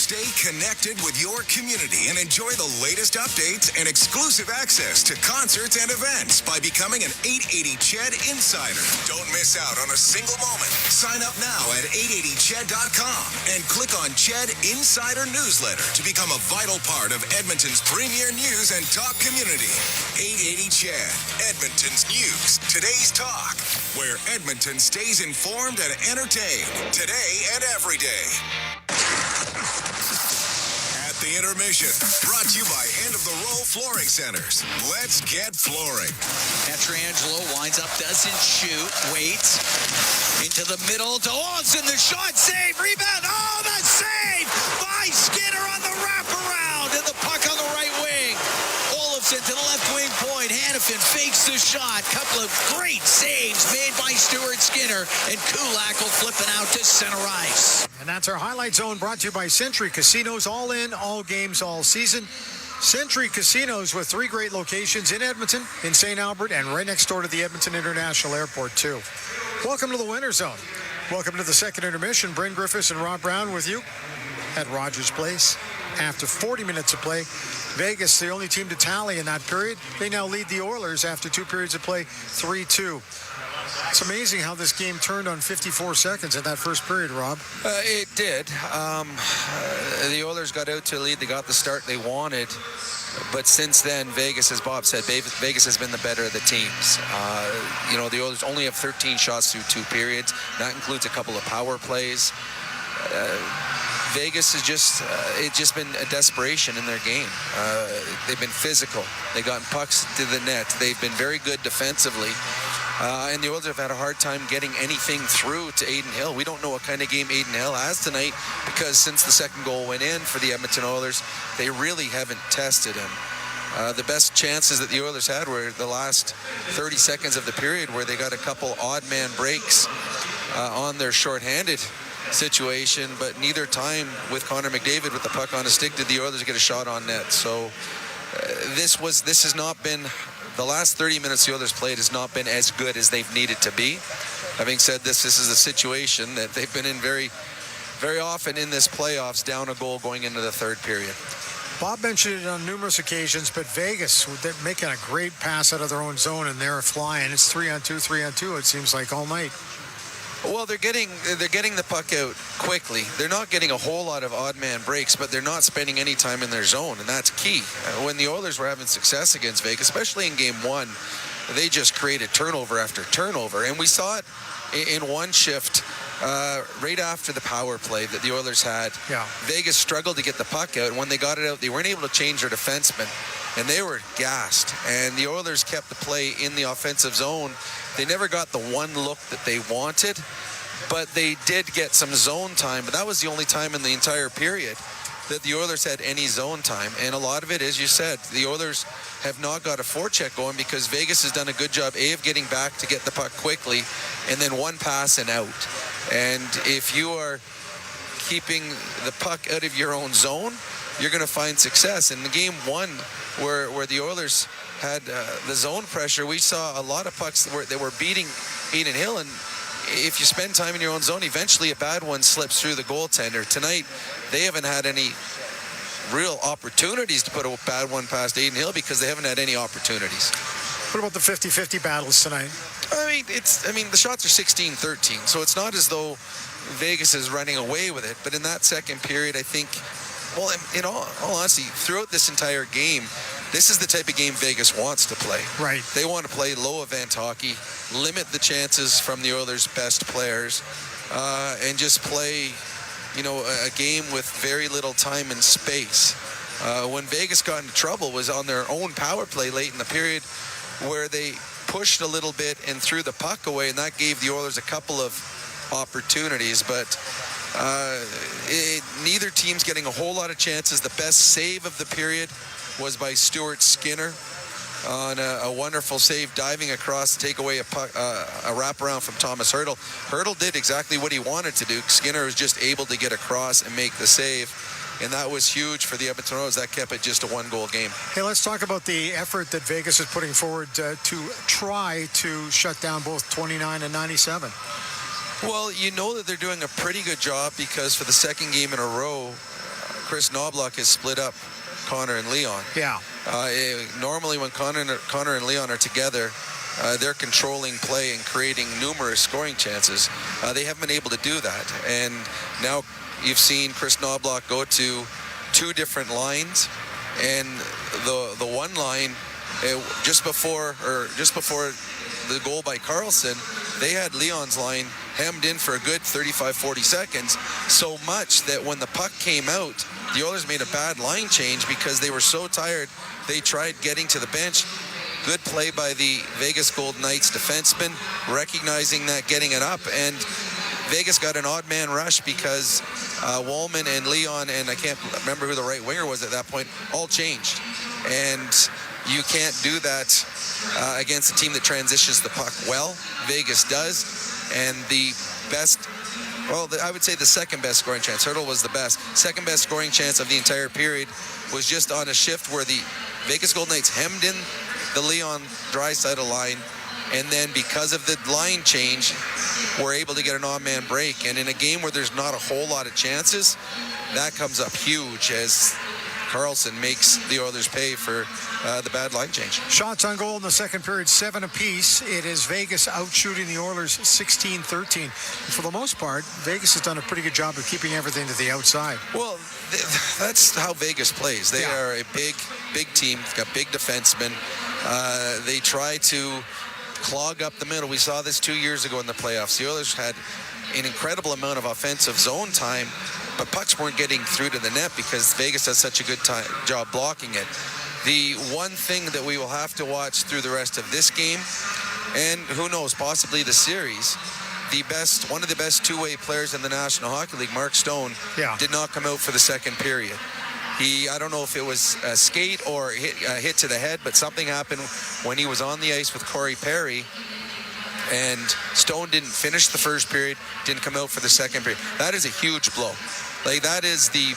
S6: Stay connected with your community and enjoy the latest updates and exclusive access to concerts and events by becoming an 880 Ched Insider. Don't miss out on a single moment. Sign up now at 880ched.com and click on Ched Insider Newsletter to become a vital part of Edmonton's premier news and talk community. 880 Ched, Edmonton's news, today's talk, where Edmonton stays informed and entertained today and every day. At the intermission, brought to you by End of the Row Flooring Centers. Let's get flooring.
S21: Pietrangelo winds up, doesn't shoot, waits into the middle to Olsen, the shot, save, rebound, oh, the save by Skinner on the wraparound, and the puck on the right wing. Olsen to the left wing point, Hannafin fakes the shot, couple of great saves made by Stuart Skinner, and Kulak will flip it out to center ice.
S14: And that's our Highlight Zone, brought to you by Century Casinos. All in, all games, all season. Century Casinos with 3 great locations in Edmonton, in St. Albert, and right next door to the Edmonton International Airport, too. Welcome to the Winter Zone. Welcome to the second intermission. Bryn Griffiths and Rob Brown with you at Rogers Place. After 40 minutes of play, Vegas, the only team to tally in that period. They now lead the Oilers after 2 periods of play, 3-2. It's amazing how this game turned on 54 seconds in that first period, Rob.
S13: It did. The Oilers got out to a lead. They got the start they wanted. But since then, Vegas, as Bob said, Vegas has been the better of the teams. The Oilers only have 13 shots through 2 periods. That includes a couple of power plays. Vegas has just been a desperation in their game. They've been physical. They've gotten pucks to the net. They've been very good defensively. And the Oilers have had a hard time getting anything through to Adin Hill. We don't know what kind of game Adin Hill has tonight because since the second goal went in for the Edmonton Oilers, they really haven't tested him. The best chances that the Oilers had were the last 30 seconds of the period where they got a couple odd man breaks on their shorthanded situation, but neither time with Connor McDavid with the puck on his stick did the Oilers get a shot on net. So this has not been... The last 30 minutes the Oilers played has not been as good as they've needed to be. Having said this is a situation that they've been in very, very often in this playoffs, down a goal going into the third period.
S14: Bob mentioned it on numerous occasions, but Vegas, they're making a great pass out of their own zone, and they're flying. It's 3-on-2, it seems like, all night.
S13: Well, they're getting the puck out quickly. They're not getting a whole lot of odd man breaks, but they're not spending any time in their zone, and that's key. When the Oilers were having success against Vegas, especially in Game 1, they just created turnover after turnover, and we saw it in one shift right after the power play that the Oilers had.
S14: Yeah.
S13: Vegas struggled to get the puck out, and when they got it out, they weren't able to change their defenseman, and they were gassed. And the Oilers kept the play in the offensive zone. They never got the one look that they wanted, but they did get some zone time. But that was the only time in the entire period that the Oilers had any zone time. And a lot of it, as you said, the Oilers have not got a forecheck going because Vegas has done a good job, of getting back to get the puck quickly, and then one pass and out. And if you are keeping the puck out of your own zone, you're going to find success. In the Game 1, where the Oilers had the zone pressure, we saw a lot of pucks that were beating Adin Hill, and if you spend time in your own zone, eventually a bad one slips through the goaltender. Tonight, they haven't had any real opportunities to put a bad one past Adin Hill because they haven't had any opportunities.
S14: What about the 50-50 battles tonight?
S13: The shots are 16-13, so it's not as though Vegas is running away with it. But in that second period, I think, well, in all honesty, throughout this entire game, this is the type of game Vegas wants to play.
S14: Right.
S13: They want to play low event hockey, limit the chances from the Oilers' best players, and just play, a game with very little time and space. When Vegas got into trouble was on their own power play late in the period, where they pushed a little bit and threw the puck away, and that gave the Oilers a couple of opportunities. But neither team's getting a whole lot of chances. The best save of the period was by Stuart Skinner on a wonderful save, diving across to take away a wraparound from Thomas Hertl. Hertl did exactly what he wanted to do. Skinner was just able to get across and make the save. And that was huge for the Edmonton Oilers. That kept it just a one-goal game.
S14: Hey, let's talk about the effort that Vegas is putting forward to try to shut down both 29 and 97.
S13: Well, you know that they're doing a pretty good job because for the second game in a row, Chris Knobloch has split up Connor and Leon.
S14: Yeah.
S13: Normally when Connor and Leon are together, they're controlling play and creating numerous scoring chances. They haven't been able to do that. And now you've seen Chris Knobloch go to two different lines, and the one line just before the goal by Carlson, they had Leon's line hemmed in for a good 35-40 seconds, so much that when the puck came out, the Oilers made a bad line change because they were so tired they tried getting to the bench. Good play by the Vegas Golden Knights defenseman, recognizing that, getting it up, and Vegas got an odd man rush because Wallman and Leon, and I can't remember who the right winger was at that point, all changed. And you can't do that against a team that transitions the puck well. Vegas does. And I would say the second best scoring chance. Hertl was the best. Second best scoring chance of the entire period was just on a shift where the Vegas Golden Knights hemmed in the Leon Draisaitl line, and then because of the line change, we're able to get an odd man break. And in a game where there's not a whole lot of chances, that comes up huge as Carlson makes the Oilers pay for the bad line change.
S14: Shots on goal in the second period, 7 apiece. It is Vegas outshooting the Oilers 16-13. For the most part, Vegas has done a pretty good job of keeping everything to the outside.
S13: Well, that's how Vegas plays. They are a big team. They've got big defensemen. They try to clog up the middle. We saw this 2 years ago in the playoffs. The Oilers had an incredible amount of offensive zone time, but pucks weren't getting through to the net because Vegas does such a good job blocking it. The one thing that we will have to watch through the rest of this game, and who knows, possibly the series, one of the best two-way players in the National Hockey League, Mark Stone, did not come out for the second period. I don't know if it was a skate or a hit to the head, but something happened when he was on the ice with Corey Perry, and Stone didn't finish the first period, didn't come out for the second period. That is a huge blow. That is the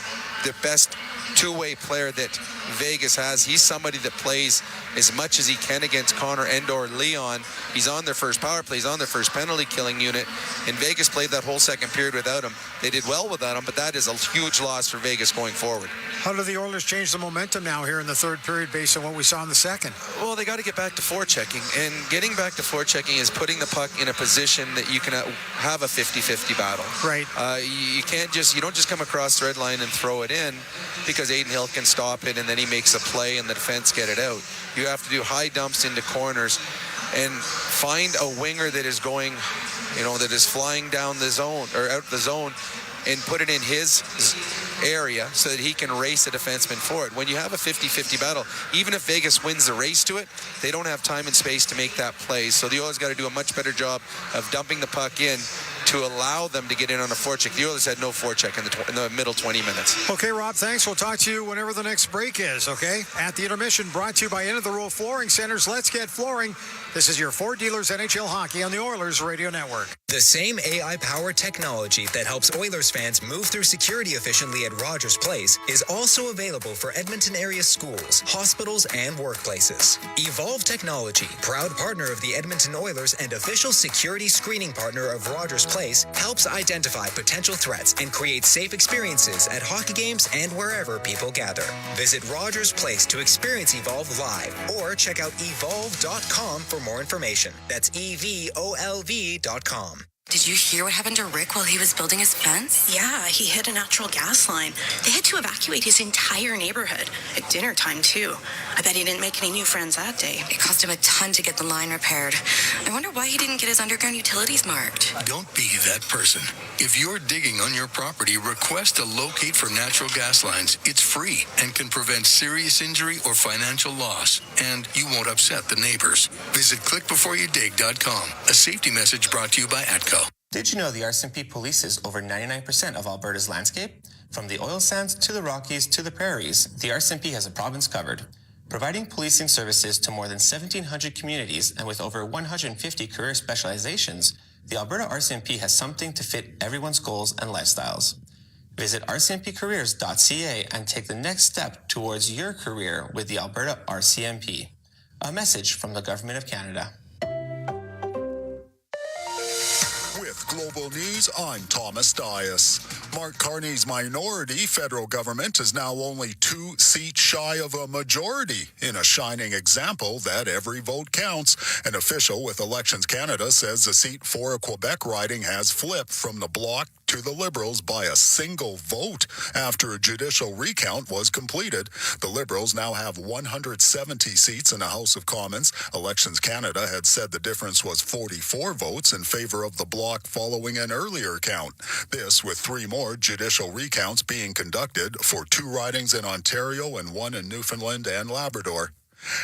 S13: best two-way player that Vegas has. He's somebody that plays as much as he can against Connor and/or Leon. He's on their first power play. He's on their first penalty killing unit. And Vegas played that whole second period without him. They did well without him, but that is a huge loss for Vegas going forward.
S14: How do the Oilers change the momentum now here in the third period based on what we saw in the second?
S13: Well, they got to get back to forechecking. And getting back to forechecking is putting the puck in a position that you can have a 50-50 battle.
S14: Right.
S13: You don't just come across the red line and throw it in because Aiden Hill can stop it and then he makes a play and the defense get it out. You have to do high dumps into corners and find a winger that is going, that is flying down the zone or out the zone, and put it in his area so that he can race a defenseman forward. When you have a 50-50 battle, even if Vegas wins the race to it, they don't have time and space to make that play. So the Oilers got to do a much better job of dumping the puck in to allow them to get in on a forecheck. The Oilers had no forecheck in the middle 20 minutes.
S14: Okay, Rob, thanks. We'll talk to you whenever the next break is, okay? At the intermission, brought to you by End of the Row Flooring Centers. Let's get flooring. This is your Ford Dealers NHL Hockey on the Oilers Radio Network.
S8: The same AI-powered technology that helps Oilers fans move through security efficiently at Rogers Place is also available for Edmonton area schools, hospitals, and workplaces. Evolve Technology, proud partner of the Edmonton Oilers and official security screening partner of Rogers Place, Place helps identify potential threats and create safe experiences at hockey games and wherever people gather. Visit Rogers Place to experience Evolve live or check out evolve.com for more information. That's EVOLV.com.
S17: Did you hear what happened to Rick while he was building his fence?
S18: Yeah, he hit a natural gas line. They had to evacuate his entire neighborhood at dinner time, too. I bet he didn't make any new friends that day.
S17: It cost him a ton to get the line repaired. I wonder why he didn't get his underground utilities marked.
S19: Don't be that person. If you're digging on your property, request a locate for natural gas lines. It's free and can prevent serious injury or financial loss. And you won't upset the neighbors. Visit clickbeforeyoudig.com. A safety message brought to you by ATCO.
S20: Did you know the RCMP polices over 99% of Alberta's landscape? From the oil sands to the Rockies to the prairies, the RCMP has a province covered. Providing policing services to more than 1,700 communities and with over 150 career specializations, the Alberta RCMP has something to fit everyone's goals and lifestyles. Visit rcmpcareers.ca and take the next step towards your career with the Alberta RCMP. A message from the Government of Canada.
S22: Global News, I'm Thomas Dias. Mark Carney's minority federal government is now only 2 seats shy of a majority, in a shining example that every vote counts. An official with Elections Canada says the seat for a Quebec riding has flipped from the Bloc to the Liberals by a single vote after a judicial recount was completed. The Liberals now have 170 seats in the House of Commons. Elections Canada had said the difference was 44 votes in favor of the Bloc following an earlier count. This with 3 more judicial recounts being conducted for 2 ridings in Ontario and 1 in Newfoundland and Labrador.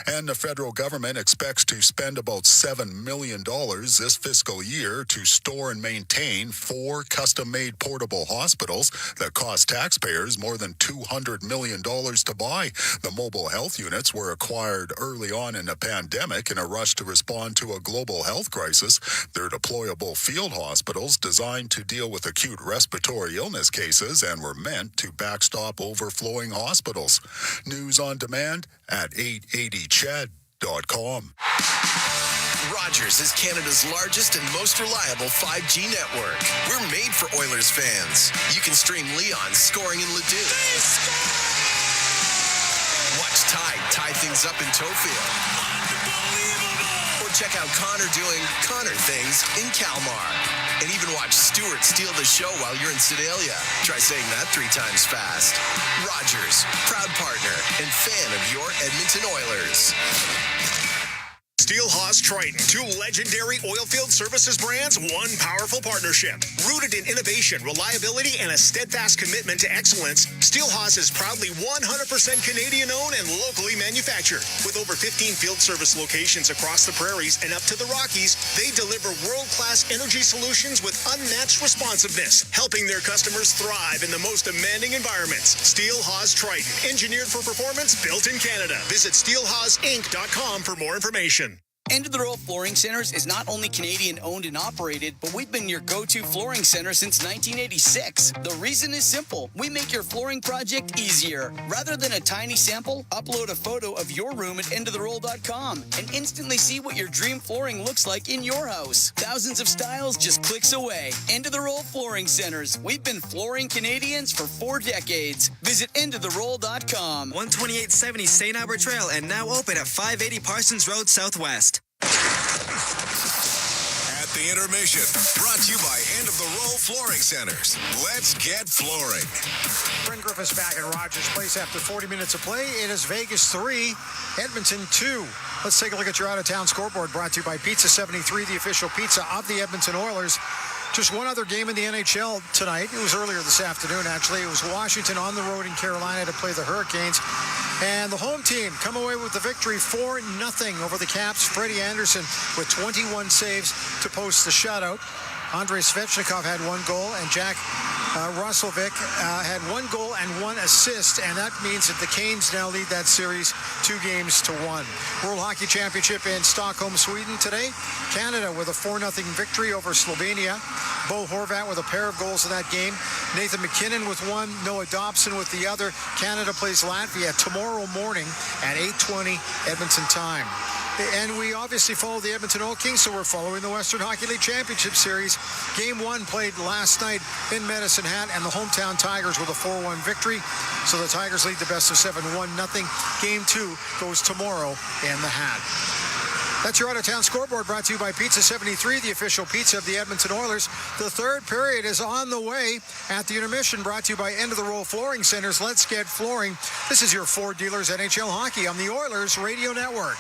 S22: And the federal government expects to spend about $7 million this fiscal year to store and maintain 4 custom-made portable hospitals that cost taxpayers more than $200 million to buy. The mobile health units were acquired early on in the pandemic in a rush to respond to a global health crisis. They're deployable field hospitals designed to deal with acute respiratory illness cases and were meant to backstop overflowing hospitals. News on demand at 880ched.com.
S5: Rogers is Canada's largest and most reliable 5G network. We're made for Oilers fans. You can stream Leon scoring in Leduc. Watch Tide tie things up in Tofield. Or check out Connor doing Connor things in Kalmar. And even watch Stewart steal the show while you're in Sedalia. Try saying that 3 times fast. Rogers, proud partner and fan of your Edmonton Oilers.
S3: Steelhaus Triton, 2 legendary oilfield services brands, 1 powerful partnership. Rooted in innovation, reliability, and a steadfast commitment to excellence, Steelhaus is proudly 100% Canadian-owned and locally manufactured. With over 15 field service locations across the prairies and up to the Rockies, they deliver world-class energy solutions with unmatched responsiveness, helping their customers thrive in the most demanding environments. Steelhaus Triton, engineered for performance, built in Canada. Visit steelhausinc.com for more information.
S21: End of the Row Flooring Centers is not only Canadian owned and operated, but we've been your go-to flooring center since 1986. The reason is simple. We make your flooring project easier. Rather than a tiny sample, upload a photo of your room at endoftheroll.com and instantly see what your dream flooring looks like in your house. Thousands of styles just clicks away. End of the Roll Flooring Centers. We've been flooring Canadians for 4 decades. Visit endoftheroll.com.
S23: 12870 St. Albert Trail and now open at 580 Parsons Road Southwest.
S6: At the intermission, brought to you by End of the Roll Flooring Centers. Let's get flooring.
S14: Brent Griffiths back at Rogers Place after 40 minutes of play. It is Vegas 3, Edmonton 2. Let's take a look at your out-of-town scoreboard brought to you by Pizza 73, the official pizza of the Edmonton Oilers. Just one other game in the NHL tonight. It was earlier this afternoon, actually. It was Washington on the road in Carolina to play the Hurricanes. And the home team come away with the victory 4-0 over the Caps. Freddie Anderson with 21 saves to post the shutout. Andrei Svechnikov had 1 goal, and Jack Roslovic had 1 goal and 1 assist, and that means that the Canes now lead that series 2-1. World Hockey Championship in Stockholm, Sweden today. Canada with a 4-0 victory over Slovenia. Bo Horvat with a pair of goals in that game. Nathan McKinnon with 1, Noah Dobson with the other. Canada plays Latvia tomorrow morning at 8:20 Edmonton time. And we obviously follow the Edmonton Oil Kings, so we're following the Western Hockey League Championship Series. Game 1 played last night in Medicine Hat, and the hometown Tigers with a 4-1 victory. So the Tigers lead the best of 7, 1-0. Game 2 goes tomorrow in the Hat. That's your out-of-town scoreboard, brought to you by Pizza 73, the official pizza of the Edmonton Oilers. The third period is on the way at the intermission, brought to you by End of the Row Flooring Centers. Let's get flooring. This is your Ford Dealers NHL Hockey on the Oilers Radio Network.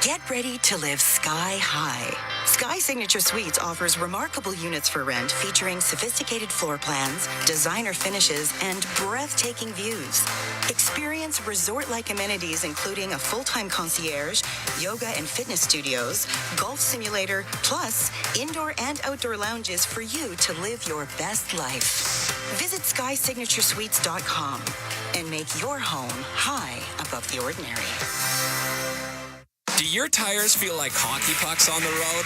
S1: Get ready to live sky high. Sky Signature Suites offers remarkable units for rent featuring sophisticated floor plans, designer finishes, and breathtaking views. Experience resort-like amenities including a full-time concierge, yoga and fitness studios, golf simulator, plus indoor and outdoor lounges for you to live your best life. Visit SkySignatureSuites.com and make your home high above the ordinary.
S9: Do your tires feel like hockey pucks on the road?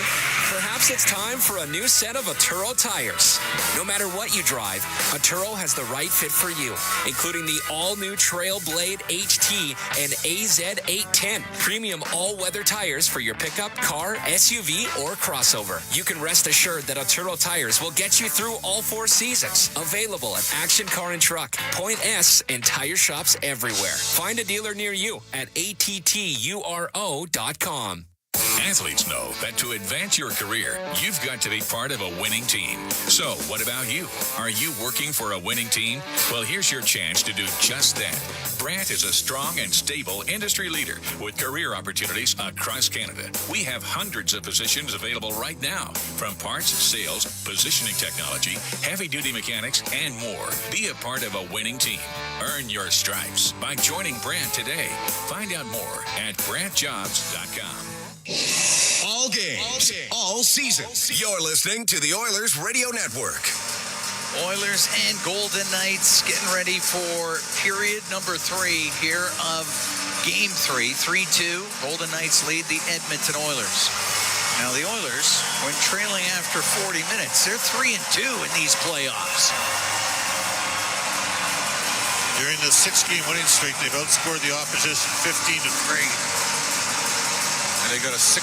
S9: Perhaps it's time for a new set of Aturo tires. No matter what you drive, Aturo has the right fit for you, including the all-new Trailblade HT and AZ810, premium all-weather tires for your pickup, car, SUV, or crossover. You can rest assured that Aturo tires will get you through all 4 seasons. Available at Action Car and Truck, Point S, and tire shops everywhere. Find a dealer near you at atturo.com.
S2: Athletes know that to advance your career, you've got to be part of a winning team. So, what about you? Are you working for a winning team? Well, here's your chance to do just that. Brandt is a strong and stable industry leader with career opportunities across Canada. We have hundreds of positions available right now, from parts, sales, positioning technology, heavy-duty mechanics, and more. Be a part of a winning team. Earn your stripes by joining Brandt today. Find out more at BrandtJobs.com.
S6: All games, all seasons. You're listening to the Oilers Radio Network.
S21: Oilers and Golden Knights getting ready for period number 3 here of Game 3. 3-2. Golden Knights lead the Edmonton Oilers. Now the Oilers, when trailing after 40 minutes, they're 3-2 in these playoffs.
S10: During the 6-game winning streak, they've outscored the opposition 15-3. And they got a 16%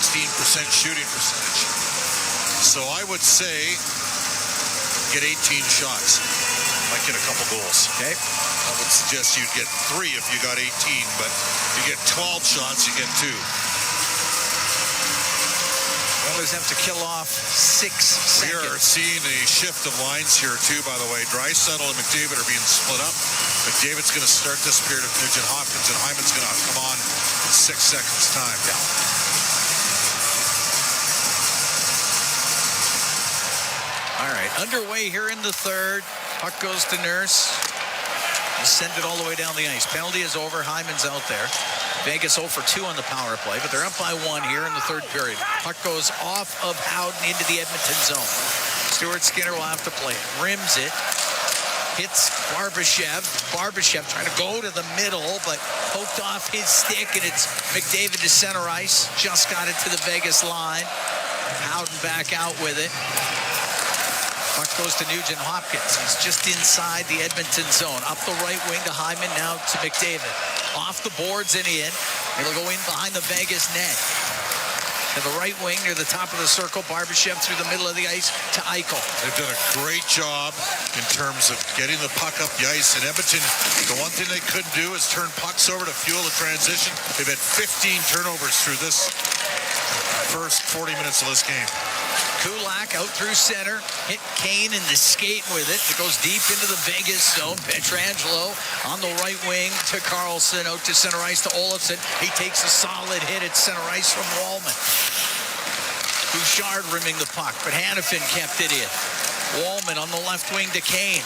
S10: shooting percentage. So I would say get 18 shots. Might get a couple goals.
S21: Okay.
S10: I would suggest you'd get 3 if you got 18, but you get 12 shots, you get 2.
S21: Oilers have to kill off 6 seconds.
S10: We are seeing a shift of lines here too, by the way. Draisaitl and McDavid are being split up. McDavid's going to start this period of Nugent Hopkins, and Hyman's going to come on in 6 seconds time.
S21: Yeah. All right, underway here in the third. Puck goes to Nurse. He'll send it all the way down the ice. Penalty is over. Hyman's out there. Vegas 0 for 2 on the power play, but they're up by 1 here in the third period. Puck goes off of Howden into the Edmonton zone. Stuart Skinner will have to play it. Rims it. Hits Barbashev. Barbashev trying to go to the middle, but poked off his stick, and it's McDavid to center ice. Just got it to the Vegas line. Howden back out with it. Puck goes to Nugent Hopkins. He's just inside the Edmonton zone. Up the right wing to Hyman, now to McDavid. Off the boards and in. It'll go in behind the Vegas net. To the right wing near the top of the circle. Barbashev through the middle of the ice to Eichel.
S10: They've done a great job in terms of getting the puck up the ice. And Edmonton, the one thing they couldn't do is turn pucks over to fuel the transition. They've had 15 turnovers through this first 40 minutes of this game.
S21: Kulak out through center, hit Kane in the skate with it. It goes deep into the Vegas zone. Pietrangelo on the right wing to Karlsson, out to center ice to Olofsson. He takes a solid hit at center ice from Wallman. Bouchard rimming the puck, but Hannafin kept it in. Wallman on the left wing to Kane.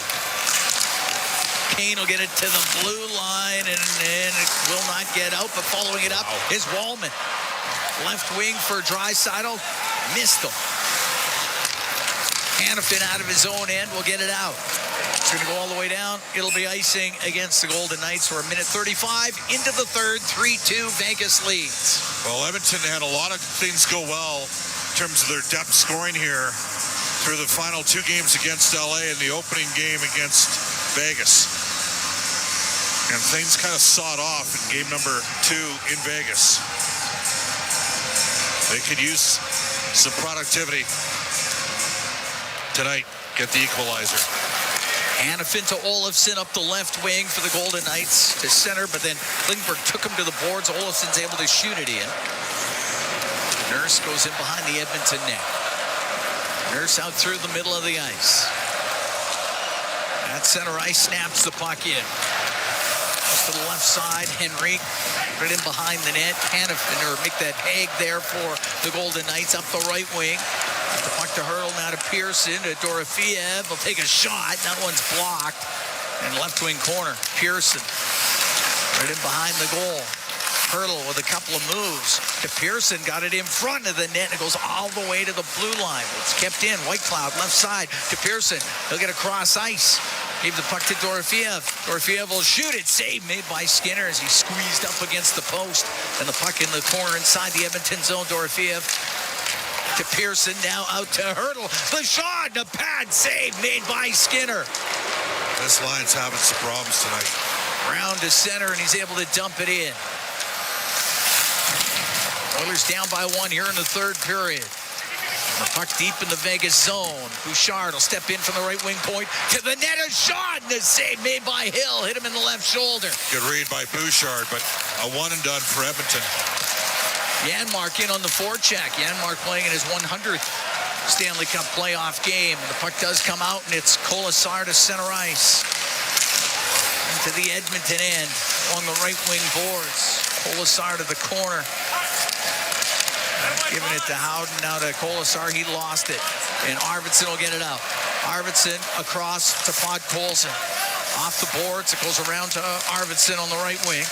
S21: Kane will get it to the blue line, and it will not get out, but following it up is Wallman. Left wing for Draisaitl, missed him. Hannafin out of his own end will get it out. It's going to go all the way down. It'll be icing against the Golden Knights. We're a minute 35 into the third. 3-2 Vegas leads.
S10: Well, Edmonton had a lot of things go well in terms of their depth scoring here through the final 2 games against LA and the opening game against Vegas. And things kind of sawed off in game number 2 in Vegas. They could use some productivity tonight. Get the equalizer.
S21: Hannafin to Olofsson up the left wing for the Golden Knights to center, but then Klingberg took him to the boards. Olofsson's able to shoot it in. Nurse goes in behind the Edmonton net. Nurse out through the middle of the ice. At center ice, snaps the puck in. To the left side, Henry right in behind the net. Hannafin, or make that Haig there for the Golden Knights up the right wing. The puck to Hurdle, now to Pearson, to Dorofeev. Will take a shot. That one's blocked. And left wing corner, Pearson right in behind the goal. Hurdle with a couple of moves to Pearson, got it in front of the net. It goes all the way to the blue line. It's kept in. Whitecloud left side to Pearson. He'll get across ice. Gave the puck to Dorofeev. Dorofeev will shoot it. Save made by Skinner as he squeezed up against the post. And the puck in the corner inside the Edmonton zone. Dorofeev to Pearson. Now out to Hurdle. The shot. The pad save made by Skinner.
S10: This line's having some problems tonight.
S21: Round to center, and he's able to dump it in. Oilers down by 1 here in the third period. The puck deep in the Vegas zone. Bouchard will step in from the right wing point to the net. A shot, and a save made by Hill. Hit him in the left shoulder.
S10: Good read by Bouchard, but a one and done for Edmonton.
S21: Janmark in on the forecheck. Janmark playing in his 100th Stanley Cup playoff game. And the puck does come out, and it's Colasar to center ice. Into the Edmonton end along the right wing boards. Colasar to the corner. Giving it to Howden, now to Colasar. He lost it. And Arvidsson will get it out. Arvidsson across to Podkolzin. Off the boards. It goes around to Arvidsson on the right wing.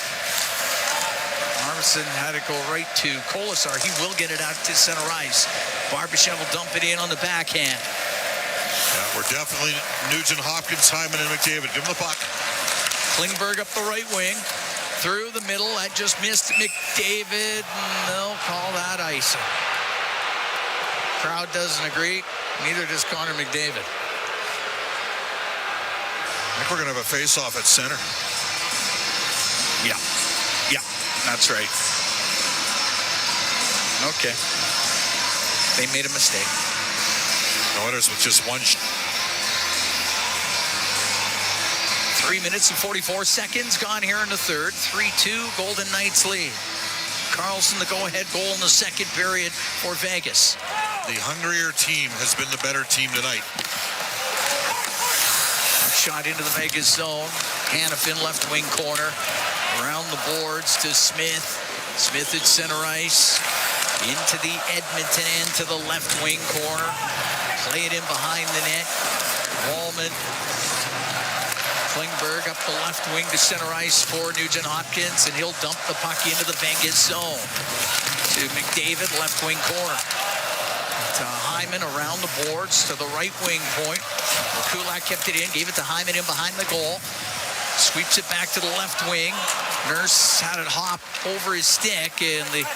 S21: Arvidsson had it go right to Colasar. He will get it out to center ice. Barbashev will dump it in on the backhand.
S10: Yeah, we're definitely Nugent, Hopkins, Hyman, and McDavid. Give him the puck.
S21: Klingberg up the right wing. Through the middle, that just missed McDavid. They'll call that icing. Crowd doesn't agree. Neither does Connor McDavid.
S10: I think we're going to have a face-off at center.
S21: Yeah, that's right. Okay. They made a mistake.
S10: The Oilers with just one
S21: 3 minutes and 44 seconds gone here in the third. 3-2, Golden Knights lead. Carlson, the go-ahead goal in the second period for Vegas.
S10: The hungrier team has been the better team tonight.
S21: Shot into the Vegas zone. Hannafin left wing corner. Around the boards to Smith. Smith at center ice. Into the Edmonton end to the left wing corner. Play it in behind the net. Wallman. Klingberg up the left wing to center ice for Nugent Hopkins, and he'll dump the puck into the Vegas zone. To McDavid, left wing corner. To Hyman around the boards to the right wing point. Kulak kept it in, gave it to Hyman in behind the goal. Sweeps it back to the left wing. Nurse had it hop over his stick, and the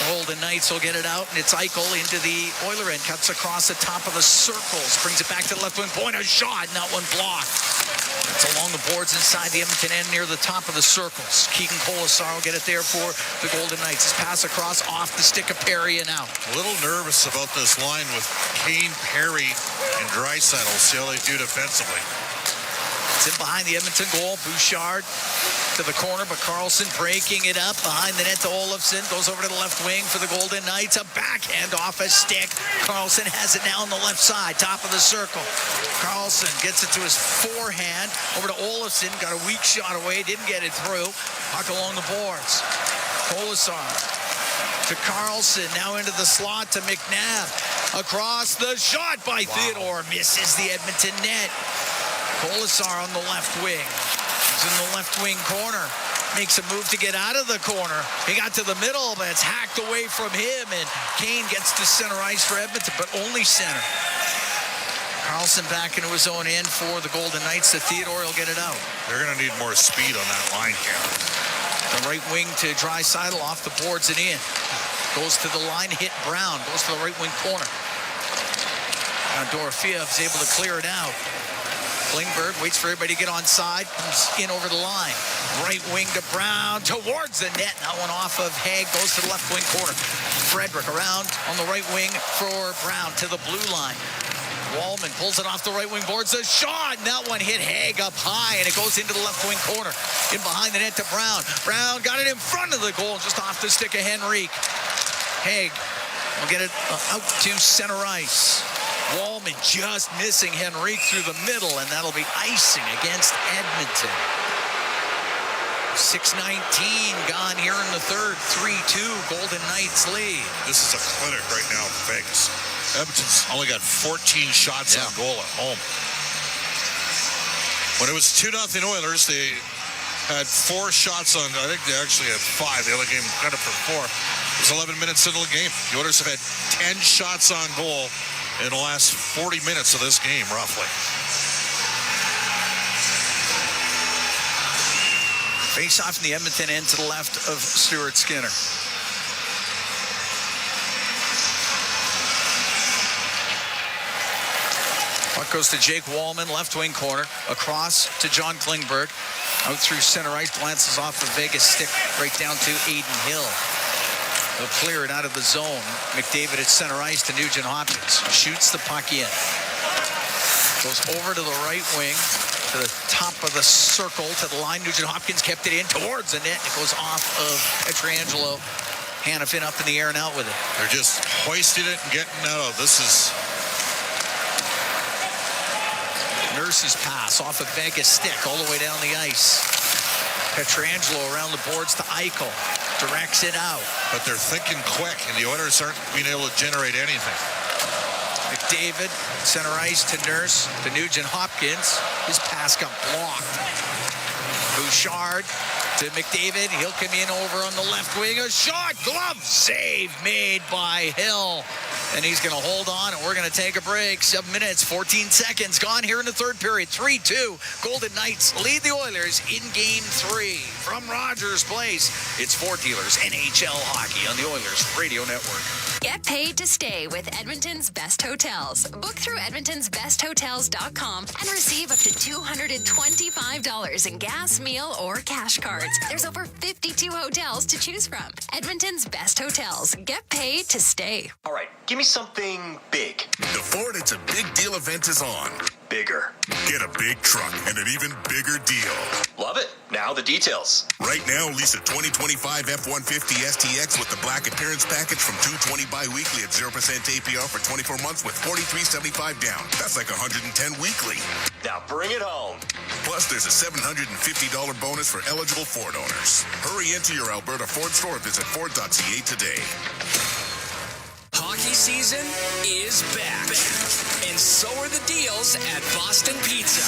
S21: Golden Knights will get it out, and it's Eichel into the Oiler end. Cuts across the top of the circles. Brings it back to the left wing point. A shot, and that one blocked. It's along the boards inside the Edmonton end near the top of the circles. Keegan Colasar will get it there for the Golden Knights. His pass across off the stick of Perry and out.
S10: A little nervous about this line with Kane, Perry, and Draisaitl. See how they do defensively.
S21: It's in behind the Edmonton goal. Bouchard to the corner, but Carlson breaking it up behind the net to Olofsson. Goes over to the left wing for the Golden Knights. A backhand off a stick. Carlson has it now on the left side, top of the circle. Carlson gets it to his forehand. Over to Olofsson. Got a weak shot away. Didn't get it through. Puck along the boards. Colasar to Carlson. Now into the slot to McNabb. Across the shot by Theodore. Misses the Edmonton net. Colasar on the left wing. He's in the left wing corner. Makes a move to get out of the corner. He got to the middle, but it's hacked away from him, and Kane gets to center ice for Edmonton, but only center. Carlson back into his own end for the Golden Knights. The Theodore will get it out.
S10: They're going to need more speed on that line here.
S21: The right wing to Draisaitl off the boards and in. Goes to the line, hit Brown. Goes to the right wing corner. Now Dorofeev is able to clear it out. Klingberg waits for everybody to get on side, comes in over the line. Right wing to Brown, towards the net. That one off of Haig, goes to the left wing corner. Frederick around on the right wing for Brown to the blue line. Wallman pulls it off the right wing boards. A shot, and that one hit Haig up high, and it goes into the left wing corner. In behind the net to Brown. Brown got it in front of the goal, just off the stick of Henrique. Haig will get it out to center ice. Wallman just missing Henrique through the middle, and that'll be icing against Edmonton. 6:19 gone here in the third. 3-2, Golden Knights lead.
S10: This is a clinic right now in Vegas. Edmonton's only got 14 shots on goal at home. When it was 2-0 Oilers, they had 4 shots on, I think they actually had 5. The other game credit for 4. It was 11 minutes into the game. The Oilers have had 10 shots on goal in the last 40 minutes of this game, roughly.
S21: Face off in the Edmonton end to the left of Stuart Skinner. Puck goes to Jake Wallman, left wing corner. Across to John Klingberg. Out through center ice, glances off the Vegas stick right down to Aiden Hill. They'll clear it out of the zone. McDavid at center ice to Nugent Hopkins. Shoots the puck in. Goes over to the right wing, to the top of the circle, to the line. Nugent Hopkins kept it in towards the net. It goes off of Pietrangelo. Hanifin up in the air and out with it.
S10: They're just hoisting it and getting out. This is...
S21: Nurse's pass off of Vegas stick all the way down the ice. Pietrangelo around the boards to Eichel. Directs it out.
S10: But they're thinking quick, and the Oilers aren't being able to generate anything.
S21: McDavid, center ice to Nurse, to Nugent Hopkins. His pass got blocked. Bouchard to McDavid. He'll come in over on the left wing. A shot, glove save made by Hill. And he's going to hold on, and we're going to take a break. 7 minutes, 14 seconds gone here in the third period. 3-2. Golden Knights lead the Oilers in Game 3. From Rogers Place, it's Ford Dealers NHL Hockey on the Oilers Radio Network.
S7: Get paid to stay with Edmonton's Best Hotels. Book through edmontonsbesthotels.com and receive up to $225 in gas, meal, or cash cards. There's over 52 hotels to choose from. Edmonton's Best Hotels. Get paid to stay.
S11: All right, give me something big.
S24: The Ford It's a Big Deal event is on.
S11: Bigger.
S24: Get a big truck and an even bigger deal.
S11: Love it. Now the details.
S24: Right now, lease a 2025 F-150 STX with the black appearance package from $220 bi-weekly at 0% APR for 24 months with $43.75 down. That's like $110 weekly.
S11: Now bring it home.
S24: Plus, there's a $750 bonus for eligible Ford owners. Hurry into your Alberta Ford store. Visit Ford.ca today.
S9: Hockey season is back. And so are the deals at Boston Pizza.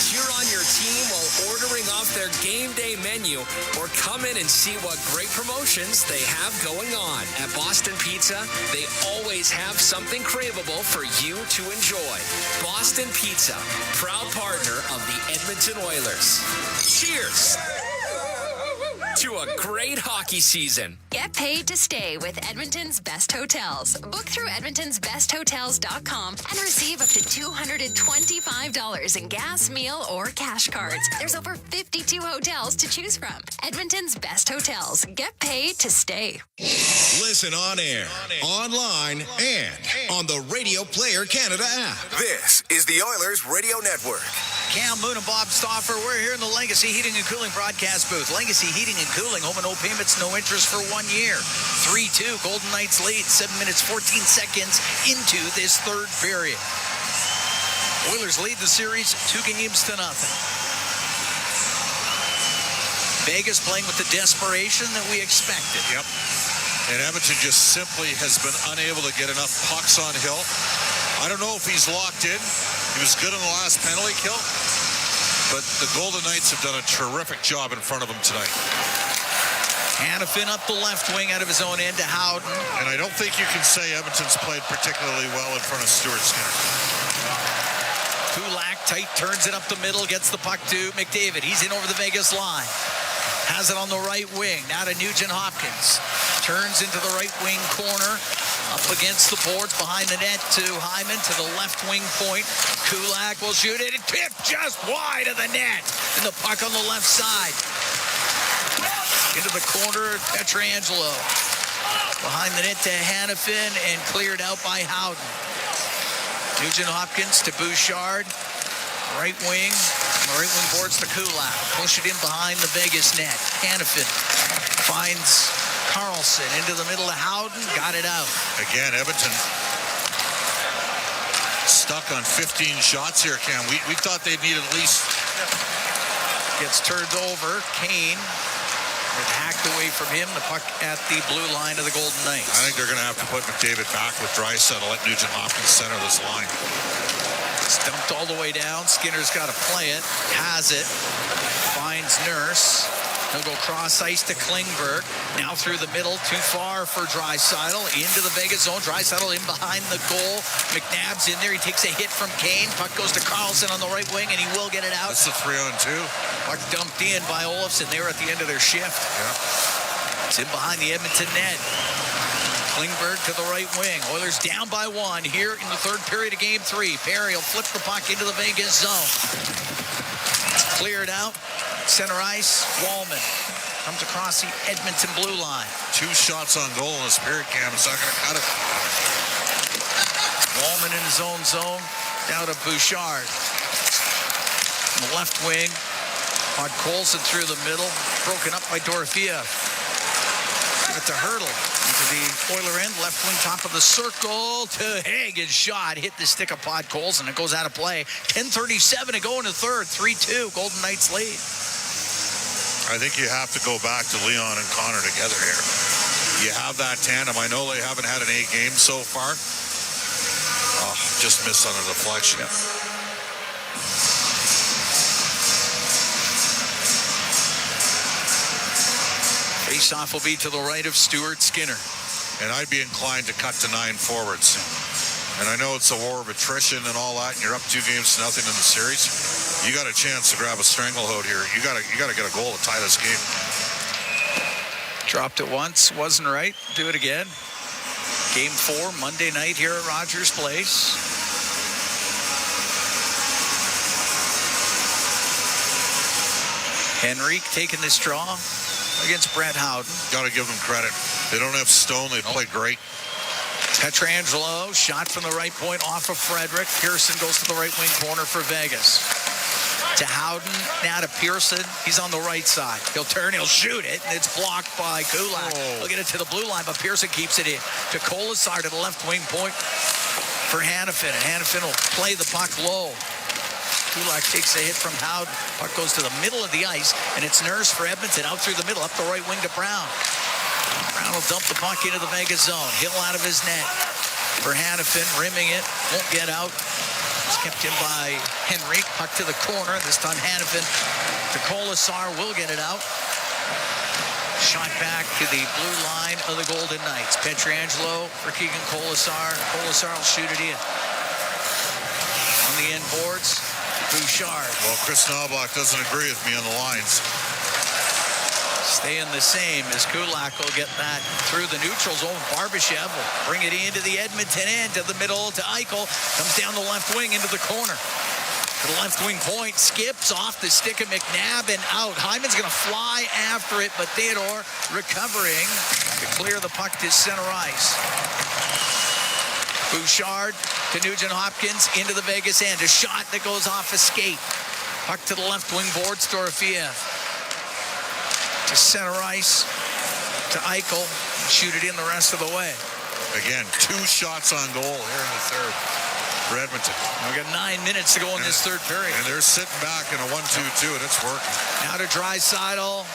S9: Cheer on your team while ordering off their game day menu, or come in and see what great promotions they have going on. At Boston Pizza, they always have something craveable for you to enjoy. Boston Pizza, proud partner of the Edmonton Oilers. Cheers to a great hockey season.
S7: Get paid to stay with Edmonton's Best Hotels. Book through edmontonsbesthotels.com and receive up to $225 in gas, meal, or cash cards. There's over 52 hotels to choose from. Edmonton's Best Hotels. Get paid to stay.
S24: Listen on air, online, and on the Radio Player Canada app. This is the Oilers Radio Network.
S21: Cam Moon and Bob Stauffer, we're here in the Legacy Heating and Cooling broadcast booth. Legacy Heating and Cooling, home and no payments, no interest for 1 year. 3-2, Golden Knights lead, 7 minutes, 14 seconds into this third period. Oilers lead the series 2-0. Vegas playing with the desperation that we expected.
S10: Yep. And Edmonton just simply has been unable to get enough pucks on Hill. I don't know if he's locked in. He was good on the last penalty kill. But the Golden Knights have done a terrific job in front of him tonight.
S21: Hanifin up the left wing out of his own end to Howden.
S10: And I don't think you can say Edmonton's played particularly well in front of Stuart Skinner.
S21: Kulak tight, turns it up the middle, gets the puck to McDavid. He's in over the Vegas line. Has it on the right wing. Now to Nugent Hopkins. Turns into the right wing corner. Up against the boards, behind the net to Hyman, to the left wing point. Kulak will shoot it. It tipped just wide of the net. And the puck on the left side. Into the corner, Petrangelo. Behind the net to Hannafin and cleared out by Howden. Nugent-Hopkins to Bouchard. Right wing boards to Kulak. Push it in behind the Vegas net. Hannafin finds Carlson into the middle of Howden. Got it out.
S10: Again, Edmonton stuck on 15 shots here, Cam. We thought they'd need at least.
S21: Gets turned over. Kane. It hacked away from him. The puck at the blue line of the Golden Knights.
S10: I think they're going to have to put McDavid back with Draisaitl. Let Nugent-Hopkins center this line.
S21: It's dumped all the way down. Skinner's got to play it. Has it. Finds Nurse. He'll go cross ice to Klingberg. Now through the middle. Too far for Draisaitl. Into the Vegas zone. Draisaitl in behind the goal. McNabb's in there. He takes a hit from Kane. Puck goes to Carlson on the right wing, and he will get it out.
S10: That's a 3-on-2.
S21: Puck dumped in by Olofsson. They were at the end of their shift.
S10: Yeah.
S21: It's in behind the Edmonton net. Klingberg to the right wing. Oilers down by 1 here in the third period of Game 3. Perry will flip the puck into the Vegas zone. It's cleared out. Center ice, Wallman comes across the Edmonton blue line.
S10: 2 shots on goal in this period, Cam. It's not going to cut it.
S21: Wallman in his own zone, down to Bouchard. On the left wing, Podkolzin through the middle, broken up by Dorofeev. Give it to Hurdle. Into the Oiler end, left wing, top of the circle to Hagen's shot. Hit the stick of Podkolzin. It goes out of play. 10:37 to go in the third. 3-2, Golden Knights lead.
S10: I think you have to go back to Leon and Connor together here. You have that tandem. I know they haven't had an A game so far. Oh, just missed on a deflection.
S21: Yep. Face-off will be to the right of Stuart Skinner.
S10: And I'd be inclined to cut to 9 forwards. And I know it's a war of attrition and all that, and you're up 2-0 in the series. You got a chance to grab a stranglehold here. You got to get a goal to tie this game.
S21: Dropped it once, wasn't right. Do it again. Game 4, Monday night here at Rogers Place. Henrique taking this draw against Brett Howden.
S10: Got to give them credit. They don't have Stone. They played great.
S21: Petrangelo, shot from the right point off of Frederick. Pearson goes to the right wing corner for Vegas. To Howden, now to Pearson. He's on the right side. He'll turn, he'll shoot it, and it's blocked by Kulak. He'll get it to the blue line, but Pearson keeps it in. To Kolasar to the left wing point for Hannafin, and Hannafin will play the puck low. Kulak takes a hit from Howden. Puck goes to the middle of the ice, and it's Nurse for Edmonton out through the middle, up the right wing to Brown. Brown will dump the puck into the Vegas zone. Hill out of his net for Hannafin, rimming it, won't get out. It's kept in by Henrique. Puck to the corner. This time Hannafin to Kolasar will get it out. Shot back to the blue line of the Golden Knights. Petrangelo for Keegan Kolasar. Kolasar will shoot it in. On the end boards, Bouchard.
S10: Well, Chris Knobloch doesn't agree with me on the lines.
S21: Staying the same as Kulak will get that through the neutral zone. Barbashev will bring it into the Edmonton end, to the middle to Eichel. Comes down the left wing into the corner. To the left wing point, skips off the stick of McNabb and out. Hyman's going to fly after it, but Theodore recovering to clear the puck to center ice. Bouchard to Nugent-Hopkins into the Vegas end. A shot that goes off a skate. Puck to the left wing boards, Dorofeev. To center ice, to Eichel, shoot it in the rest of the way.
S10: Again, 2 shots on goal here in the third for Edmonton.
S21: We've got 9 minutes to go in this third period.
S10: And they're sitting back in a 1-2-2, and it's working.
S21: Now to Draisaitl,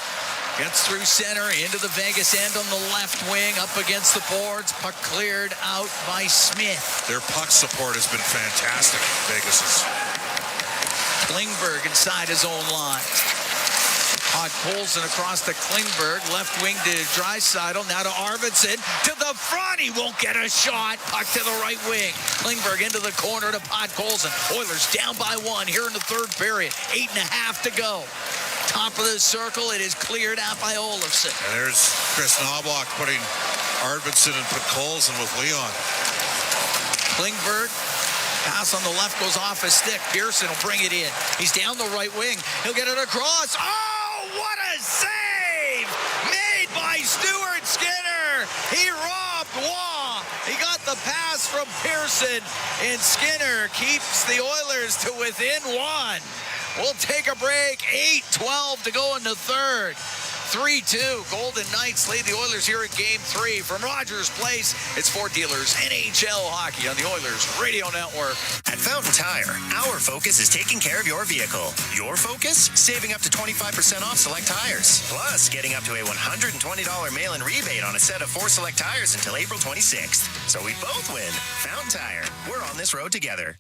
S21: gets through center, into the Vegas end on the left wing, up against the boards, puck cleared out by Smith.
S10: Their puck support has been fantastic, Vegas's.
S21: Klingberg inside his own line. Podkolzin across to Klingberg, left wing to Draisaitl, now to Arvidsson, to the front, he won't get a shot, puck to the right wing. Klingberg into the corner to Podkolzin. Oilers down by 1 here in the third period, 8.5 to go. Top of the circle, it is cleared out by Olofsson.
S10: And there's Chris Knobloch putting Arvidsson and Podkolzin with Leon.
S21: Klingberg. Pass on the left goes off his stick. Pearson will bring it in. He's down the right wing. He'll get it across. Oh, what a save! Made by Stuart Skinner. He robbed Waugh. He got the pass from Pearson, and Skinner keeps the Oilers to within one. We'll take a break. 8:12 to go in the third. 3-2. Golden Knights lead the Oilers here in Game 3. From Rogers Place, it's Ford Dealers NHL Hockey on the Oilers Radio Network.
S4: At Fountain Tire, our focus is taking care of your vehicle. Your focus? Saving up to 25% off select tires. Plus, getting up to a $120 mail-in rebate on a set of 4 select tires until April 26th. So we both win. Fountain Tire. We're on this road together.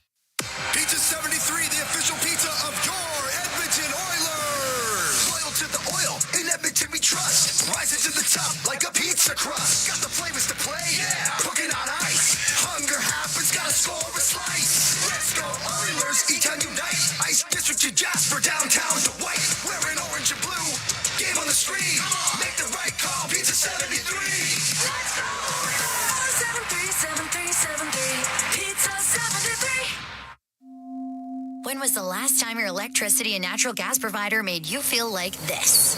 S5: Pizza 73, the official pizza of your Edmonton Oilers. Loyal to the oil, in Edmonton we trust. Rising to the top like a pizza crust. Got the flavors to play, yeah. Cooking on ice. Hunger happens, gotta score a slice. Let's go Oilers, E-Town unite. Ice District to Jasper, downtown to White. Wearing orange and blue, game on the street. Make the right call, Pizza 73. Let's go Oilers. 737373, Pizza 73.
S12: When was the last time your electricity and natural gas provider made you feel like this?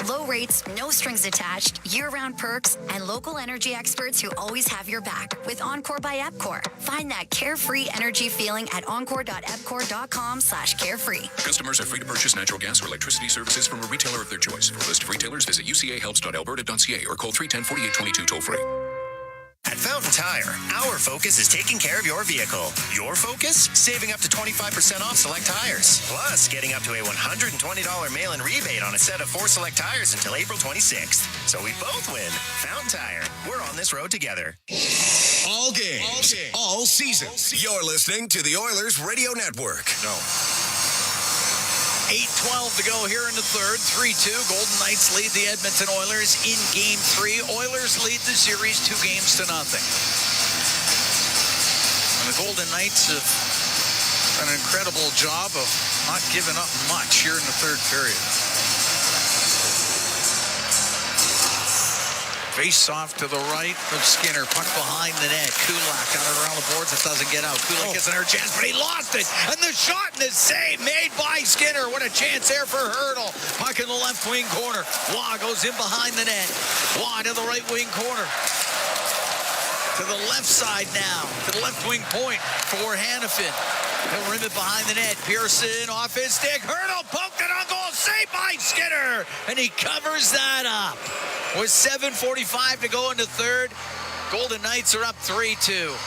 S12: Low rates, no strings attached, year-round perks, and local energy experts who always have your back with Encore by Epcor. Find that carefree energy feeling at encore.epcor.com/carefree.
S2: Customers are free to purchase natural gas or electricity services from a retailer of their choice. For a list of retailers, visit ucahelps.alberta.ca or call 310-4822 toll-free.
S4: At Fountain Tire, our focus is taking care of your vehicle. Your focus? Saving up to 25% off select tires. Plus, getting up to a $120 mail-in rebate on a set of 4 select tires until April 26th. So we both win. Fountain Tire. We're on this road together.
S6: All games, all seasons. You're listening to the Oilers Radio Network.
S10: No.
S21: 8:12 to go here in the third. 3-2. Golden Knights lead the Edmonton Oilers in Game 3. Oilers lead the series 2-0. And the Golden Knights have done an incredible job of not giving up much here in the third period. Face off to the right of Skinner. Puck behind the net. Kulak got it around the boards. It doesn't get out. Kulak gets another chance, but he lost it. And the shot and the save made by Skinner. What a chance there for Hurdle. Puck in the left wing corner. Waugh goes in behind the net. Waugh to the right wing corner. To the left side now. To the left wing point for Hannafin. He'll rim it behind the net. Pearson off his stick. Hurdle poked it on goal. Saved by Skinner. And he covers that up. With 7:45 to go in the third, Golden Knights are up 3-2.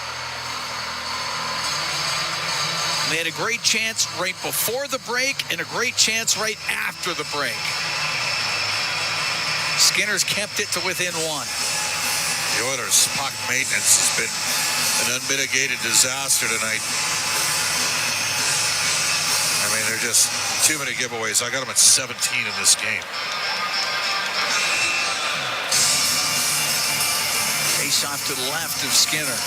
S21: They had a great chance right before the break and a great chance right after the break. Skinner's kept it to within one.
S10: The Oilers' puck maintenance has been an unmitigated disaster tonight. I mean, they're just too many giveaways. I got them at 17 in this game.
S21: Face off to the left of Skinner.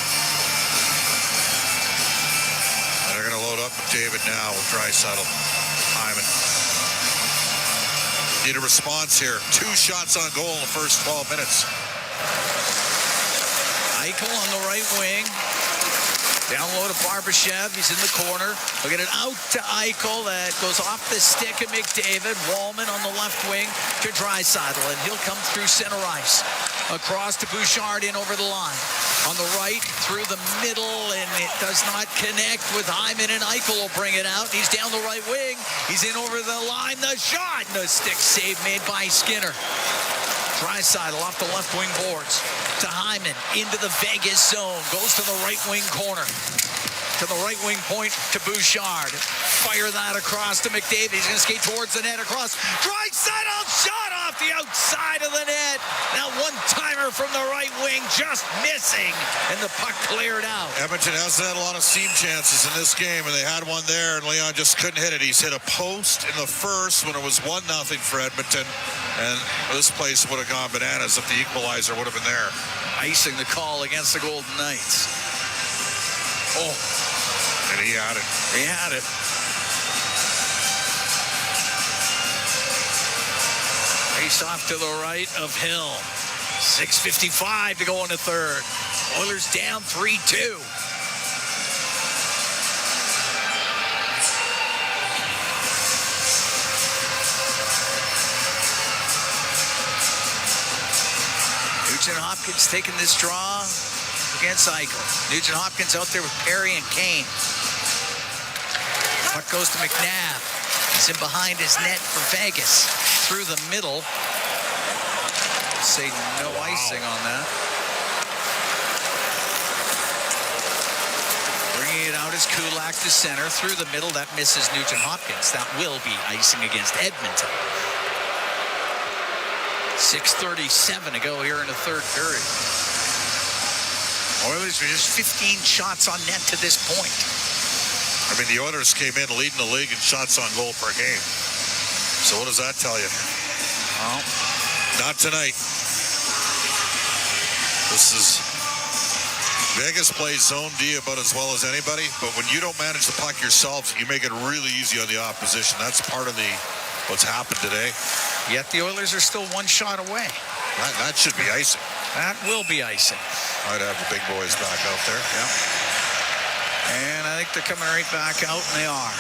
S10: And they're going to load up McDavid now with Draisaitl. Hyman. Need a response here. 2 shots on goal in the first 12 minutes.
S21: Eichel on the right wing. Down low to Barbashev. He's in the corner. We'll get it out to Eichel. That goes off the stick of McDavid. Wallman on the left wing to Draisaitl. And he'll come through center ice. Across to Bouchard in over the line. On the right, through the middle, and it does not connect with Hyman, and Eichel will bring it out. He's down the right wing. He's in over the line. The shot and the stick save made by Skinner. Draisaitl off the left wing boards to Hyman into the Vegas zone. Goes to the right wing corner. To the right wing point to Bouchard. Fire that across to McDavid. He's going to skate towards the net across. Draisaitl shot off the outside of the net. Now one-timer from the right wing just missing. And the puck cleared out.
S10: Edmonton hasn't had a lot of seam chances in this game, and they had one there, and Leon just couldn't hit it. He's hit a post in the first when it was 1-0 for Edmonton. And this place would have gone bananas if the equalizer would have been there.
S21: Icing the call against the Golden Knights. Oh.
S10: And he had it.
S21: He had it. Face off to the right of Hill. 6:55 to go in the third. Oilers down 3-2. Nugent-Hopkins taking this draw against Eichel. Nugent-Hopkins out there with Perry and Kane. Puck goes to McNabb. He's in behind his net for Vegas. Through the middle. Say no icing on that. Bringing it out is Kulak to center. Through the middle, that misses Nugent-Hopkins. That will be icing against Edmonton. 6:37 to go here in the third period. Oilers are just 15 shots on net to this point.
S10: I mean, the Oilers came in leading the league in shots on goal per game. So what does that tell you?
S21: Well,
S10: not tonight. This is Vegas plays zone D about as well as anybody, but when you don't manage the puck yourselves, you make it really easy on the opposition. That's part of what's happened today.
S21: Yet the Oilers are still one shot away.
S10: That should be icing.
S21: That will be icing.
S10: I'd have the big boys back out there.
S21: Yeah. And I think they're coming right back out, and they are.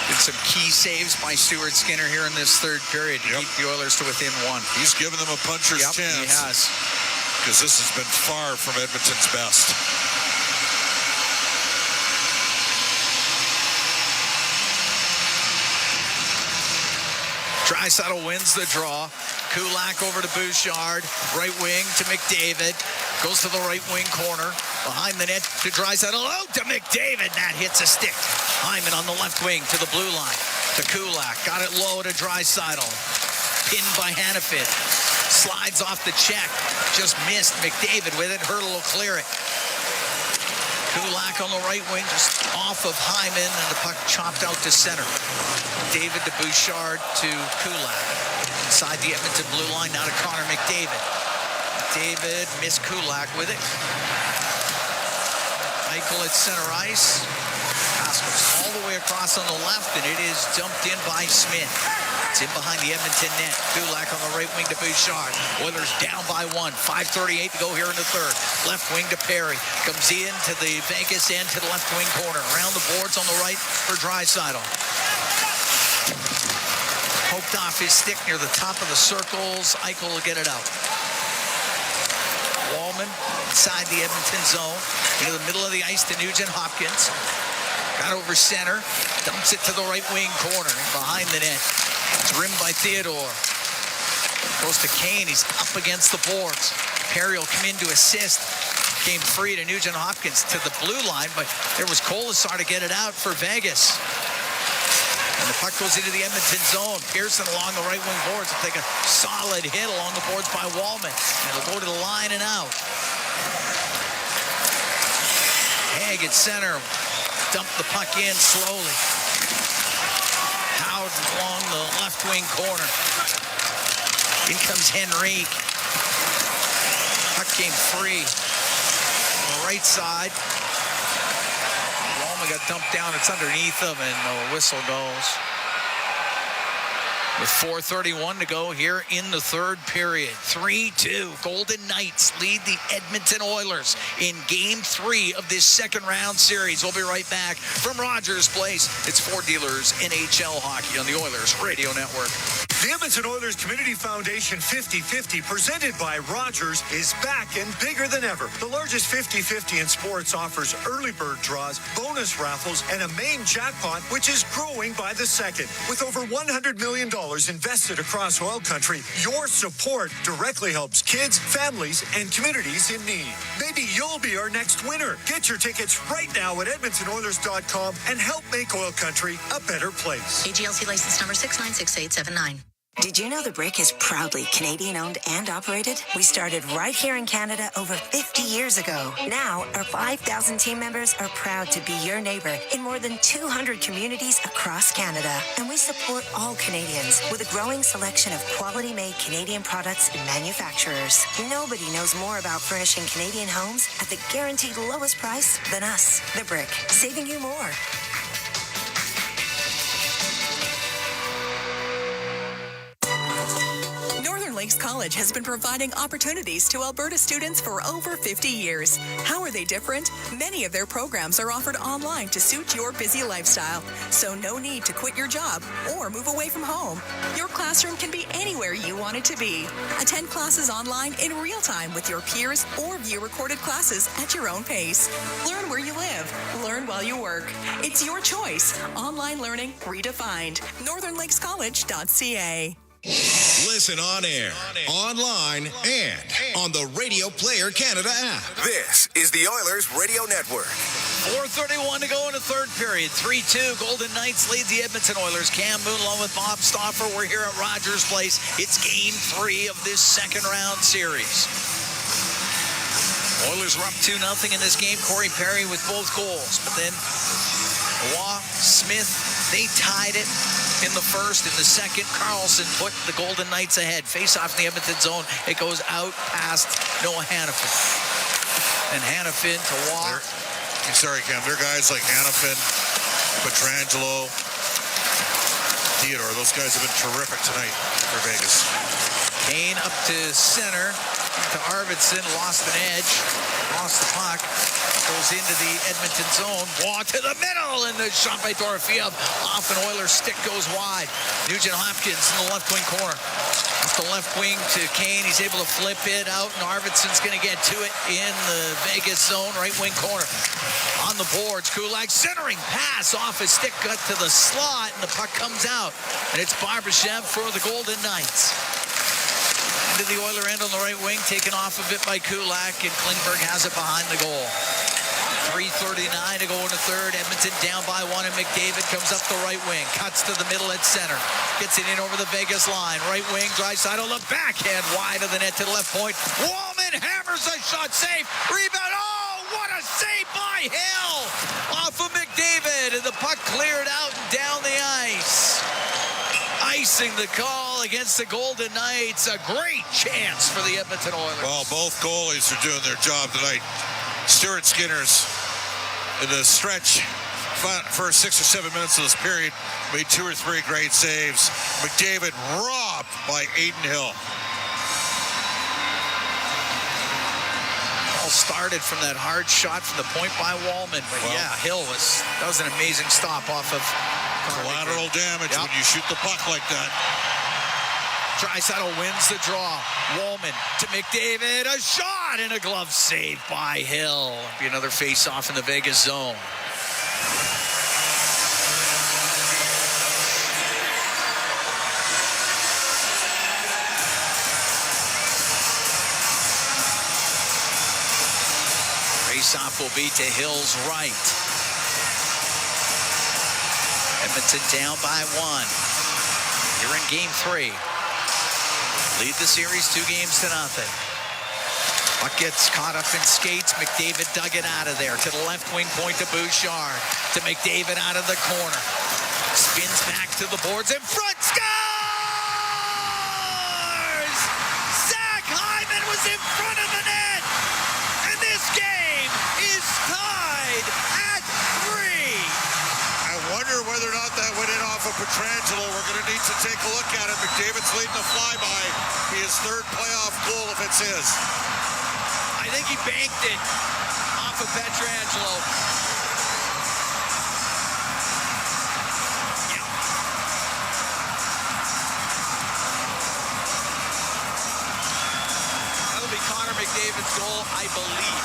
S21: Did some key saves by Stuart Skinner here in this third period to keep the Oilers to within one.
S10: He's given them a puncher's chance.
S21: He has.
S10: Because this has been far from Edmonton's best.
S21: Draisaitl wins the draw. Kulak over to Bouchard. Right wing to McDavid. Goes to the right wing corner. Behind the net to Draisaitl. Out to McDavid. That hits a stick. Hyman on the left wing to the blue line. To Kulak. Got it low to Draisaitl. Pinned by Hannafin. Slides off the check. Just missed. McDavid with it. Hurdle will clear it. Kulak on the right wing, just off of Hyman, and the puck chopped out to center. David to Bouchard to Kulak. Inside the Edmonton blue line, now to Connor McDavid. David missed Kulak with it. Eichel at center ice. Pass goes all the way across on the left, and it is dumped in by Smith. It's in behind the Edmonton net. Kulak on the right wing to Bouchard. Oilers down by one. 5:38 to go here in the third. Left wing to Perry. Comes in to the Vegas end to the left wing corner. Around the boards on the right for Draisaitl. Poked off his stick near the top of the circles. Eichel will get it out. Wallman inside the Edmonton zone. Into the middle of the ice to Nugent-Hopkins. Got over center. Dumps it to the right wing corner. Behind the net. It's rimmed by Theodore. Goes to Kane. He's up against the boards. Perry will come in to assist. Came free to Nugent-Hopkins to the blue line, but there was Colasar to get it out for Vegas. And the puck goes into the Edmonton zone. Pearson along the right wing boards will take a solid hit along the boards by Wallman. And it'll go to the line and out. Haig at center. Dump the puck in slowly. Howard along the left wing corner. In comes Henrique. Puck came free. On the right side. Wallman got dumped down. It's underneath him, and the whistle goes. With 4:31 to go here in the third period. 3-2. Golden Knights lead the Edmonton Oilers in Game 3 of this second round series. We'll be right back from Rogers Place. It's Ford Dealers NHL Hockey on the Oilers Radio Network.
S8: The Edmonton Oilers Community Foundation 50-50, presented by Rogers, is back and bigger than ever. The largest 50-50 in sports offers early bird draws, bonus raffles, and a main jackpot, which is growing by the second. With over $100 million invested across OilCountry, your support directly helps kids, families, and communities in need. Maybe you'll be our next winner. Get your tickets right now at EdmontonOilers.com and help make OilCountry a better place.
S13: AGLC license number 696879.
S1: Did you know the Brick is proudly Canadian-owned and operated? We started right here in Canada over 50 years ago. Now, our 5,000 team members are proud to be your neighbor in more than 200 communities across Canada. And we support all Canadians with a growing selection of quality-made Canadian products and manufacturers. Nobody knows more about furnishing Canadian homes at the guaranteed lowest price than us. The Brick, saving you more.
S15: College has been providing opportunities to Alberta students for over 50 years. How are they different? Many of their programs are offered online to suit your busy lifestyle, so no need to quit your job or move away from home. Your classroom can be anywhere you want it to be. Attend classes online in real time with your peers or view recorded classes at your own pace. Learn where you live. Learn while you work. It's your choice. Online learning redefined. NorthernLakesCollege.ca.
S6: Listen on air, online, and on the Radio Player Canada app. This is the Oilers Radio Network.
S21: 4:31 to go in the third period. 3-2. Golden Knights lead the Edmonton Oilers. Cam Moon along with Bob Stauffer. We're here at Rogers Place. It's Game 3 of this second round series. Oilers were up 2-0 in this game. Corey Perry with both goals. But then Waugh, Smith, they tied it in the first. In the second, Carlson put the Golden Knights ahead. Face off in the Edmonton zone. It goes out past Noah Hannafin. And Hannafin to Waugh.
S10: Sorry, Cam. They're guys like Hannafin, Pietrangelo, Theodore. Those guys have been terrific tonight for Vegas.
S21: Kane up to center. To Arvidsson. Lost an edge. Lost the puck. Goes into the Edmonton zone. Waugh to the middle, and the shot by Dorofeev off an Oilers stick goes wide. Nugent Hopkins in the left wing corner. Off the left wing to Kane. He's able to flip it out, and Arvidsson's going to get to it in the Vegas zone, right wing corner. On the boards, Kulak centering pass off his stick, got to the slot, and the puck comes out. And it's Barbashev for the Golden Knights. Into the Oiler end on the right wing, taken off a bit by Kulak, and Klingberg has it behind the goal. 3:39 to go in the third. Edmonton down by one, and McDavid comes up the right wing. Cuts to the middle at center. Gets it in over the Vegas line. Right wing, Draisaitl, the backhand wide of the net to the left point. Wallman hammers a shot, save. Rebound, oh, what a save by Hill! Off of McDavid, and the puck cleared out and down the ice. Icing the call against the Golden Knights. A great chance for the Edmonton Oilers.
S10: Well, both goalies are doing their job tonight. Stuart Skinner's in the stretch, first 6 or 7 minutes of this period, made 2 or 3 great saves. McDavid robbed by Aiden Hill.
S21: All started from that hard shot from the point by Wallman. But yeah, Hill that was an amazing stop off of
S10: collateral damage when you shoot the puck like that.
S21: Draisaitl wins the draw. Wallman to McDavid. A shot and a glove save by Hill. Be another face-off in the Vegas zone. Face-off will be to Hill's right. Edmonton down by 1. You're in Game 3. Lead the series 2-0. Puck gets caught up in skates. McDavid dug it out of there. To the left wing point to Bouchard. To McDavid out of the corner. Spins back to the boards. In front. Scores! Zach Hyman was in front of the net. And this game is tied at 3.
S10: I wonder whether or not that went in off of Pietrangelo. We're going to need to take a look at it. McDavid's leading the flyby. His third playoff goal if it's his.
S21: I think he banked it off of Pietrangelo. Yeah. That'll be Connor McDavid's goal, I believe.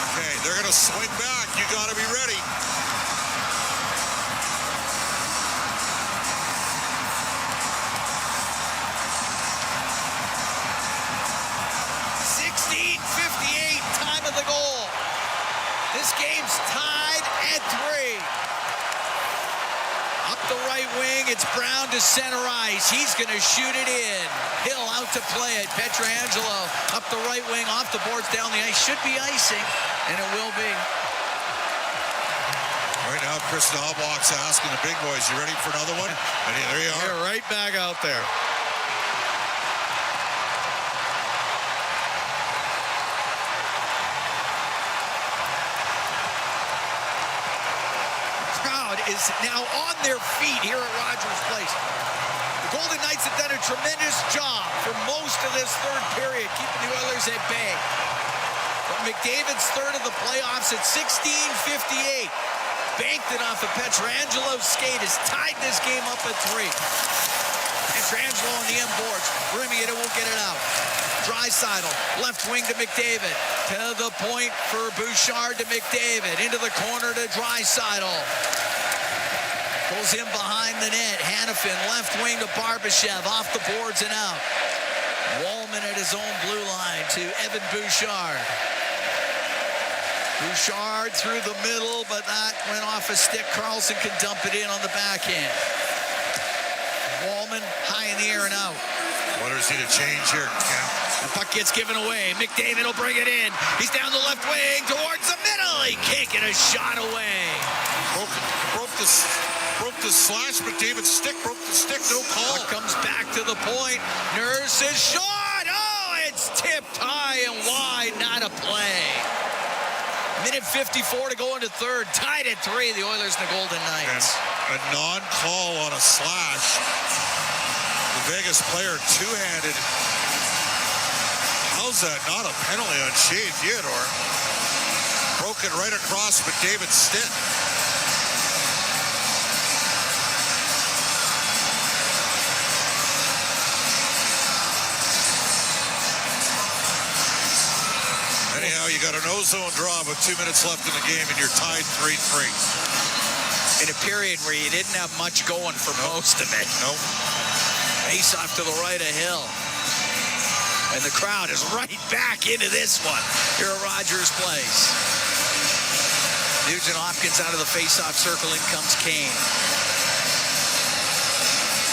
S10: Okay, they're going to swing back. You got to be ready.
S21: The goal. This game's tied at 3. Up the right wing, it's Brown to center ice. He's going to shoot it in. Hill out to play it. Pietrangelo up the right wing, off the boards, down the ice. Should be icing, and it will be.
S10: Right now, Chris Knobloch's asking the big boys, you ready for another one? And there you are.
S21: You're right back out there. Is now on their feet here at Rogers Place. The Golden Knights have done a tremendous job for most of this third period, keeping the Oilers at bay. But McDavid's third of the playoffs at 16:58. Banked it off of Pietrangelo's skate, has tied this game up at 3. Pietrangelo on the end boards, rimming it, won't get it out. Draisaitl, left wing to McDavid. To the point for Bouchard to McDavid. Into the corner to Draisaitl. Goes in behind the net. Hanifin, left wing to Barbashev. Off the boards and out. Wallman at his own blue line to Evan Bouchard. Bouchard through the middle, but that went off a stick. Carlson can dump it in on the backhand. Wallman high in the air and out.
S10: Oilers need a change here.
S21: The puck gets given away. McDavid will bring it in. He's down the left wing towards the middle. He can't get a shot away.
S10: Broke the slash. McDavid's stick broke the stick. No call.
S21: Puck comes back to the point. Nurse's shot. Oh, it's tipped high and wide. Not a play. Minute 54 to go into third. Tied at 3, the Oilers and the Golden Knights.
S10: And a non-call on a slash. The Vegas player two-handed. How's that not a penalty on Shea Theodore? Broke it right across McDavid's stick. Anyhow, you got an ozone draw with 2 minutes left in the game, and you're tied 3-3.
S21: In a period where you didn't have much going for most of it.
S10: Nope.
S21: Face off to the right of Hill. And the crowd is right back into this one here at Rogers Place. Nugent Hopkins out of the face-off circle. In comes Kane.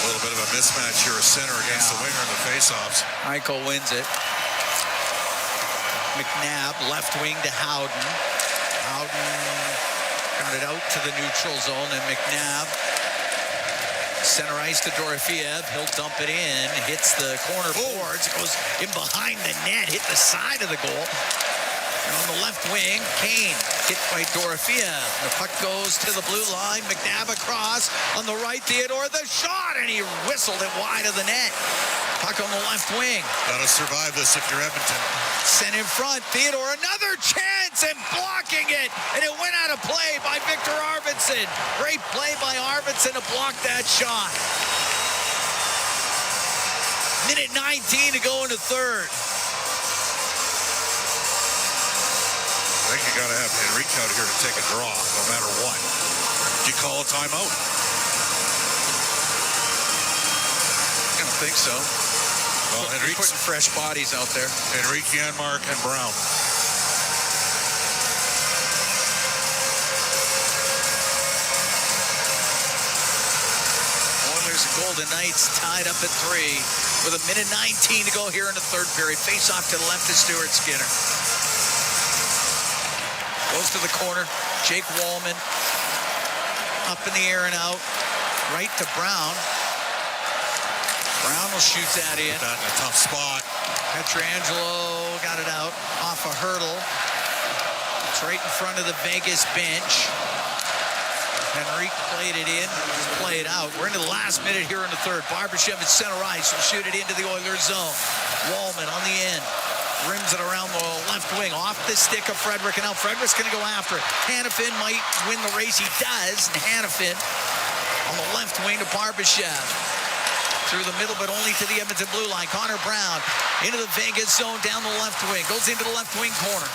S10: A little bit of a mismatch here, a center against the winger in the face-offs.
S21: Eichel wins it. McNabb, left wing to Howden. Howden got it out to the neutral zone, and McNabb, center ice to Dorofeev. He'll dump it in, hits the corner boards, goes in behind the net, hit the side of the goal. And on the left wing, Kane hit by Dorofeev. The puck goes to the blue line. McNabb across. On the right, Theodore, the shot, and he whistled it wide of the net. Puck on the left wing.
S10: Gotta survive this if you're Edmonton.
S21: Sent in front. Theodore, another chance, and blocking it. And it went out of play by Victor Arvidsson. Great play by Arvidsson to block that shot. Minute 19 to go into third.
S10: I think you got to have Henrique out here to take a draw, no matter what. Do you call a timeout?
S21: I don't think so.
S10: Well, Henrique's
S21: putting fresh bodies out there.
S10: Henrique, Janmark, and Brown.
S21: Oilers and Golden Knights tied up at 3 with a minute 19 to go here in the third period. Face off to the left of Stuart Skinner. Goes to the corner. Jake Wallman up in the air and out. Right to Brown. Brown will shoot that in.
S10: Not in a tough spot.
S21: Pietrangelo got it out off a hurdle. It's right in front of the Vegas bench. Henrique played it in. Play it out. We're into the last minute here in the third. Barbashev at center ice will shoot it into the Oilers zone. Wallman on the end. Rims it around the left wing, off the stick of Frederick, and now Frederick's going to go after it. Hanifin might win the race. He does, and Hanifin on the left wing to Barbashev. Through the middle, but only to the Edmonton blue line. Connor Brown into the Vegas zone, down the left wing. Goes into the left wing corner.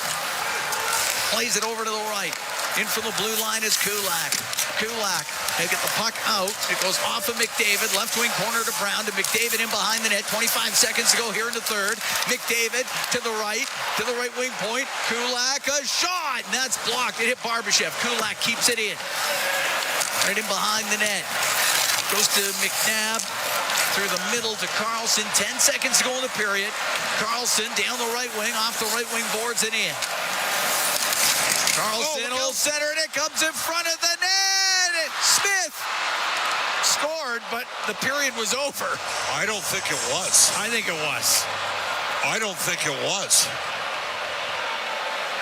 S21: Plays it over to the right. In from the blue line is Kulak. Kulak, they get the puck out. It goes off of McDavid. Left wing corner to Brown. To McDavid in behind the net. 25 seconds to go here in the third. McDavid to the right wing point. Kulak, a shot, and that's blocked. It hit Barbashev. Kulak keeps it in. Right in behind the net. Goes to McNabb. Through the middle to Carlson. 10 seconds to go in the period. Carlson down the right wing, off the right wing boards and in. Carlson will center, and it comes in front of the net. Smith scored, but the period was over.
S10: I don't think it was.
S21: I think it was.
S10: I don't think it was.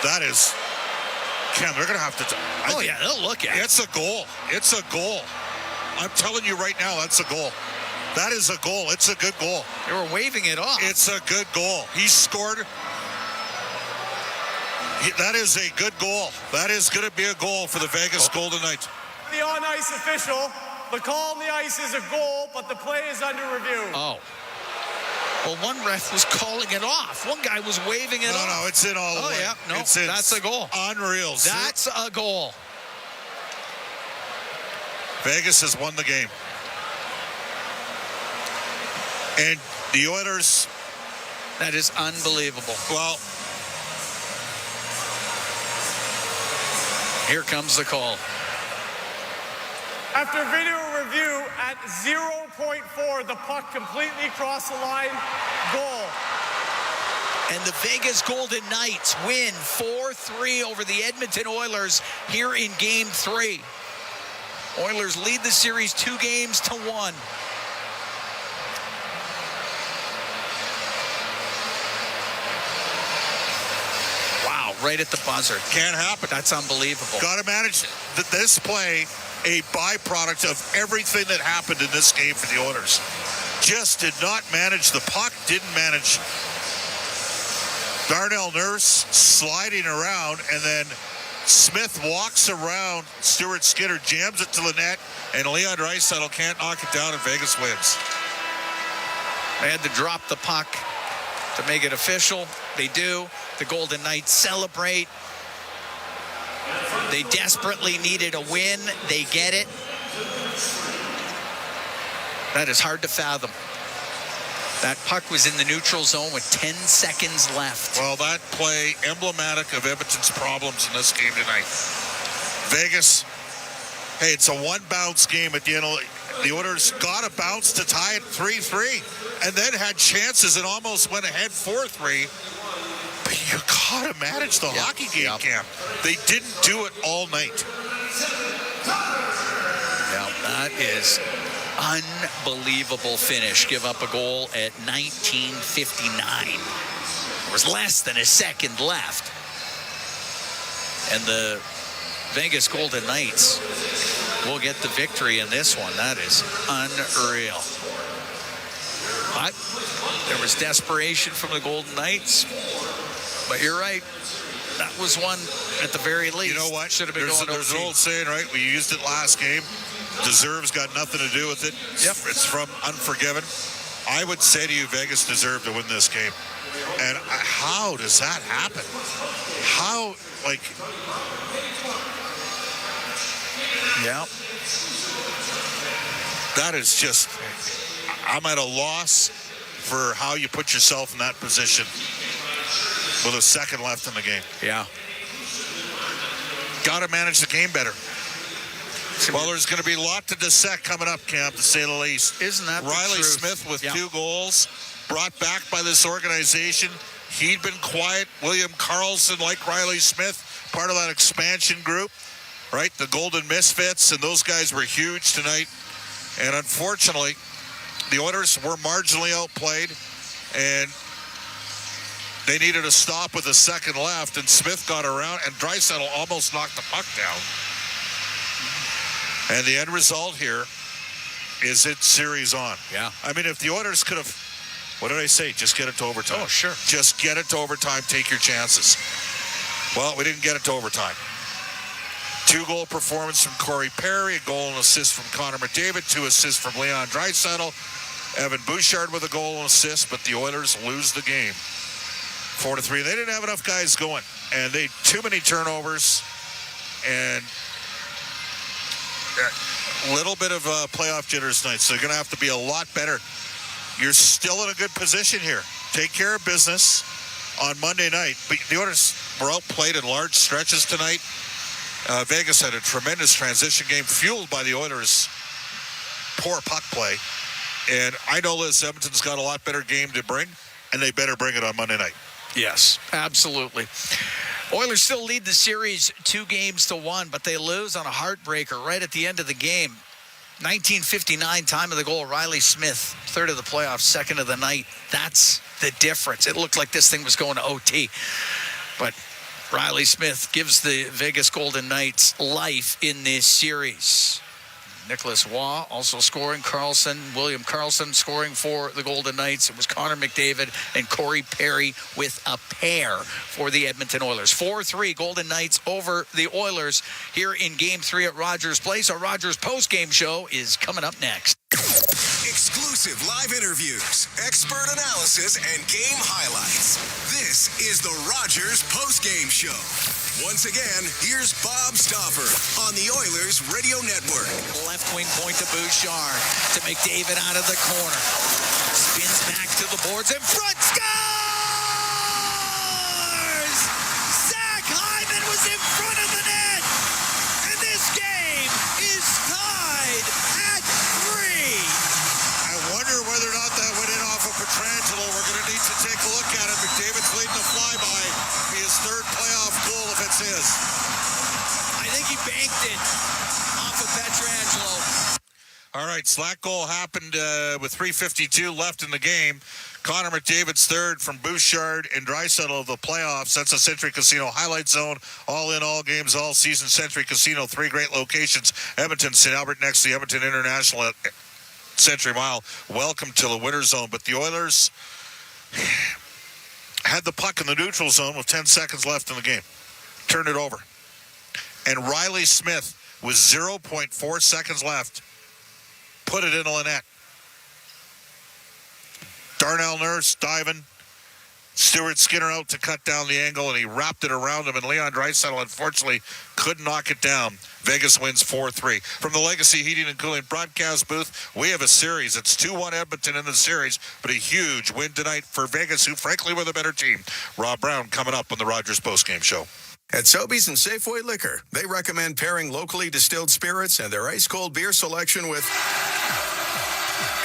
S10: That is, Ken, they're going to have to.
S21: They'll look at it.
S10: It's a goal. It's a goal. I'm telling you right now, that's a goal. That is a goal. It's a good goal.
S21: They were waving it off.
S10: It's a good goal. He scored. That is a good goal. That is going to be a goal for the Vegas Golden Knights.
S16: The on-ice official, the call on the ice is a goal, but the play is under review.
S21: Oh. Well, one ref was calling it off. One guy was waving it off.
S10: No, it's in all the way.
S21: Yeah. No, that's a goal.
S10: Unreal.
S21: That's a goal.
S10: Vegas has won the game. And the Oilers...
S21: That is unbelievable.
S10: Well...
S21: Here comes the call.
S16: After video review at 0.4, the puck completely crossed the line. Goal.
S21: And the Vegas Golden Knights win 4-3 over the Edmonton Oilers here in Game 3. Oilers lead the series 2-1. Wow, right at the buzzer.
S10: Can't happen.
S21: That's unbelievable.
S10: Got to manage this play, a byproduct of everything that happened in this game for the Oilers. Just did not manage the puck, didn't manage Darnell Nurse sliding around, and then Smith walks around Stuart Skinner, jams it to the net, and Leon Draisaitl can't knock it down, and Vegas wins.
S21: They had to drop the puck to make it official. They do. The Golden Knights celebrate. They desperately needed a win. They get it. That is hard to fathom. That puck was in the neutral zone with 10 seconds left.
S10: Well, that play emblematic of Edmonton's problems in this game tonight. Vegas, hey, it's a one-bounce game at the end of the Oilers. Got a bounce to tie it 3-3, and then had chances and almost went ahead 4-3. But you got to manage the hockey game, Cam. They didn't do it all night.
S21: Yeah, that is unbelievable finish. Give up a goal at 19:59. There was less than a second left. And the Vegas Golden Knights will get the victory in this one. That is unreal. But there was desperation from the Golden Knights. But you're right. That was one at the very least.
S10: You know what?
S21: Should have been
S10: There's an old saying, right? We used it last game. Deserves got nothing to do with it.
S21: Yep.
S10: It's from Unforgiven. I would say to you, Vegas deserved to win this game. And how does that happen? How, like...
S21: Yeah.
S10: That is just... I'm at a loss for how you put yourself in that position with a second left in the game.
S21: Yeah.
S10: Got to manage the game better. Well, there's going to be a lot to dissect coming up, Cam, to say the least.
S21: Isn't that
S10: Riley
S21: the truth?
S10: Smith with 2 goals, brought back by this organization. He'd been quiet. William Karlsson, like Riley Smith, part of that expansion group, right? The Golden Misfits, and those guys were huge tonight. And unfortunately, the Oilers were marginally outplayed, and they needed a stop with a second left, and Smith got around, and Draisaitl almost knocked the puck down. And the end result here is it's series on.
S21: Yeah.
S10: I mean, if the Oilers could have, what did I say? Just get it to overtime.
S21: Oh, sure.
S10: Just get it to overtime. Take your chances. Well, we didn't get it to overtime. 2-goal performance from Corey Perry, a goal and assist from Connor McDavid, 2 assists from Leon Draisaitl, Evan Bouchard with a goal and assist, but the Oilers lose the game 4-3. They didn't have enough guys going, and they too many turnovers, and a little bit of playoff jitters tonight, so they're going to have to be a lot better. You're still in a good position here. Take care of business on Monday night. But the Oilers were outplayed in large stretches tonight. Vegas had a tremendous transition game fueled by the Oilers' poor puck play. And I know Liz Edmonton's got a lot better game to bring, and they better bring it on Monday night.
S21: Yes, absolutely. Oilers still lead the series 2-1, but they lose on a heartbreaker right at the end of the game. 19:59, time of the goal. Riley Smith, third of the playoffs, second of the night. That's the difference. It looked like this thing was going to OT. But Riley Smith gives the Vegas Golden Knights life in this series. Nicholas Waugh also scoring. William Carlson scoring for the Golden Knights. It was Connor McDavid and Corey Perry with a pair for the Edmonton Oilers. 4-3 Golden Knights over the Oilers here in Game 3 at Rogers Place. Our Rogers post-game show is coming up next.
S6: Exclusive live interviews, expert analysis, and game highlights. This is the Rogers Post-Game Show. Once again, here's Bob Stauffer on the Oilers Radio Network.
S21: Left wing point to Bouchard to McDavid out of the corner. Spins back to the boards in front. Scores! Zach Hyman was in front of the net. And this game is tied at 3.
S10: I wonder whether or not that went in off of Petrangelo. We're going to need to take a look at it. McDavid's leading the flyby. His third playoff goal if it's his.
S21: I think he banked it off of Petrangelo.
S10: All right, slack goal happened with 3:52 left in the game. Connor McDavid's third from Bouchard and Draisaitl of the playoffs. That's a Century Casino highlight zone. All in, all games, all season. Century Casino, 3 great locations. Edmonton, St. Albert next to the Edmonton International at Century Mile. Welcome to the winter zone. But the Oilers had the puck in the neutral zone with 10 seconds left in the game. Turned it over. And Riley Smith, with 0.4 seconds left, put it into the net. Darnell Nurse diving. Stuart Skinner out to cut down the angle, and he wrapped it around him, and Leon Draisaitl, unfortunately, couldn't knock it down. Vegas wins 4-3. From the Legacy Heating and Cooling broadcast booth, we have a series. It's 2-1 Edmonton in the series, but a huge win tonight for Vegas, who frankly were the better team. Rob Brown coming up on the Rogers postgame show.
S24: At Sobeys and Safeway Liquor, they recommend pairing locally distilled spirits and their ice-cold beer selection with...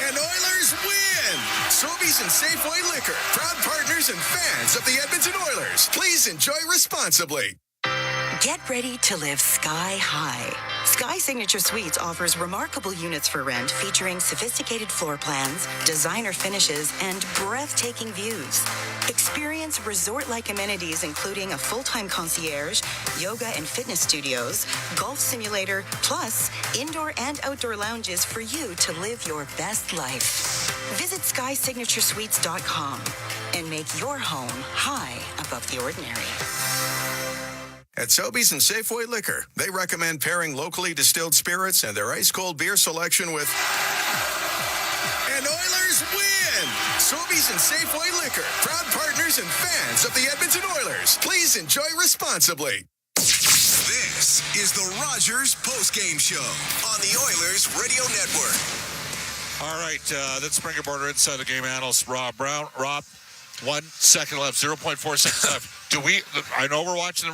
S24: And Oilers win! Sobeys and Safeway Liquor, proud partners and fans of the Edmonton Oilers. Please enjoy responsibly.
S1: Get ready to live sky high. Sky Signature Suites offers remarkable units for rent featuring sophisticated floor plans, designer finishes, and breathtaking views. Experience resort-like amenities including a full-time concierge, yoga and fitness studios, golf simulator, plus indoor and outdoor lounges for you to live your best life. Visit SkySignatureSuites.com and make your home high above the ordinary.
S24: At Sobeys and Safeway Liquor, they recommend pairing locally distilled spirits and their ice-cold beer selection with... And Oilers win! Sobeys and Safeway Liquor, proud partners and fans of the Edmonton Oilers. Please enjoy responsibly.
S6: This is the Rogers postgame show on the Oilers Radio Network.
S10: All right, that's Springerboarder inside the game analyst, Rob Brown. Rob, 1 second left, 0.4 seconds left. I know we're watching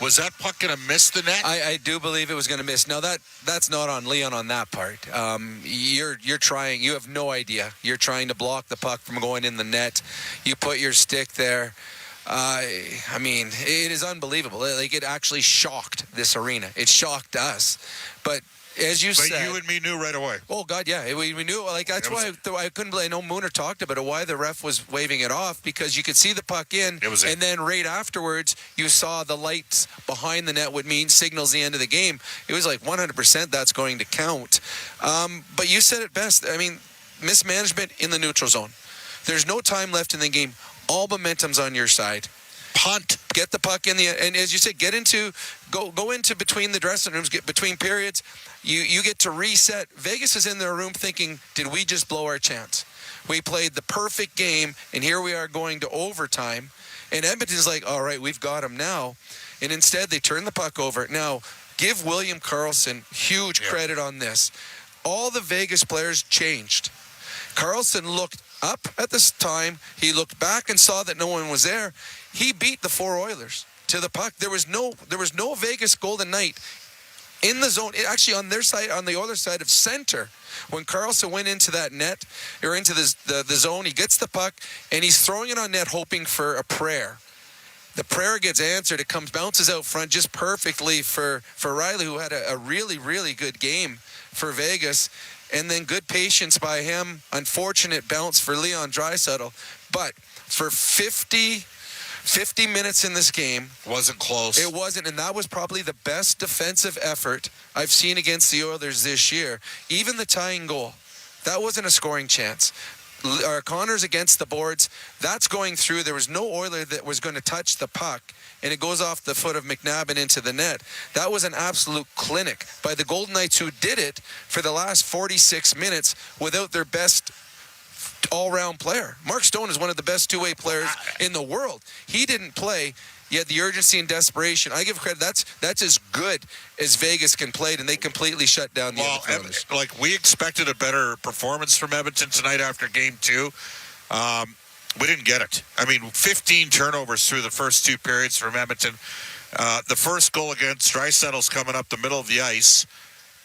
S10: was that puck going to miss the net?
S17: I do believe it was going to miss. No, that's not on Leon on that part. You're trying. You have no idea. You're trying to block the puck from going in the net. You put your stick there. I mean, it is unbelievable. Like, it actually shocked this arena. It shocked us. But as you said...
S10: But you and me knew right away.
S17: Oh, God, yeah. We knew. Like, that's why I couldn't believe... I know Mooner talked about it, why the ref was waving it off, because you could see the puck in, and then right afterwards, you saw the lights behind the net would mean signals the end of the game. It was like 100% that's going to count. But you said it best. I mean, mismanagement in the neutral zone. There's no time left in the game. All momentum's on your side. Punt. Get the puck in the... And as you said, go into between the dressing rooms, get between periods. You get to reset. Vegas is in their room thinking, did we just blow our chance? We played the perfect game, and here we are going to overtime. And Edmonton's like, all right, we've got him now. And instead, they turn the puck over. Now, give William Karlsson huge credit on this. All the Vegas players changed. Karlsson looked up at this time. He looked back and saw that no one was there. He beat the 4 Oilers to the puck. There was no Vegas Golden Knight in the zone, actually on their side, on the Oilers side of center. When Karlsson went into that net, or into the zone, he gets the puck, and he's throwing it on net hoping for a prayer. The prayer gets answered. It bounces out front just perfectly for Riley, who had a really, really good game for Vegas. And then good patience by him. Unfortunate bounce for Leon Draisaitl. But for 50 50 minutes in this game.
S10: Wasn't close.
S17: It wasn't, and that was probably the best defensive effort I've seen against the Oilers this year. Even the tying goal, that wasn't a scoring chance. Connor's against the boards. That's going through. There was no Oiler that was going to touch the puck, and it goes off the foot of McNabb and into the net. That was an absolute clinic by the Golden Knights, who did it for the last 46 minutes without their best all-round player. Mark Stone is one of the best two-way players in the world. He didn't play. Yet the urgency and desperation, I give credit. That's as good as Vegas can play, and they completely shut down the Oilers.
S10: Like, we expected a better performance from Edmonton tonight after Game 2. We didn't get it. I mean, 15 turnovers through the first two periods from Edmonton. The first goal against Draisaitl's coming up the middle of the ice,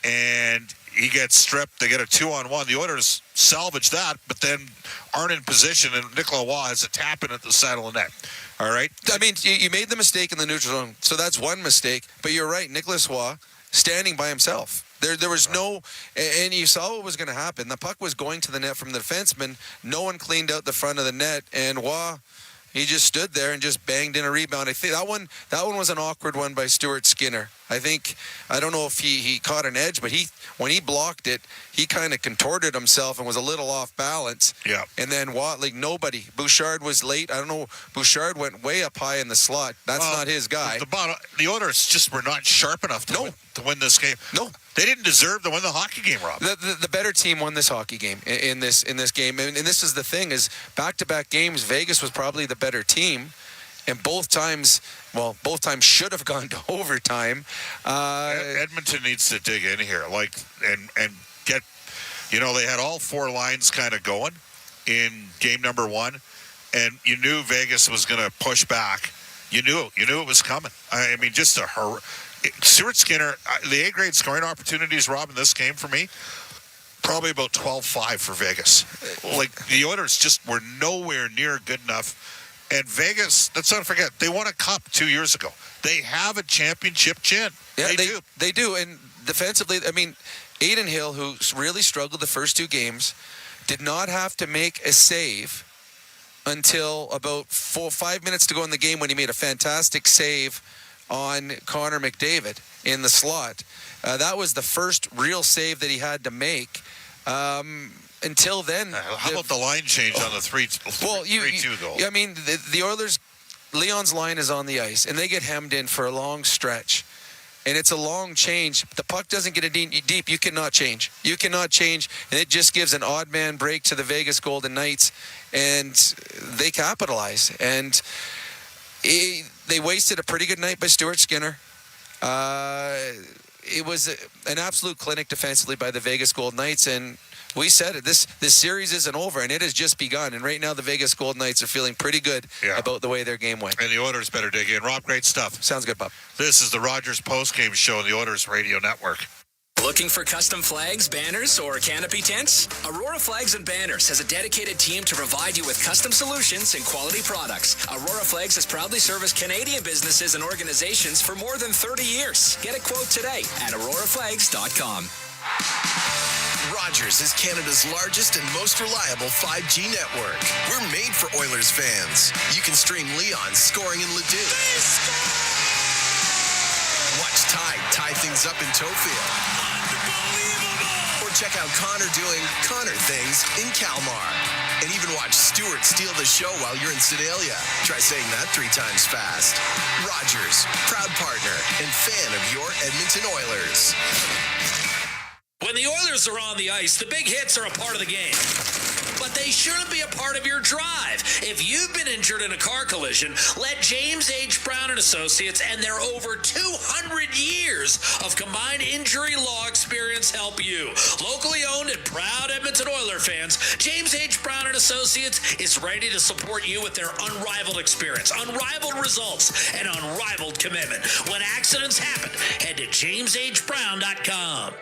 S10: and he gets stripped. They get a 2-on-1. The Oilers salvage that, but then aren't in position, and Nicolas Waugh has a tap in at the side of the net. All right?
S17: I mean, you made the mistake in the neutral zone, so that's one mistake. But you're right, Nicolas Waugh standing by himself. There was no, and you saw what was going to happen. The puck was going to the net from the defenseman. No one cleaned out the front of the net, and Waugh, he just stood there and just banged in a rebound. I think that one was an awkward one by Stuart Skinner. I don't know if he caught an edge, but when he blocked it, he kind of contorted himself and was a little off balance.
S10: Yeah.
S17: And then Watt, nobody. Bouchard was late. I don't know. Bouchard went way up high in the slot. That's not his guy.
S10: The Oilers just were not sharp enough to win this game.
S17: No.
S10: They didn't deserve to win the hockey game, Rob.
S17: The better team won this hockey game in this game. And this is the thing, is back-to-back games, Vegas was probably the better team. And both times should have gone to overtime.
S10: Edmonton needs to dig in here, and get, they had all four lines kind of going in game number 1, and you knew Vegas was going to push back. You knew it was coming. I mean, just Stuart Skinner, the A-grade scoring opportunities, Rob, in this game for me, probably about 12-5 for Vegas. The Oilers just were nowhere near good enough. And Vegas, let's not forget, they won a cup 2 years ago. They have a championship chin.
S17: Yeah, they do. And defensively, I mean, Aiden Hill, who really struggled the first two games, did not have to make a save until about 5 minutes to go in the game, when he made a fantastic save on Connor McDavid in the slot. That was the first real save that he had to make. Until then,
S10: how about the line change on the 3-2 goal?
S17: I mean, the Oilers, Leon's line is on the ice, and they get hemmed in for a long stretch. And it's a long change. The puck doesn't get deep. You cannot change. And it just gives an odd man break to the Vegas Golden Knights, and they capitalize. And they wasted a pretty good night by Stuart Skinner. It was an absolute clinic defensively by the Vegas Golden Knights, and we said it. This series isn't over, and it has just begun. And right now, the Vegas Golden Knights are feeling pretty good about the way their game went.
S10: And the Oilers better dig in. Rob, great stuff.
S17: Sounds good, Bob.
S10: This is the Rogers Postgame Show on the Oilers Radio Network.
S9: Looking for custom flags, banners, or canopy tents? Aurora Flags and Banners has a dedicated team to provide you with custom solutions and quality products. Aurora Flags has proudly serviced Canadian businesses and organizations for more than 30 years. Get a quote today at auroraflags.com.
S5: Rogers is Canada's largest and most reliable 5G network. We're made for Oilers fans. You can stream Leon scoring in Leduc. Watch Tide tie things up in Tofield. Or check out Connor doing Connor things in Kalmar. And even watch Stewart steal the show while you're in Sedalia. Try saying that 3 times fast. Rogers, proud partner and fan of your Edmonton Oilers.
S18: When the Oilers are on the ice, the big hits are a part of the game. But they shouldn't be a part of your drive. If you've been injured in a car collision, let James H. Brown & Associates and their over 200 years of combined injury law experience help you. Locally owned and proud Edmonton Oilers fans, James H. Brown & Associates is ready to support you with their unrivaled experience, unrivaled results, and unrivaled commitment. When accidents happen, head to jameshbrown.com.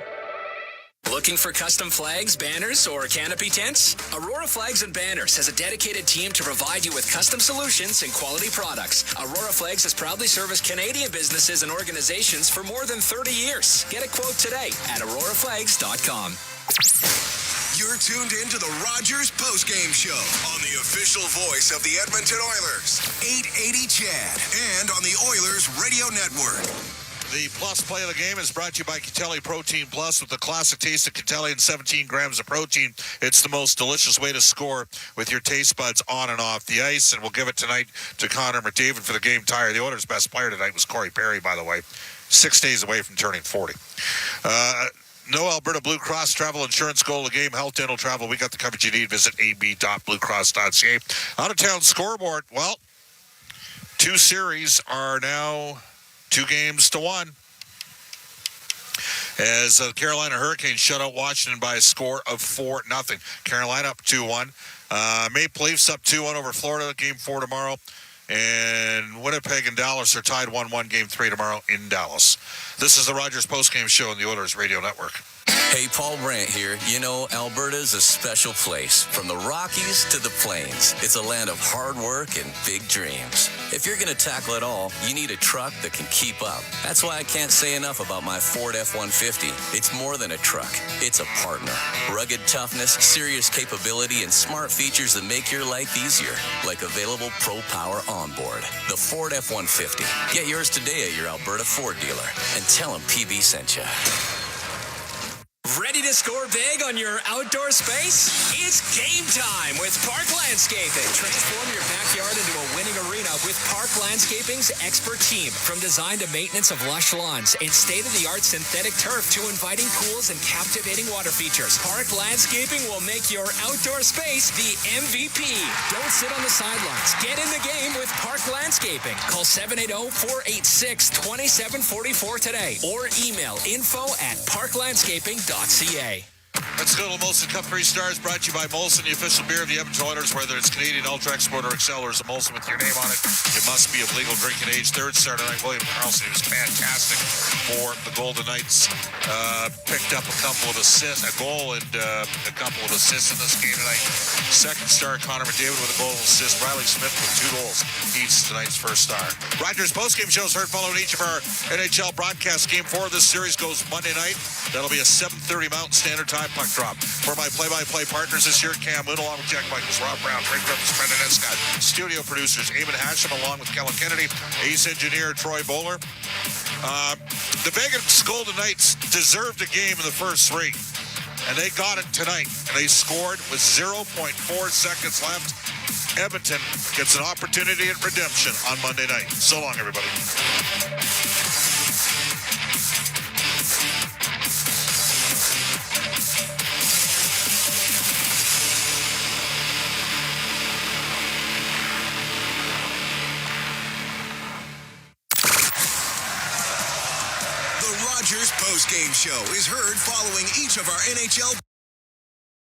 S9: Looking for custom flags, banners, or canopy tents? Aurora Flags and Banners has a dedicated team to provide you with custom solutions and quality products. Aurora Flags has proudly serviced Canadian businesses and organizations for more than 30 years. Get a quote today at auroraflags.com.
S6: You're tuned in to the Rogers postgame show on the official voice of the Edmonton Oilers, 880 CHED, and on the Oilers Radio Network.
S10: The plus play of the game is brought to you by Catelli Protein Plus. With the classic taste of Catelli and 17 grams of protein, it's the most delicious way to score with your taste buds on and off the ice. And we'll give it tonight to Connor McDavid for the game tire. The Oilers' best player tonight was Corey Perry, by the way. 6 days away from turning 40. No Alberta Blue Cross travel insurance, goal of the game, health, dental, travel. We got the coverage you need. Visit ab.bluecross.ca. Out-of-town scoreboard. Well, 2 series are now 2 games to 1. As the Carolina Hurricanes shut out Washington by a score of 4-0. Carolina up 2-1. Maple Leafs up 2-1 over Florida. Game 4 tomorrow. And Winnipeg and Dallas are tied 1-1. Game 3 tomorrow in Dallas. This is the Rogers postgame show on the Oilers Radio Network.
S3: Hey, Paul Brandt here. You know, Alberta's a special place. From the Rockies to the Plains, it's a land of hard work and big dreams. If you're going to tackle it all, you need a truck that can keep up. That's why I can't say enough about my Ford F-150. It's more than a truck. It's a partner. Rugged toughness, serious capability, and smart features that make your life easier, like available Pro Power onboard. The Ford F-150. Get yours today at your Alberta Ford dealer, and tell them PB sent you.
S9: Ready to score big on your outdoor space? It's game time with Park Landscaping. Transform your backyard into a winning arena with Park Landscaping's expert team. From design to maintenance of lush lawns and state-of-the-art synthetic turf to inviting pools and captivating water features, Park Landscaping will make your outdoor space the MVP. Don't sit on the sidelines. Get in the game with Park Landscaping. Call 780-486-2744 today or email info@parklandscaping.ca.
S10: Let's go to Molson Cup 3 Stars, brought to you by Molson, the official beer of the Edmonton Oilers. Whether it's Canadian Ultra Export or Excel, or a Molson with your name on it, it must be of legal drinking age. Third star tonight, William Karlsson. He was fantastic for the Golden Knights. Picked up a couple of assists, a goal and a couple of assists in this game tonight. Second star, Connor McDavid with a goal and assist. Riley Smith with 2 goals. Each tonight's first star. Rogers postgame show is heard following each of our NHL broadcasts. Game 4 of this series goes Monday night. That'll be a 7:30 Mountain Standard Time puck drop. For my play-by-play partners this year, Cam Moon, along with Jack Michaels, Rob Brown, Frank Griffiths, Brendan Escott, studio producers, Eamon Hashem, along with Kellen Kennedy, ace engineer Troy Bowler. The Vegas Golden Knights deserved a game in the first 3, and they got it tonight, and they scored with 0.4 seconds left. Edmonton gets an opportunity at redemption on Monday night. So long, everybody.
S6: Rogers postgame show is heard following each of our NHL